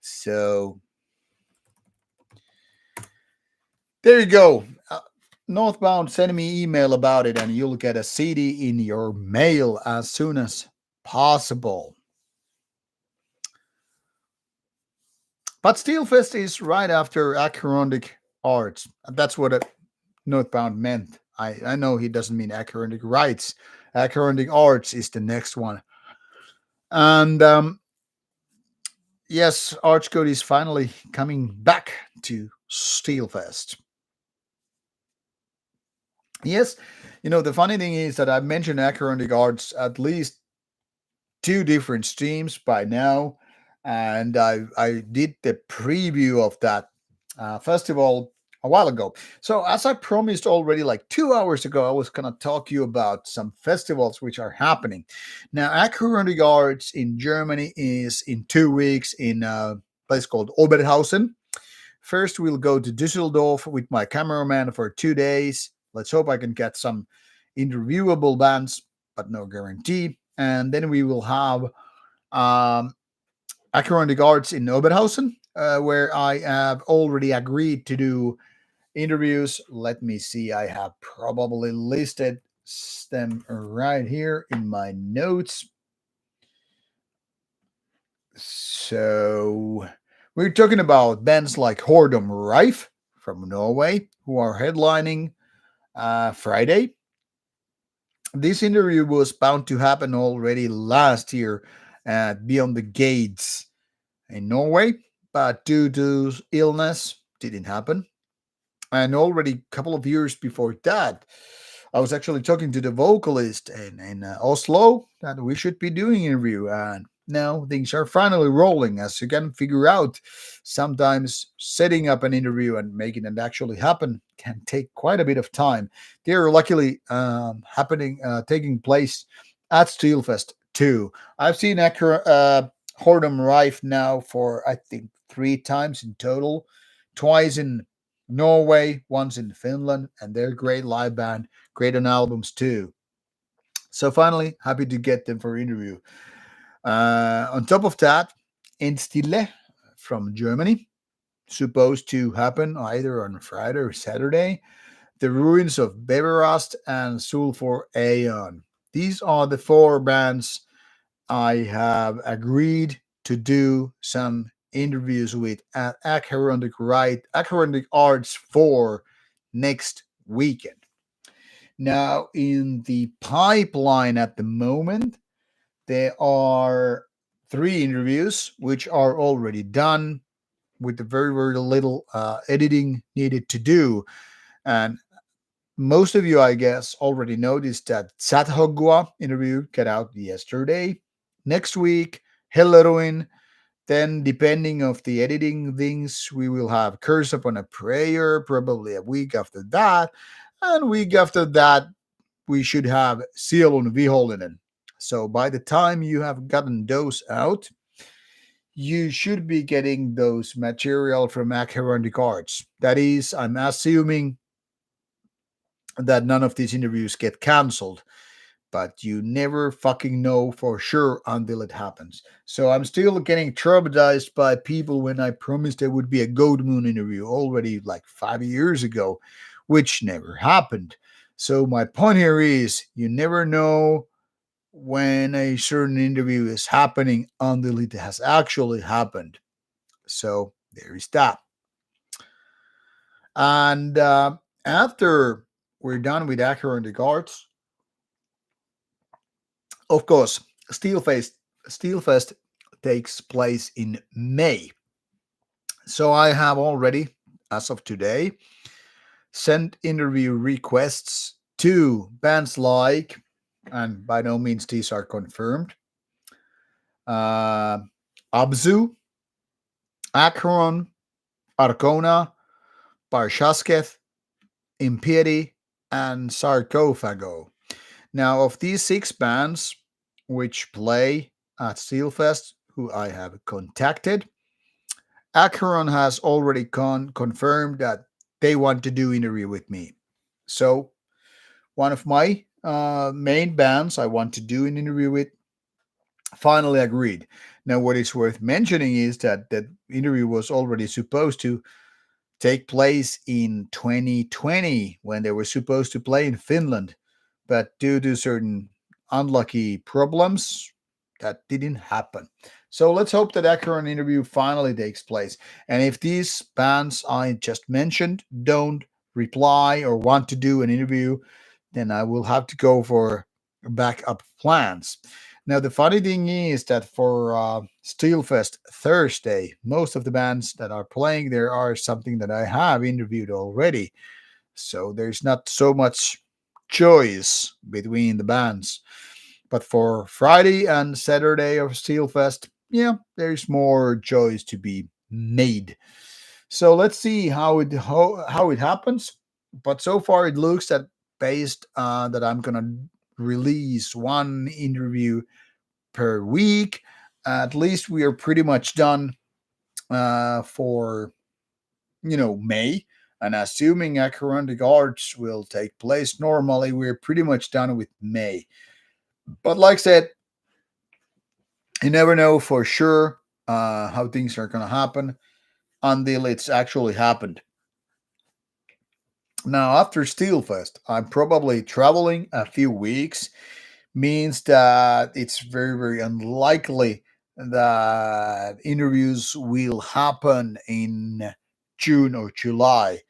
So there you go. Northbound, send me email about it and you'll get a CD in your mail as soon as possible. But Steelfest is right after Acherontic Arts. That's what Northbound meant. I know he doesn't mean Acherontic Rights. Acherontic Arts is the next one. And yes, Archcode is finally coming back to Steelfest. Yes, the funny thing is that I've mentioned Acherontic Arts at least two different streams by now, and I did the preview of that festival a while ago. So as I promised already, like 2 hours ago, I was gonna talk you about some festivals which are happening now. Acherontic Arts in Germany is in 2 weeks in a place called Oberhausen. First, we'll go to Düsseldorf with my cameraman for 2 days. Let's hope I can get some interviewable bands, but no guarantee. And then we will have Acherontic Arts in Oberhausen, where I have already agreed to do interviews. Let me see, I have probably listed them right here in my notes. So we're talking about bands like Hordom Rife from Norway, who are headlining Friday. This interview was bound to happen already last year at Beyond the Gates in Norway, but due to illness, didn't happen. And already a couple of years before that, I was actually talking to the vocalist in Oslo that we should be doing an interview, and now things are finally rolling. As you can figure out, sometimes setting up an interview and making it actually happen can take quite a bit of time. They are luckily taking place at Steelfest too. I've seen Hordom Rife now for I think 3 times in total, twice in Norway, once in Finland, and they're great live band, great on albums too. So finally, happy to get them for interview. On top of that, Endstille from Germany, supposed to happen either on Friday or Saturday. The Ruins of Beverast and Sulfur Aeon. These are the 4 bands I have agreed to do some interviews with at Acherontic Arts for next weekend. Now, in the pipeline at the moment, there are three interviews which are already done with the very, very little editing needed to do. And most of you, I guess, already noticed that Sathogwa interview got out yesterday. Next week, Helleruin. Then, depending of the editing things, we will have Curse Upon a Prayer probably a week after that. And week after that, we should have Sielun Vihollinen. So by the time you have gotten those out, you should be getting those material from Acheron Cards. That is, I'm assuming that none of these interviews get cancelled, but you never fucking know for sure until it happens. So I'm still getting traumatized by people when I promised there would be a Gold Moon interview already like 5 years ago, which never happened. So my point here is you never know when a certain interview is happening until it has actually happened. So there is that. And after we're done with Acura and the guards, of course, Steelfest takes place in May. So I have already, as of today, sent interview requests to bands like, and by no means these are confirmed, uh, Abzu, Akron, Arcona, Parshasketh, Impiety, and Sarcophago. Now, of these six bands which play at Steelfest, who I have contacted, Acheron has already confirmed that they want to do interview with me. So, one of my main bands I want to do an interview with finally agreed. Now, what is worth mentioning is that that interview was already supposed to take place in 2020 when they were supposed to play in Finland, but due to certain unlucky problems, that didn't happen. So let's hope that that current interview finally takes place. And if these bands I just mentioned don't reply or want to do an interview, then I will have to go for backup plans. Now, the funny thing is that for Steelfest Thursday, most of the bands that are playing there are something that I have interviewed already. So there's not so much choice between the bands. But for Friday and Saturday of Steelfest, yeah, there's more choice to be made. So let's see how it happens. But so far, it looks that based that I'm gonna release one interview per week. At least we are pretty much done for May. And assuming Acherontic Arts will take place normally, we're pretty much done with May. But like I said, you never know for sure how things are going to happen until it's actually happened. Now, after Steelfest, I'm probably traveling a few weeks, means that it's very, very unlikely that interviews will happen in June or July.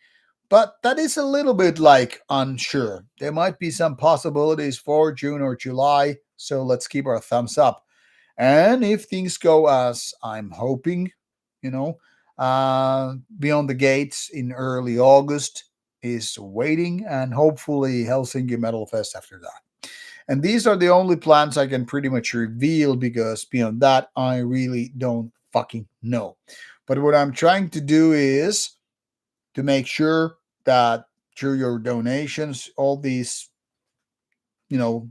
But that is a little bit like unsure. There might be some possibilities for June or July, so let's keep our thumbs up. And if things go as I'm hoping, you know, Beyond the Gates in early August is waiting, and hopefully Helsinki Metal Fest after that. And these are the only plans I can pretty much reveal because beyond that, I really don't fucking know. But what I'm trying to do is to make sure that through your donations, all these, you know,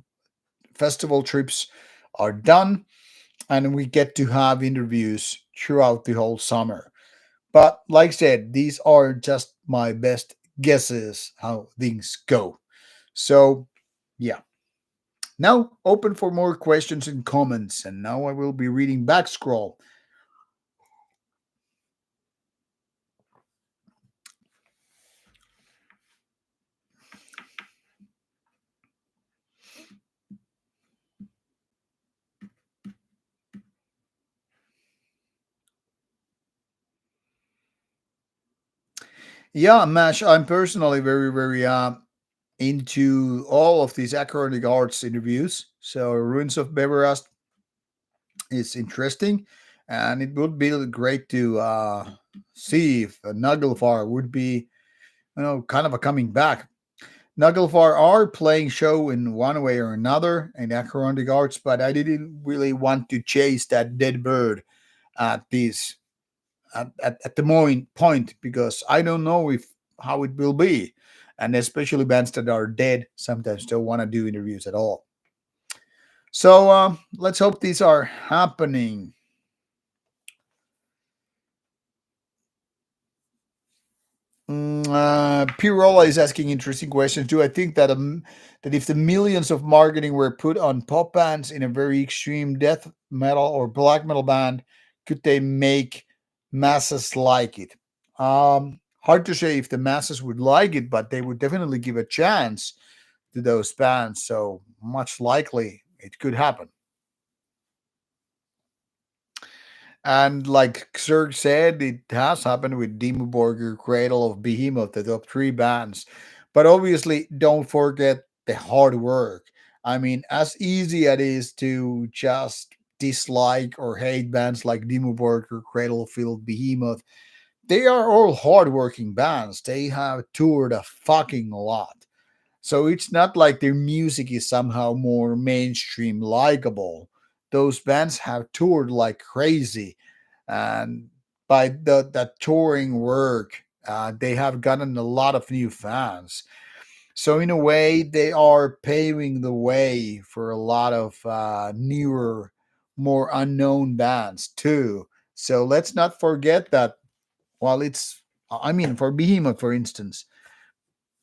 festival trips are done and we get to have interviews throughout the whole summer. But like I said, these are just my best guesses how things go. So, yeah. Now, open for more questions and comments. And now I will be reading back scroll. Yeah, Mash, I'm personally very, very into all of these acrobatic arts interviews. So Ruins of Beverast is interesting, and it would be great to see if Nagelfar would be, kind of a coming back. Nagelfar are playing show in one way or another in acrobatic arts, but I didn't really want to chase that dead bird at this at the point because I don't know if how it will be, and especially bands that are dead sometimes don't want to do interviews at all. So let's hope these are happening. Pirola is asking interesting questions. Do I think that that if the millions of marketing were put on pop bands in a very extreme death metal or black metal band, could they make masses like it? Hard to say if the masses would like it, but they would definitely give a chance to those bands. So much likely it could happen. And like Serg said, it has happened with Dimmu Borgir, Cradle of Behemoth, the top three bands. But obviously, don't forget the hard work. I mean, as easy it is to just dislike or hate bands like Dimmu Borgir, Cradle of Filth, Behemoth, they are all hardworking bands. They have toured a fucking lot. So it's not like their music is somehow more mainstream likable. Those bands have toured like crazy, and by that touring work, they have gotten a lot of new fans. So in a way, they are paving the way for a lot of newer, more unknown bands too. So let's not forget that. While it's, I mean, for Behemoth, for instance,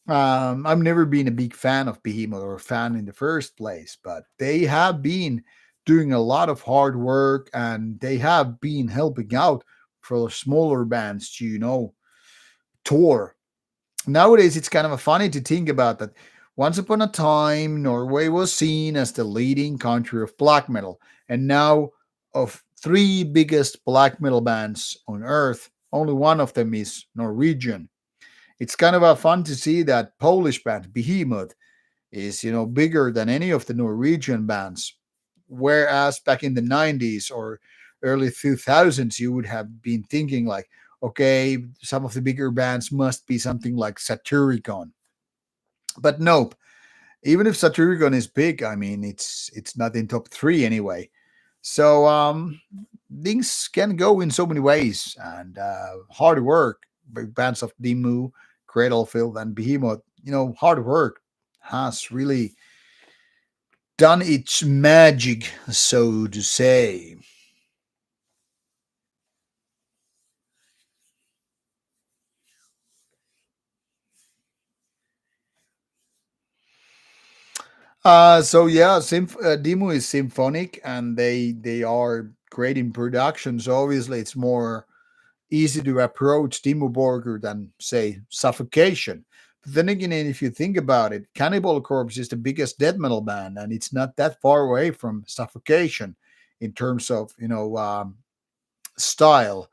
I've never been a big fan of Behemoth or a fan in the first place, but they have been doing a lot of hard work and they have been helping out for smaller bands to, tour. Nowadays, it's kind of funny to think about that. Once upon a time, Norway was seen as the leading country of black metal, and now of three biggest black metal bands on earth, only one of them is Norwegian. It's kind of fun to see that Polish band Behemoth is bigger than any of the Norwegian bands. Whereas back in the 90s or early 2000s, you would have been thinking like, okay, some of the bigger bands must be something like Satyricon. But nope. Even if Satyricon is big, I mean it's not in top three anyway. So things can go in so many ways, and hard work by bands of Dimmu, Cradlefield, and Behemoth. Hard work has really done its magic, so to say. So yeah, Dimmu is symphonic, and they are great in production. So obviously, it's more easy to approach Dimmu Borgir than say Suffocation. But then again, if you think about it, Cannibal Corpse is the biggest death metal band, and it's not that far away from Suffocation in terms of style.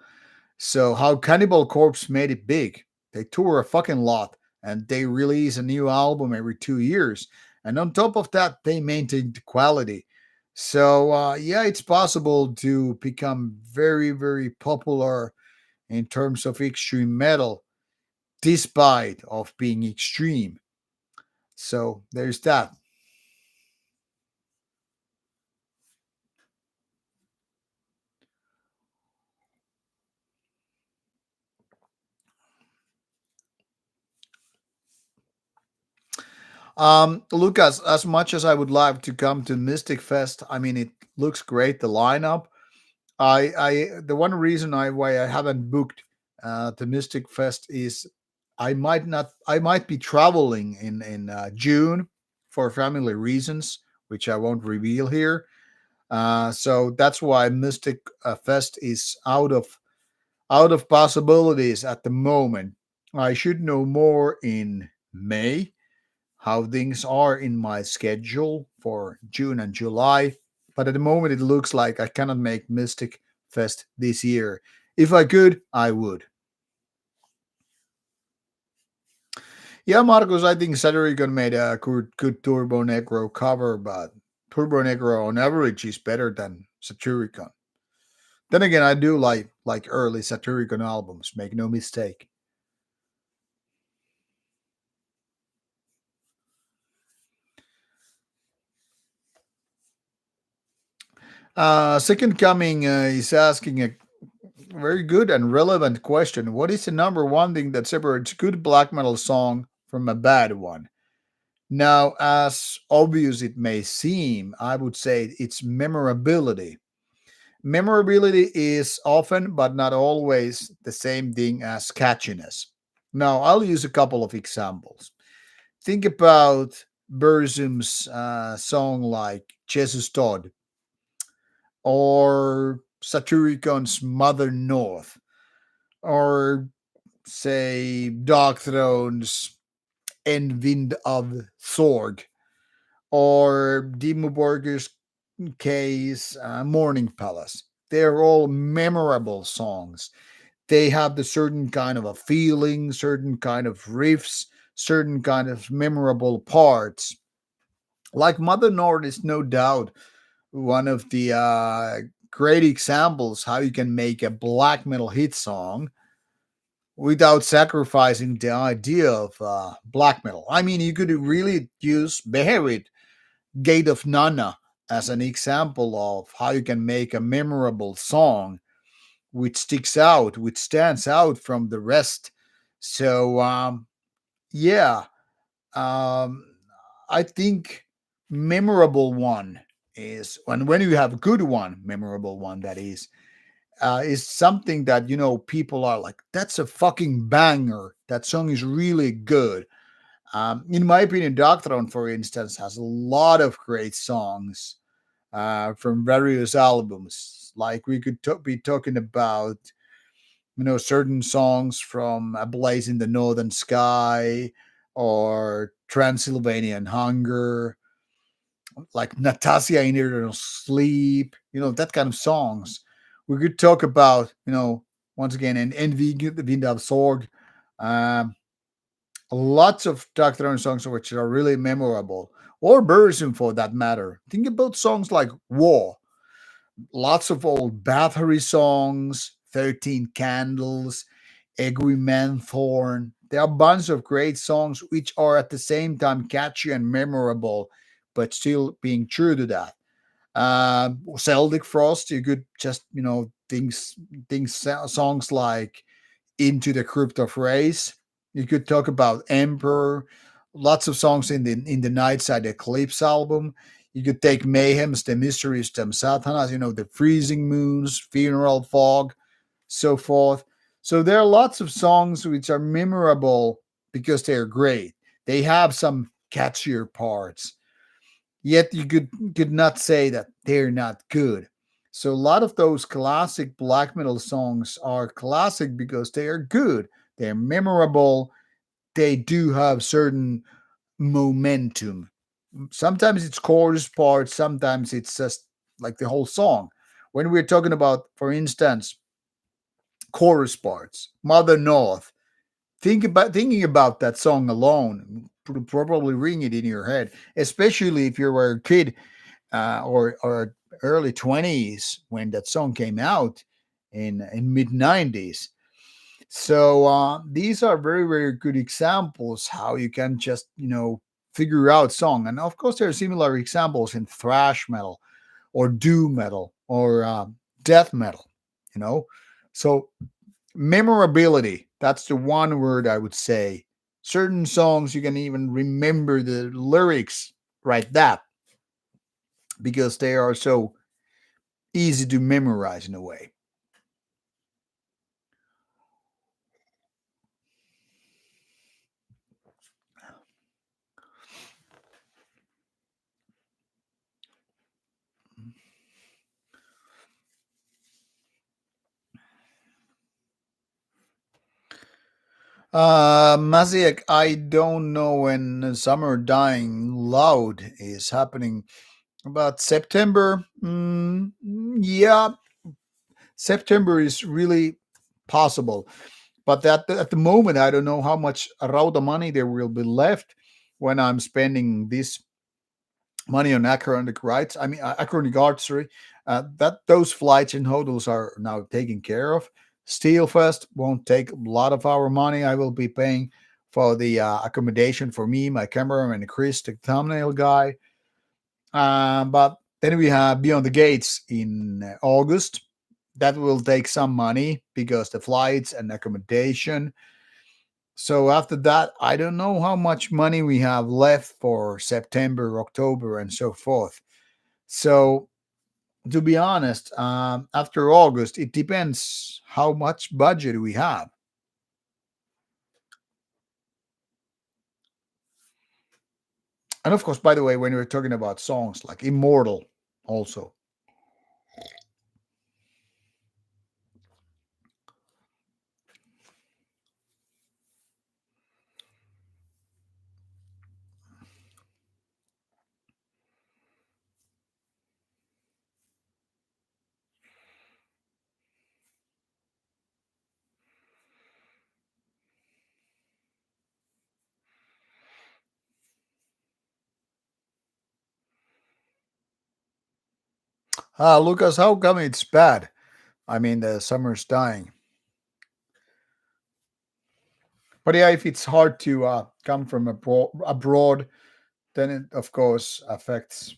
So how Cannibal Corpse made it big? They tour a fucking lot, and they release a new album every 2 years, and on top of that, they maintain the quality. So yeah, it's possible to become very, very popular in terms of extreme metal, despite of being extreme. So there's that. Lucas, as much as I would love to come to Mystic Fest, I mean it looks great, the lineup. The one reason why I haven't booked the Mystic Fest is I might be traveling in June for family reasons, which I won't reveal here. So that's why Mystic Fest is out of possibilities at the moment. I should know more in May how things are in my schedule for June and July. But at the moment, it looks like I cannot make Mystic Fest this year. If I could, I would. Yeah, Marcos, I think Satyricon made a good Turbo Negro cover, but Turbo Negro on average is better than Satyricon. Then again, I do like early Satyricon albums. Make no mistake. Second Coming is asking a very good and relevant question. What is the number one thing that separates good black metal song from a bad one? Now, as obvious it may seem, I would say it's memorability. Memorability is often, but not always, the same thing as catchiness. Now, I'll use a couple of examples. Think about Burzum's song like Jesus Todd or Saturicon's Mother North or say Dark Throne's End Wind of Thorg or Dimmu Borgir's case Morning Palace. They're all memorable songs. They have the certain kind of a feeling, certain kind of riffs, certain kind of memorable parts. Like Mother North is no doubt one of the great examples how you can make a black metal hit song without sacrificing the idea of black metal. I mean, you could really use Beherit, Gate of Nana, as an example of how you can make a memorable song which sticks out, which stands out from the rest. So, yeah, um, I think memorable one is when you have a good one, memorable one that is something that people are like, that's a fucking banger. That song is really good. In my opinion, Doctron, for instance, has a lot of great songs from various albums. Like we could be talking about, certain songs from A Blaze in the Northern Sky or Transylvanian Hunger, like Natasha in Eternal Sleep, that kind of songs. We could talk about, once again, and Envy, the Wind of Sorg. Um, Lots of Doctor songs which are really memorable, or Burzum for that matter. Think about songs like War, lots of old Bathory songs, 13 Candles, Egwy Manthorn. There are a bunch of great songs which are at the same time catchy and memorable, but still being true to that. Celtic Frost, you could just, things songs like Into the Crypt of Race. You could talk about Emperor, lots of songs in the Nightside Eclipse album. You could take Mayhem's The Mysteries Them Satanas, the Freezing Moons, Funeral Fog, so forth. So there are lots of songs which are memorable because they're great. They have some catchier parts. Yet you could not say that they're not good. So a lot of those classic black metal songs are classic because they are good. They're memorable. They do have certain momentum. Sometimes it's chorus parts, sometimes it's just like the whole song. When we're talking about, for instance, chorus parts, Mother North, thinking about that song alone probably ring it in your head, especially if you were a kid or early 20s when that song came out in mid 90s. So these are very very good examples how you can just figure out song. And of course there are similar examples in thrash metal or doom metal or death metal, you know. So memorability, that's the one word I would say. Certain songs you can even remember the lyrics right that because they are so easy to memorize in a way. Maziek, I don't know when Summer Dying Loud is happening. About September? Yeah, September is really possible. But at the moment, I don't know how much Rauta money there will be left when I'm spending this money on acronytic rights. I mean, acronytic arts, sorry. That those flights and hotels are now taken care of. Steelfest won't take a lot of our money. I will be paying for the accommodation for me, my cameraman, and Chris, the thumbnail guy. But then we have Beyond the Gates in August. That will take some money because the flights and accommodation. So after that, I don't know how much money we have left for September, October, and so forth. So to be honest, after August, it depends how much budget we have. And of course, by the way, when we're talking about songs like Immortal, also. Lucas, how come it's bad? I mean, the summer's dying. But yeah, if it's hard to come from abroad, then it, of course, affects.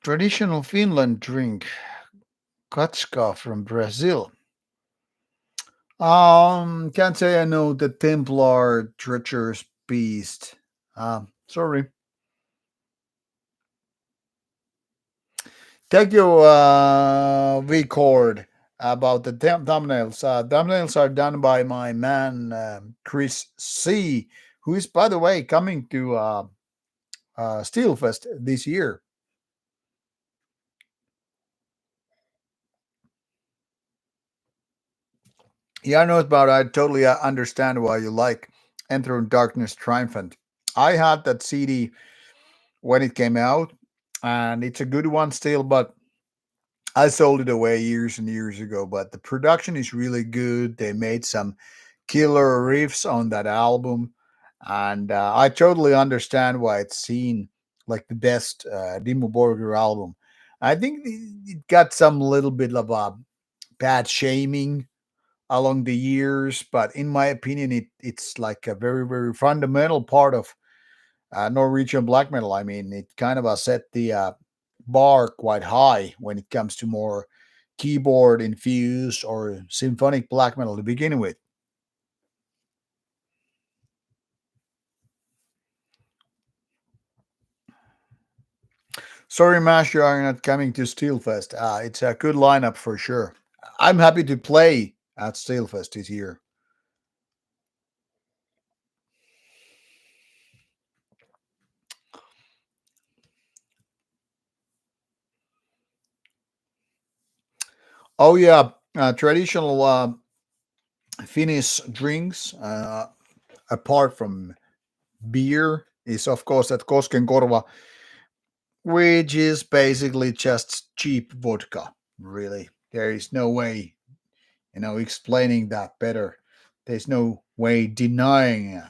Traditional Finland drink, Kachka from Brazil. Can't say I know the Templar treacherous beast. Sorry. Thank you, V-Cord, about the thumbnails. Thumbnails are done by my man, Chris C., who is, by the way, coming to Steelfest this year. Yeah, I know about. I totally understand why you like Enter Darkness Triumphant. I had that CD when it came out, and it's a good one still, but I sold it away years and years ago. But the production is really good. They made some killer riffs on that album, and I totally understand why it's seen like the best Dimmu Borgir album. I think it got some little bit of a bad shaming along the years, but in my opinion, it's like a very fundamental part of Norwegian black metal. I mean, it kind of set the bar quite high when it comes to more keyboard infused or symphonic black metal to begin with. Sorry, Mash, you are not coming to Steelfest. It's a good lineup for sure. I'm happy to play at Steelfest this year. Oh yeah, traditional Finnish drinks, apart from beer, is of course that Koskenkorva, which is basically just cheap vodka. Really, there is no way, explaining that better. There's no way denying it.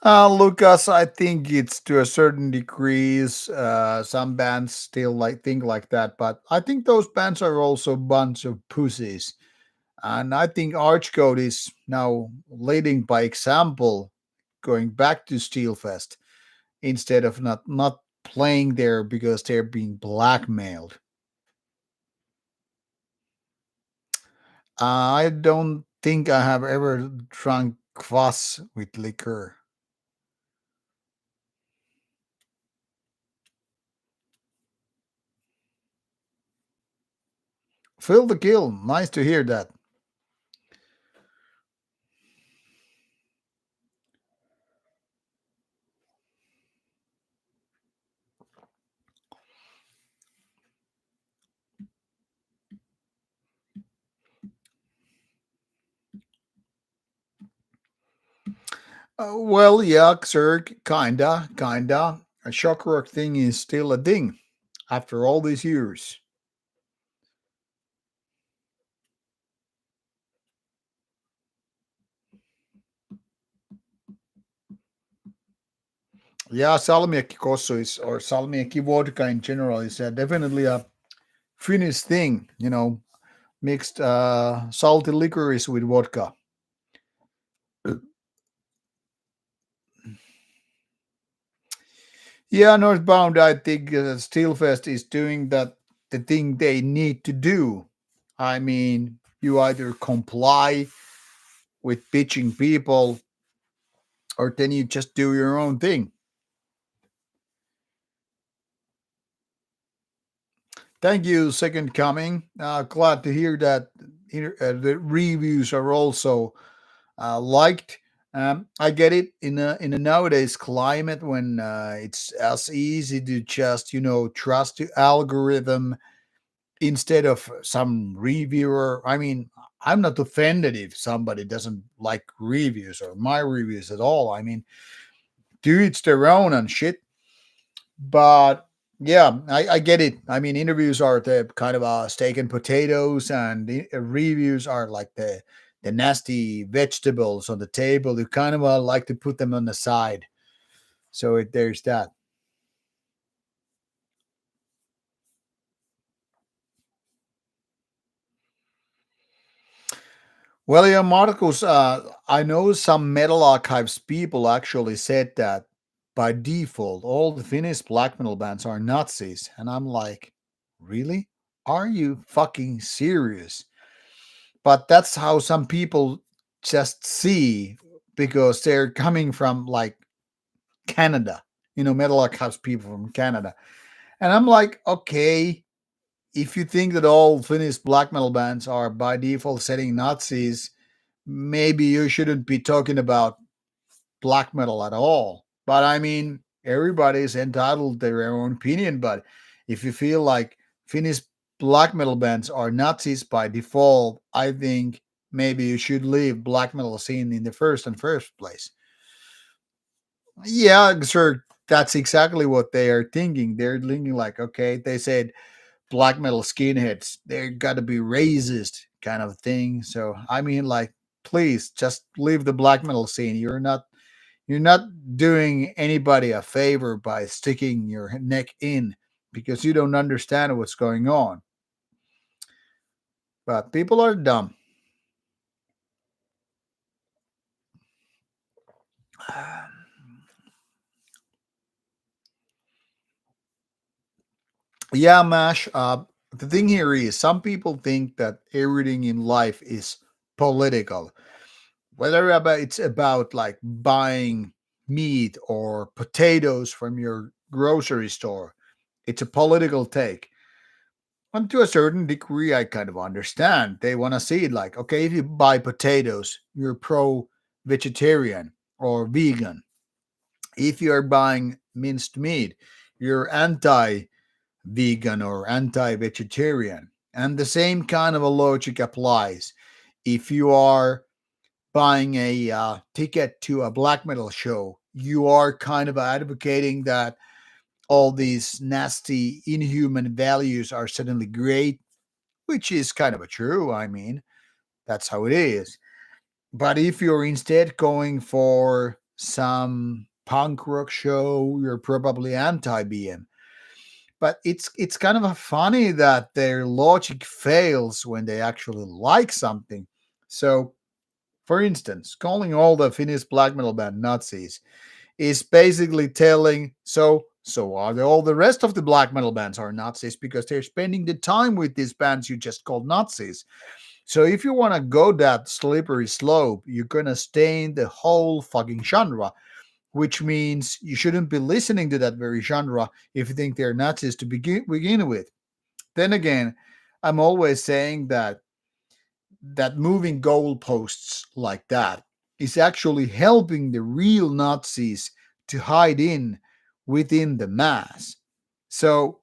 Lucas, I think it's to a certain degrees. Some bands still like think like that, but I think those bands are also a bunch of pussies. And I think Archcode is now leading by example, going back to Steelfest instead of not playing there because they're being blackmailed. I don't think I have ever drunk kvass with liquor. Phil the Kill, nice to hear that. Well, yeah, Zerg, kinda. A shock rock thing is still a thing after all these years. Yeah, salmiakki kossu is, or salmiakki vodka in general, is definitely a Finnish thing. Mixed salty liquors with vodka. Yeah, Northbound, I think Steelfest is doing that the thing they need to do. I mean, you either comply with pitching people, or then you just do your own thing. Thank you, Second Coming. Glad to hear that the reviews are also liked. I get it in a nowadays climate when it's as easy to just trust the algorithm instead of some reviewer. I mean, I'm not offended if somebody doesn't like reviews or my reviews at all. I mean, do each their own and shit. But yeah, I get it. I mean, interviews are the kind of steak and potatoes, and the reviews are like the nasty vegetables on the table. You kind of like to put them on the side. So there's that. Well, yeah, Marcus, I know some Metal Archives people actually said that by default, all the Finnish black metal bands are Nazis. And I'm like, really? Are you fucking serious? But that's how some people just see, because they're coming from like Canada, Metal Archives people from Canada. And I'm like, okay, if you think that all Finnish black metal bands are by default setting Nazis, maybe you shouldn't be talking about black metal at all. But I mean, everybody's entitled to their own opinion. But if you feel like Finnish black metal bands are Nazis by default, I think maybe you should leave black metal scene in the first place. Yeah, sir. That's exactly what they are thinking. They're thinking like, okay, they said black metal skinheads, they're gotta be racist kind of thing. So I mean, like, please just leave the black metal scene. You're not doing anybody a favor by sticking your neck in because you don't understand what's going on. But people are dumb. Yeah, Mash. The thing here is, some people think that everything in life is political, whether it's about like buying meat or potatoes from your grocery store. It's a political take. And to a certain degree, I kind of understand. They want to see it like, okay, if you buy potatoes, you're pro vegetarian or vegan. If you're buying minced meat, you're anti vegan or anti vegetarian. And the same kind of a logic applies. If you are buying a ticket to a black metal show, you are kind of advocating that all these nasty, inhuman values are suddenly great, which is kind of a true. I mean, that's how it is. But if you're instead going for some punk rock show, you're probably anti BM. But it's kind of a funny that their logic fails when they actually like something. So, for instance, calling all the Finnish black metal band Nazis is basically telling so are all the rest of the black metal bands are Nazis because they're spending the time with these bands you just called Nazis. So if you want to go that slippery slope, you're gonna stain the whole fucking genre, which means you shouldn't be listening to that very genre if you think they're Nazis to begin with. Then again, I'm always saying that moving goalposts like that is actually helping the real Nazis to hide in within the mass. So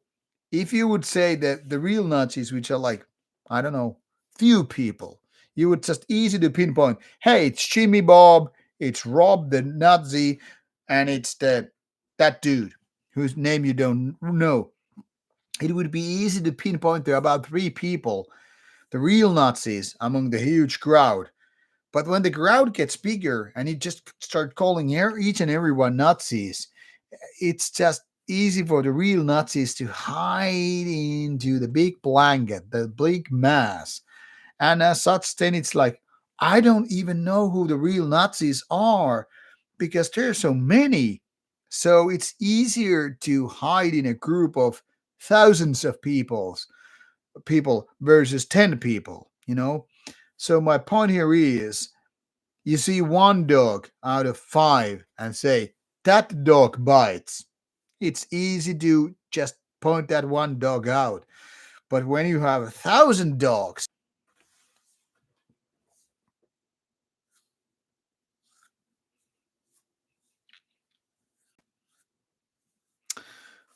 if you would say that the real Nazis, which are like, I don't know, few people, you would just easy to pinpoint, hey, it's Jimmy Bob, it's Rob the Nazi, and it's that dude whose name you don't know. It would be easy to pinpoint there are about three people, the real Nazis among the huge crowd. But when the crowd gets bigger and you just start calling each and everyone Nazis, it's just easy for the real Nazis to hide into the big blanket, the big mass. And as such, then it's like, I don't even know who the real Nazis are because there are so many. So it's easier to hide in a group of thousands of people versus 10 people, you know? So my point here is, you see one dog out of five and say, that dog bites. It's easy to just point that one dog out. But when you have 1,000 dogs,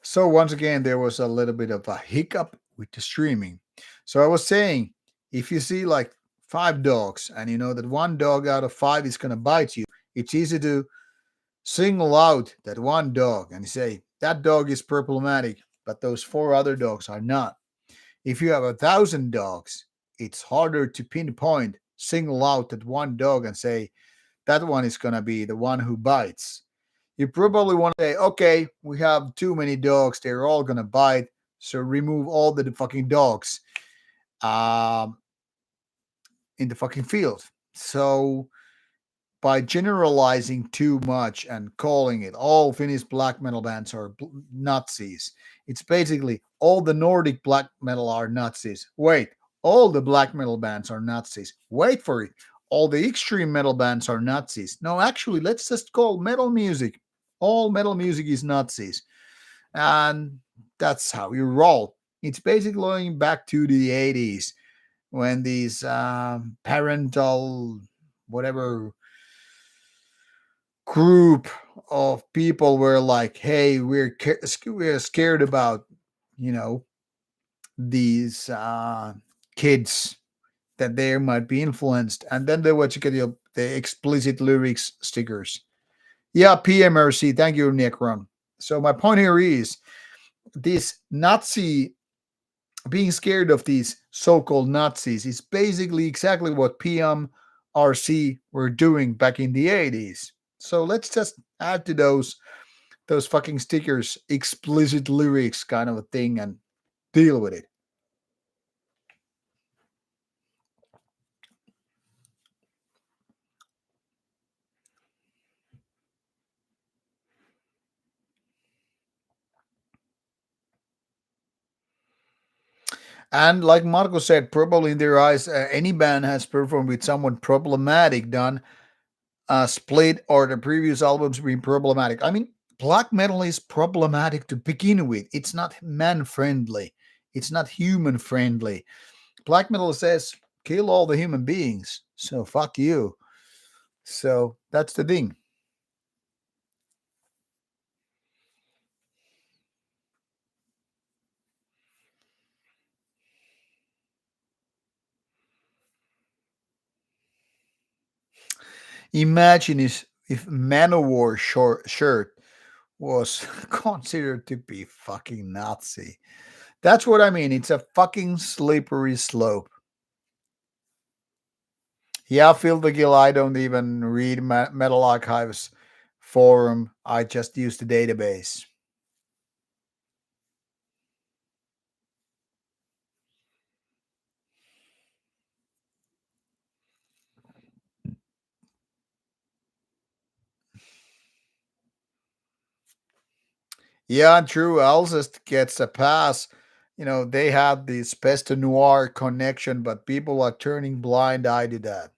so once again, there was a little bit of a hiccup with the streaming. So I was saying, if you see like five dogs and you know that one dog out of five is going to bite you, it's easy to single out that one dog and say, that dog is problematic, but those four other dogs are not. If you have 1,000 dogs, it's harder to pinpoint, single out that one dog and say, that one is going to be the one who bites. You probably want to say, okay, we have too many dogs. They're all going to bite. So remove all the fucking dogs um, in the fucking field. So by generalizing too much and calling it all Finnish black metal bands are Nazis, it's basically all the Nordic black metal are Nazis. Wait, all the black metal bands are Nazis. Wait for it. All the extreme metal bands are Nazis. No, actually, let's just call metal music. All metal music is Nazis. And that's how you roll. It's basically going back to the 80s when these parental, whatever group of people were like, hey, we're scared about, you know, these kids that they might be influenced. And then they what you get the explicit lyrics stickers. Yeah, PMRC. Thank you, Necron. So my point here is this Nazi being scared of these so-called Nazis is basically exactly what PMRC were doing back in the 80s. So let's just add to those fucking stickers explicit lyrics kind of a thing and deal with it. And like Marco said, probably in their eyes, any band has performed with someone problematic, done a split or the previous albums being problematic. I mean, black metal is problematic to begin with. It's not man friendly. It's not human friendly. Black metal says kill all the human beings. So fuck you. So that's the thing. Imagine if Manowar shirt was considered to be fucking Nazi. That's what I mean. It's a fucking slippery slope. Yeah, feel the guilt. I don't even read Metal Archives forum. I just use the database. Yeah, true. Alcest gets a pass. You know, they have this Peste Noir connection, but people are turning blind eye to that.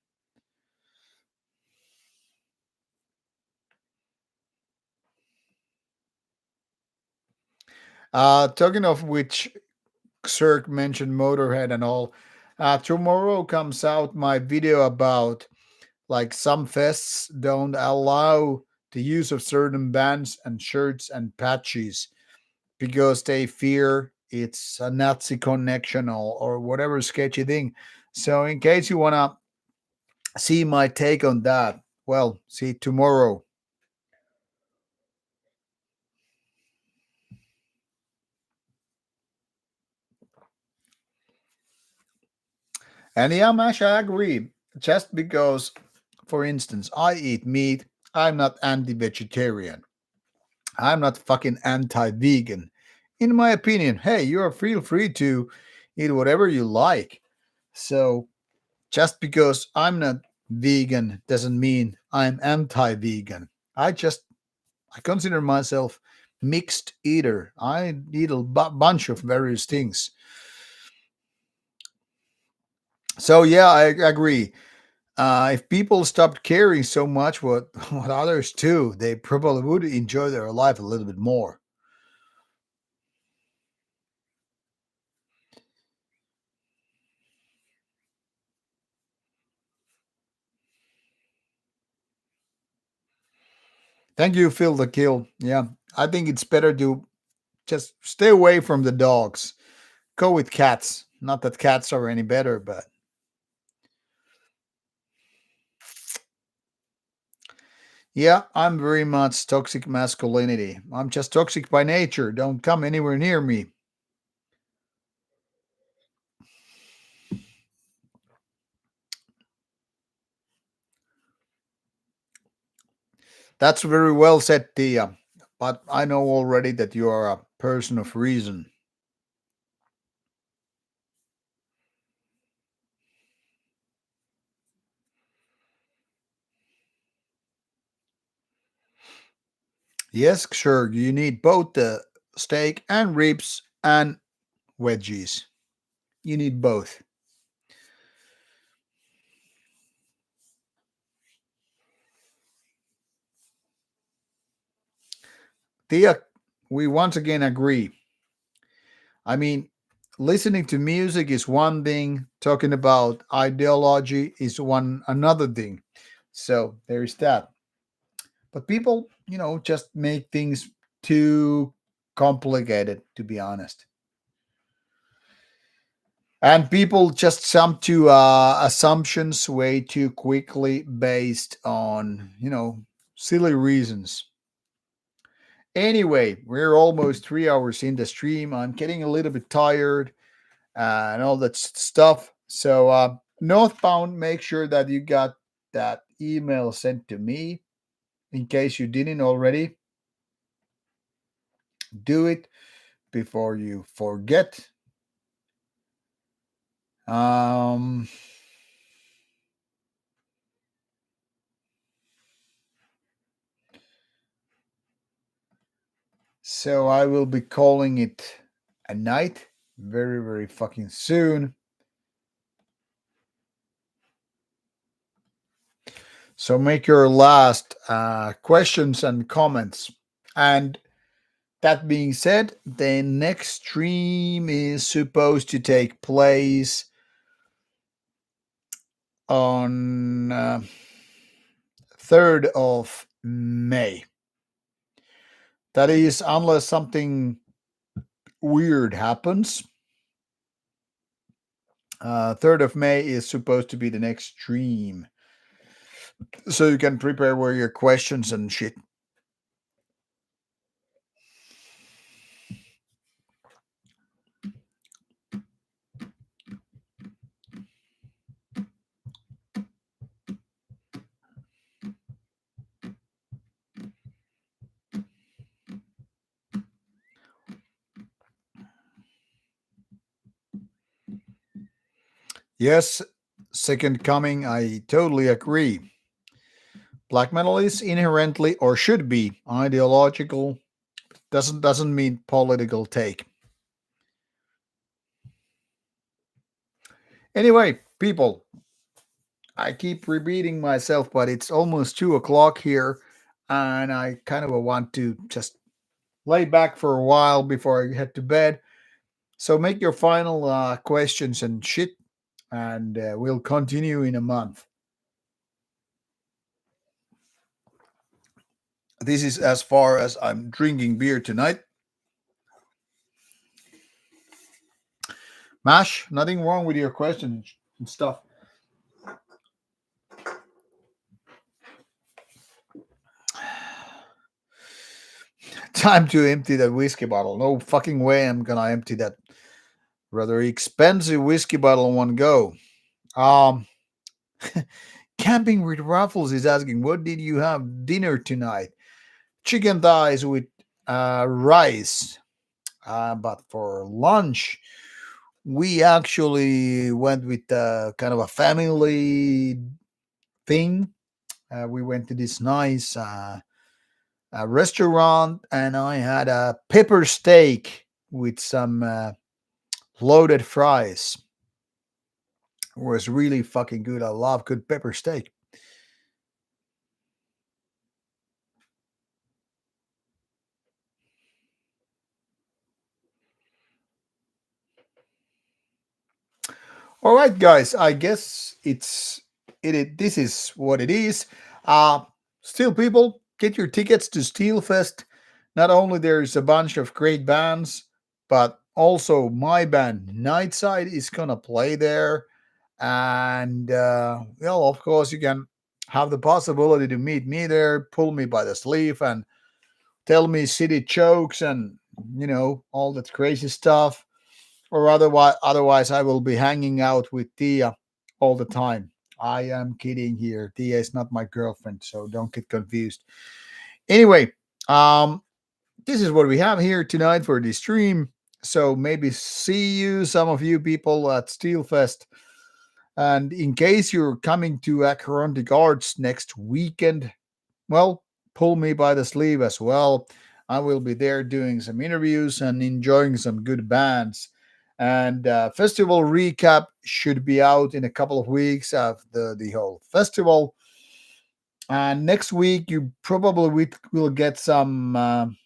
Talking of which, Cirque mentioned Motorhead and all. Tomorrow comes out my video about like some fests don't allow the use of certain bands and shirts and patches because they fear it's a Nazi connection or whatever sketchy thing. So, in case you want to see my take on that, well, see tomorrow. And yeah, Mash, I agree. Just because, for instance, I eat meat, I'm not anti vegetarian. I'm not fucking anti vegan. In my opinion, hey, you are feel free to eat whatever you like. So, just because I'm not vegan doesn't mean I'm anti vegan. I consider myself mixed eater. I eat a bunch of various things. So yeah, I agree. If people stopped caring so much what others do, they probably would enjoy their life a little bit more. Thank you, Phil the Kill. Yeah, I think it's better to just stay away from the dogs. Go with cats. Not that cats are any better, but yeah, I'm very much toxic masculinity. I'm just toxic by nature. Don't come anywhere near me. That's very well said, Tia. But I know already that you are a person of reason. Yes, sure. You need both the steak and ribs and veggies. You need both. Tia, we once again agree. I mean, listening to music is one thing, talking about ideology is one another thing. So there's that. But people, just make things too complicated, to be honest. And people just jump to assumptions way too quickly based on, silly reasons. Anyway, we're almost 3 hours in the stream. I'm getting a little bit tired. and all that stuff. So northbound, make sure that you got that email sent to me. In case you didn't already, do it before you forget. Um, so I will be calling it a night very, very fucking soon. So make your last questions and comments. And that being said, the next stream is supposed to take place on 3rd of May. That is, unless something weird happens. 3rd of May is supposed to be the next stream. So you can prepare where your questions and shit. Yes, Second Coming, I totally agree. Black metal is inherently or should be ideological. Doesn't mean political take. Anyway, people, I keep repeating myself, but it's almost 2 o'clock here, and I kind of want to just lay back for a while before I head to bed. So make your final questions and shit, and we'll continue in a month. This is as far as I'm drinking beer tonight. Mash, nothing wrong with your questions and stuff. Time to empty that whiskey bottle. No fucking way I'm gonna empty that rather expensive whiskey bottle in one go. Um, Camping with Ruffles is asking, what did you have dinner tonight? Chicken thighs with rice. But for lunch, we actually went with kind of a family thing. We went to this nice restaurant, and I had a pepper steak with some loaded fries. It was really fucking good. I love good pepper steak. All right, guys. I guess this is what it is. Uh Still, people, get your tickets to Steelfest. Not only there's a bunch of great bands, but also my band Nightside is gonna play there. And well, of course, you can have the possibility to meet me there, pull me by the sleeve, and tell me city jokes and all that crazy stuff. Or otherwise I will be hanging out with Tia all the time. I am kidding here. Tia is not my girlfriend, so don't get confused. Anyway, um, this is what we have here tonight for the stream. So maybe see you, some of you people at Steelfest. And in case you're coming to Acrontic Arts next weekend, well, pull me by the sleeve as well. I will be there doing some interviews and enjoying some good bands. And festival recap should be out in a couple of weeks of the whole festival. And next week, you probably will get some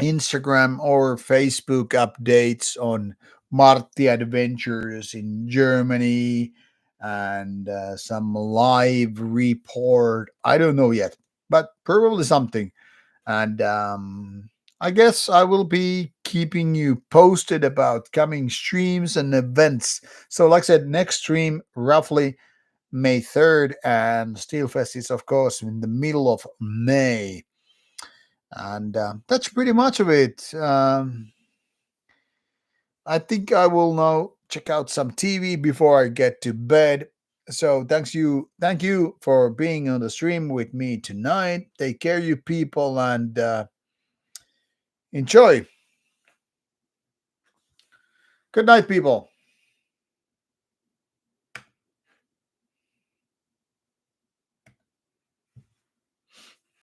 Instagram or Facebook updates on Marty adventures in Germany and some live report. I don't know yet, but probably something. And I guess I will be keeping you posted about coming streams and events. So, like I said, next stream roughly May 3rd, and Steelfest is, of course, in the middle of May. And that's pretty much of it. I think I will now check out some TV before I get to bed. So thank you for being on the stream with me tonight. Take care, you people, and enjoy. Good night, people.